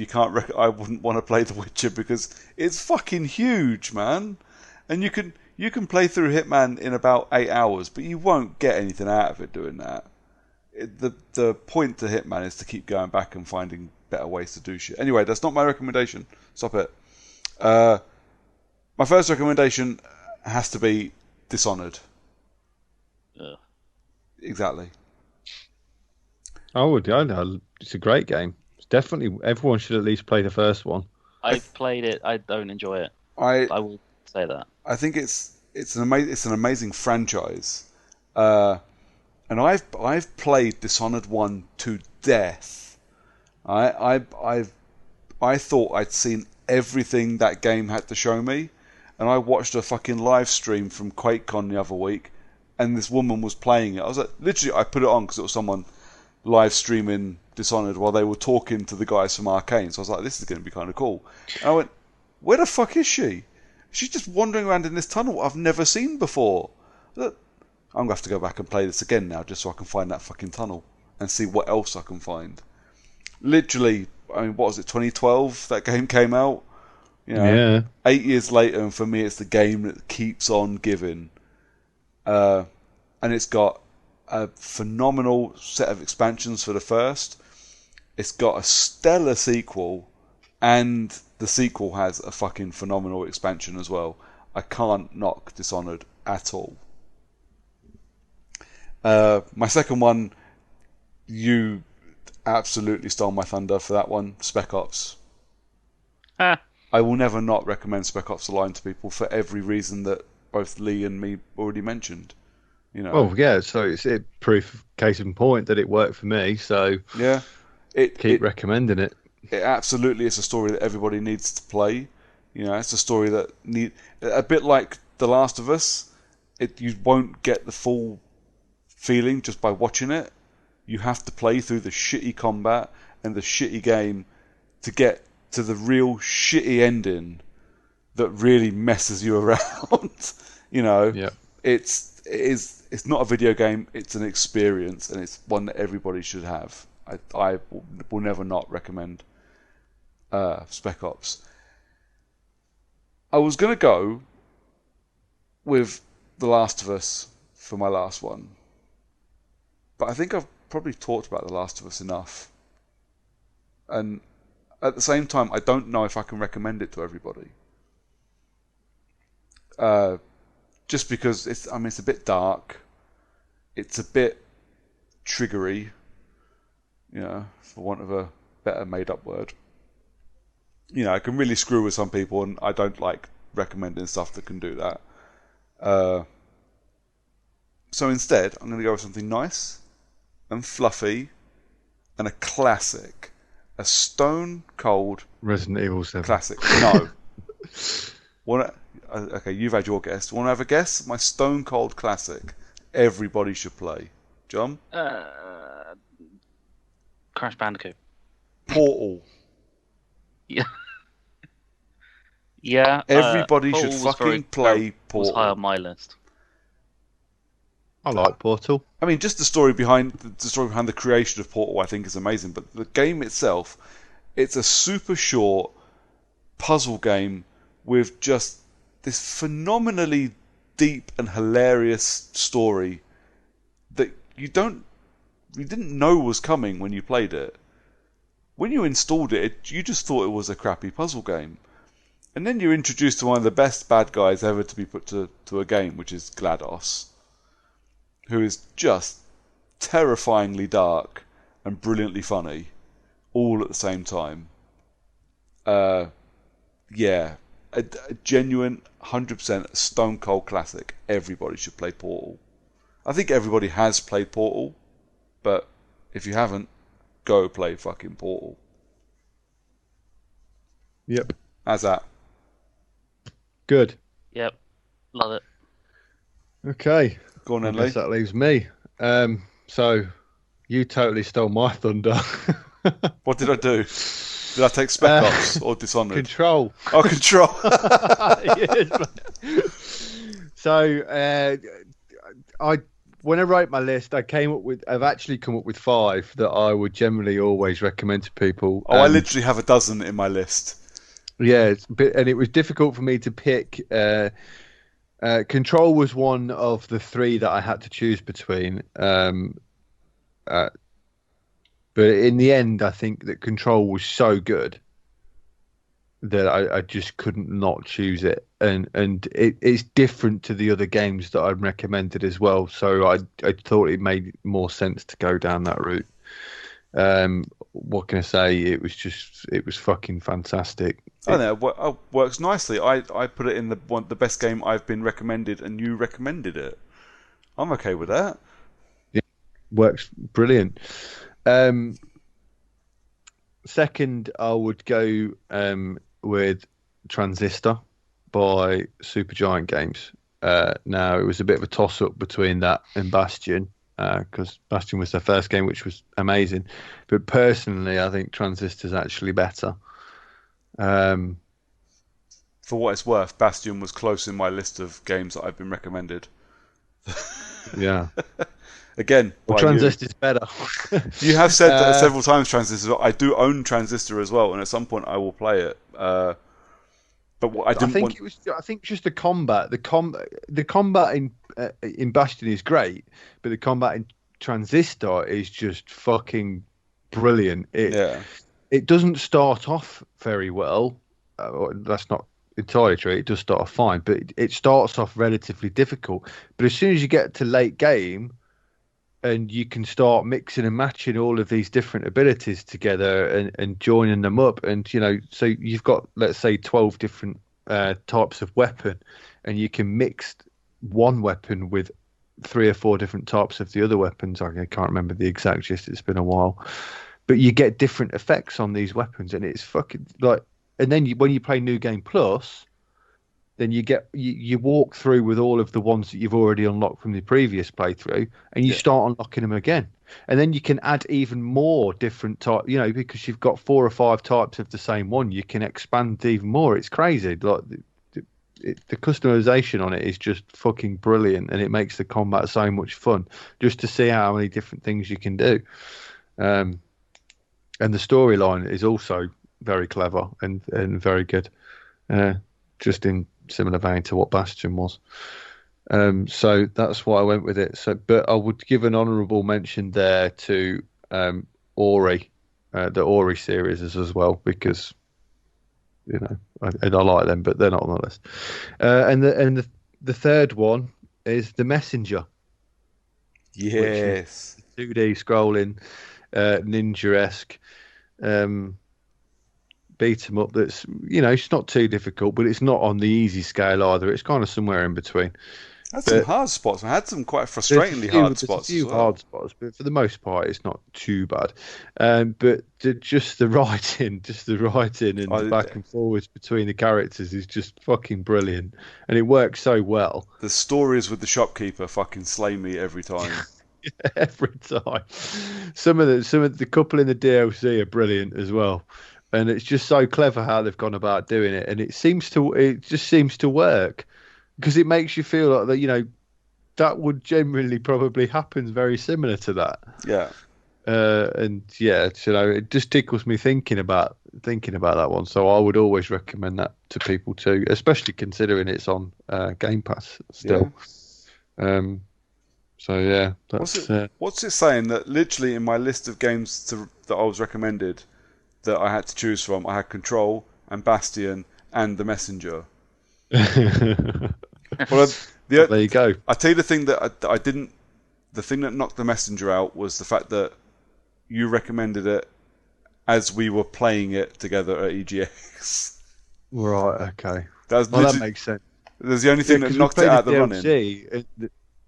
Speaker 3: I wouldn't want to play The Witcher, because it's fucking huge, man. And you can play through Hitman in about 8 hours, but you won't get anything out of it doing that. The point to Hitman is to keep going back and finding better ways to do shit. Anyway, that's not my recommendation. Stop it. My first recommendation has to be Dishonored. Exactly.
Speaker 1: Oh, it's a great game. It's definitely, everyone should at least play the first one.
Speaker 2: I've played it. I don't enjoy it. I will say that.
Speaker 3: I think it's an amazing franchise, and I've played Dishonored 1 to death. I thought I'd seen everything that game had to show me, and I watched a fucking live stream from QuakeCon the other week, and this woman was playing it. I was like, literally, I put it on because it was someone live streaming Dishonored while they were talking to the guys from Arcane. So I was like, this is going to be kind of cool. And I went, where the fuck is she? She's just wandering around in this tunnel I've never seen before. I'm going to have to go back and play this again now just so I can find that fucking tunnel and see what else I can find. Literally, I mean, what was it, 2012 that game came out?
Speaker 1: Yeah.
Speaker 3: 8 years later, and for me it's the game that keeps on giving. And it's got a phenomenal set of expansions for the first. It's got a stellar sequel, and the sequel has a fucking phenomenal expansion as well. I can't knock Dishonored at all. My second one, you absolutely stole my thunder for that one, Spec Ops. I will never not recommend Spec Ops: The Line to people for every reason that both Lee and me already mentioned.
Speaker 1: Oh yeah, so it's proof, case in point, that it worked for me. So
Speaker 3: yeah,
Speaker 1: keep recommending it.
Speaker 3: It absolutely is a story that everybody needs to play. It's a story that a bit like The Last of Us. You won't get the full feeling just by watching it. You have to play through the shitty combat and the shitty game to get to the real shitty ending that really messes you around.
Speaker 1: Yeah.
Speaker 3: It's not a video game, it's an experience, and it's one that everybody should have. I will never not recommend Spec Ops. I was going to go with The Last of Us for my last one, but I think I've probably talked about The Last of Us enough. And at the same time, I don't know if I can recommend it to everybody. Just because it's a bit dark. It's a bit triggery, for want of a better made-up word. It can really screw with some people, and I don't like recommending stuff that can do that. So instead, I'm going to go with something nice and fluffy and a classic. A stone cold
Speaker 1: Resident Evil 7
Speaker 3: classic. No. Okay, you've had your guess. Want to have a guess? My stone cold classic. Everybody should play. John?
Speaker 2: Crash Bandicoot.
Speaker 3: Portal.
Speaker 2: Yeah. Yeah.
Speaker 3: Everybody should fucking play Portal.
Speaker 2: Was high on my list.
Speaker 1: I like Portal.
Speaker 3: I mean, just the story behind the creation of Portal, I think, is amazing. But the game itself, it's a super short puzzle game with just this phenomenally deep and hilarious story that you don't didn't know was coming when you played it. When you installed it, you just thought it was a crappy puzzle game. And then you're introduced to one of the best bad guys ever to be put to a game, which is GLaDOS, who is just terrifyingly dark and brilliantly funny, all at the same time. Yeah, a genuine 100% stone cold classic. Everybody should play Portal. I think everybody has played Portal, but if you haven't, go play fucking Portal.
Speaker 1: Yep.
Speaker 3: How's that?
Speaker 1: Good.
Speaker 2: Yep. Love it.
Speaker 1: Okay.
Speaker 3: Go on then,
Speaker 1: I
Speaker 3: Lee.
Speaker 1: guess that leaves me. So you totally stole my thunder.
Speaker 3: What did I do? Did I take Spec Ops or Dishonored?
Speaker 1: Control.
Speaker 3: Oh, Control.
Speaker 1: So when I wrote my list, I've actually come up with 5 that I would generally always recommend to people.
Speaker 3: Oh, I literally have a dozen in my list.
Speaker 1: Yeah, and it was difficult for me to pick. Control was one of the 3 that I had to choose between. But in the end, I think that Control was so good that I just couldn't not choose it, and it's different to the other games that I've recommended as well. So I thought it made more sense to go down that route. What can I say? It was fucking fantastic.
Speaker 3: I know it works nicely. I put it in the best game I've been recommended, and you recommended it. I'm okay with that.
Speaker 1: Yeah, works brilliant. Second, I would go with Transistor by Supergiant Games. Now, it was a bit of a toss-up between that and Bastion, because Bastion was their first game, which was amazing. But personally, I think Transistor's actually better.
Speaker 3: For what it's worth, Bastion was close in my list of games that I've been recommended.
Speaker 1: Yeah.
Speaker 3: Again,
Speaker 1: well, Transistor's better.
Speaker 3: You have said that several times, Transistor. I do own Transistor as well, and at some point I will play it. But what I think
Speaker 1: just the combat. The combat in Bastion is great, but the combat in Transistor is just fucking brilliant. It doesn't start off very well. That's not entirely true. It does start off fine, but it starts off relatively difficult. But as soon as you get to late game, and you can start mixing and matching all of these different abilities together and joining them up, and so you've got, let's say, 12 different types of weapon, and you can mix one weapon with 3 or 4 different types of the other weapons. I can't remember the exact gist. It's been a while, but you get different effects on these weapons, and it's fucking like. And then when you play New Game Plus, then you walk through with all of the ones that you've already unlocked from the previous playthrough, and you start unlocking them again. And then you can add even more different types, because you've got 4 or 5 types of the same one. You can expand even more. It's crazy. Like the customization on it is just fucking brilliant, and it makes the combat so much fun just to see how many different things you can do. And the storyline is also very clever and very good, just in similar vein to what Bastion was. So that's why I went with it. But I would give an honourable mention there to Ori, the Ori series as well, because I like them, but they're not on the list. And the third one is The Messenger.
Speaker 3: Yes,
Speaker 1: 2D scrolling, ninja-esque. Beat 'em up that's it's not too difficult, but it's not on the easy scale either. It's kind of somewhere in between.
Speaker 3: Had some hard spots. I had some quite frustratingly hard spots.
Speaker 1: There's a few hard spots, but for the most part, it's not too bad. But just the writing and the back and forwards between the characters is just fucking brilliant, and it works so well.
Speaker 3: The stories with the shopkeeper fucking slay me every time.
Speaker 1: Every time. Some of the couple in the DLC are brilliant as well. And it's just so clever how they've gone about doing it, and it just seems to work, because it makes you feel like that that would generally probably happen very similar to that.
Speaker 3: Yeah.
Speaker 1: And yeah, it just tickles me thinking about that one. So I would always recommend that to people too, especially considering it's on Game Pass still. So yeah, that's
Speaker 3: what's it saying that literally in my list of games that I was recommended that I had to choose from, I had Control and Bastion and The Messenger. Well,
Speaker 1: well, there you go.
Speaker 3: I tell you the thing that I didn't. The thing that knocked The Messenger out was the fact that you recommended it as we were playing it together at EGX.
Speaker 1: Right. Okay.
Speaker 3: That
Speaker 1: makes sense.
Speaker 3: There's the only thing that knocked it out of the running.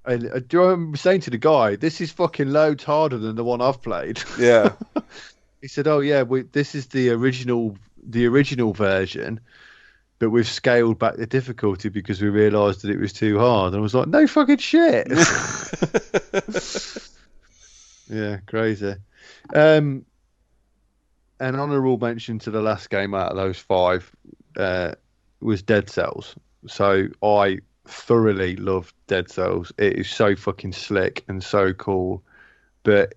Speaker 1: And do you remember saying to the guy, "This is fucking loads harder than the one I've played."
Speaker 3: Yeah.
Speaker 1: He said, "Oh yeah, this is the original version, but we've scaled back the difficulty because we realised that it was too hard." And I was like, "No fucking shit." Yeah, crazy. An honourable mention to the last game out of those 5 was Dead Cells. So I thoroughly loved Dead Cells. It is so fucking slick and so cool, but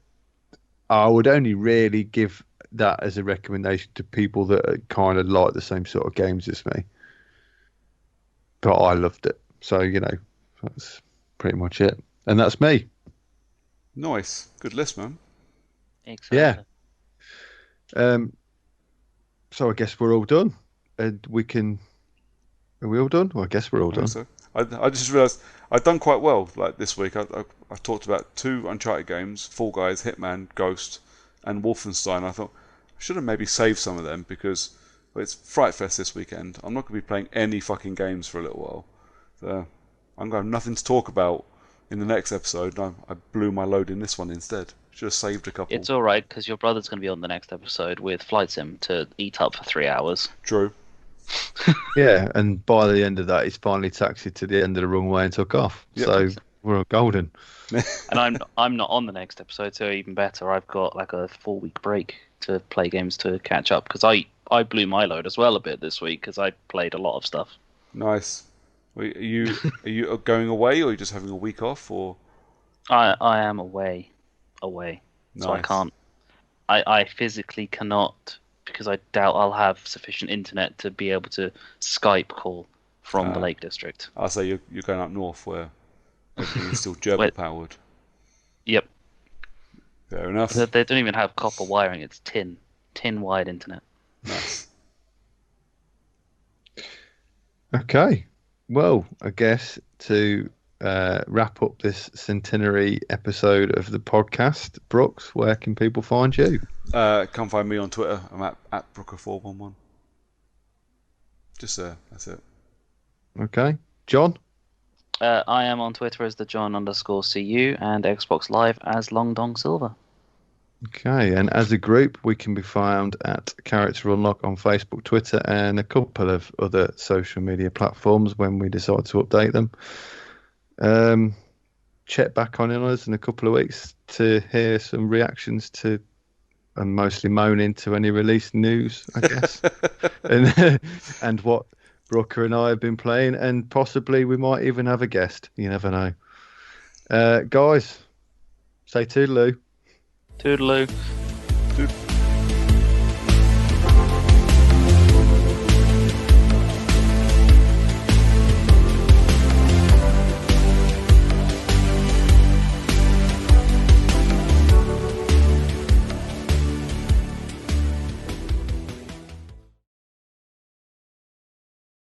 Speaker 1: I would only really give that as a recommendation to people that kind of like the same sort of games as me. But I loved it. So, that's pretty much it. And that's me.
Speaker 3: Nice. Good list, man.
Speaker 2: Excellent.
Speaker 1: Yeah. So I guess we're all done. And we can... Are we all done? Well, I guess we're all done.
Speaker 3: So. I just realised I'd done quite well like this week. I talked about 2 Uncharted games, Fall Guys, Hitman, Ghost, and Wolfenstein. I thought I should have maybe saved some of them because it's Fright Fest this weekend. I'm not going to be playing any fucking games for a little while. So I'm going to have nothing to talk about in the next episode. I blew my load in this one instead. Should have saved a couple.
Speaker 2: It's alright because your brother's going to be on the next episode with Flight Sim to eat up for 3 hours.
Speaker 3: True.
Speaker 1: Yeah, and by the end of that, he's finally taxied to the end of the runway and took off. Yep. So we're all golden.
Speaker 2: And I'm not on the next episode, so even better. I've got like a 4-week break to play games to catch up because I blew my load as well a bit this week because I played a lot of stuff.
Speaker 3: Nice. Are you going away or are you just having a week off or?
Speaker 2: I am away,
Speaker 3: nice.
Speaker 2: So I can't. I physically cannot. Because I doubt I'll have sufficient internet to be able to Skype call from the Lake District.
Speaker 3: I'll say you're going up north where everything is still German powered.
Speaker 2: Yep.
Speaker 3: Fair enough.
Speaker 2: They don't even have copper wiring, it's tin wired internet.
Speaker 3: Nice.
Speaker 1: Okay. Well, I guess to wrap up this centenary episode of the podcast, Brooks, where can people find you?
Speaker 3: Come find me on Twitter. I'm at Brooker411. Just there. That's it.
Speaker 1: Okay. John?
Speaker 2: I am on Twitter as the John_CU and Xbox Live as Long Dong Silver.
Speaker 1: Okay, and as a group, we can be found at Character Unlock on Facebook, Twitter, and a couple of other social media platforms when we decide to update them. Check back on us in a couple of weeks to hear some reactions to, and mostly moaning to any release news, I guess, and what Brooker and I have been playing, and possibly we might even have a guest. You never know. Guys, say toodaloo.
Speaker 2: Toodaloo.
Speaker 3: Toodaloo.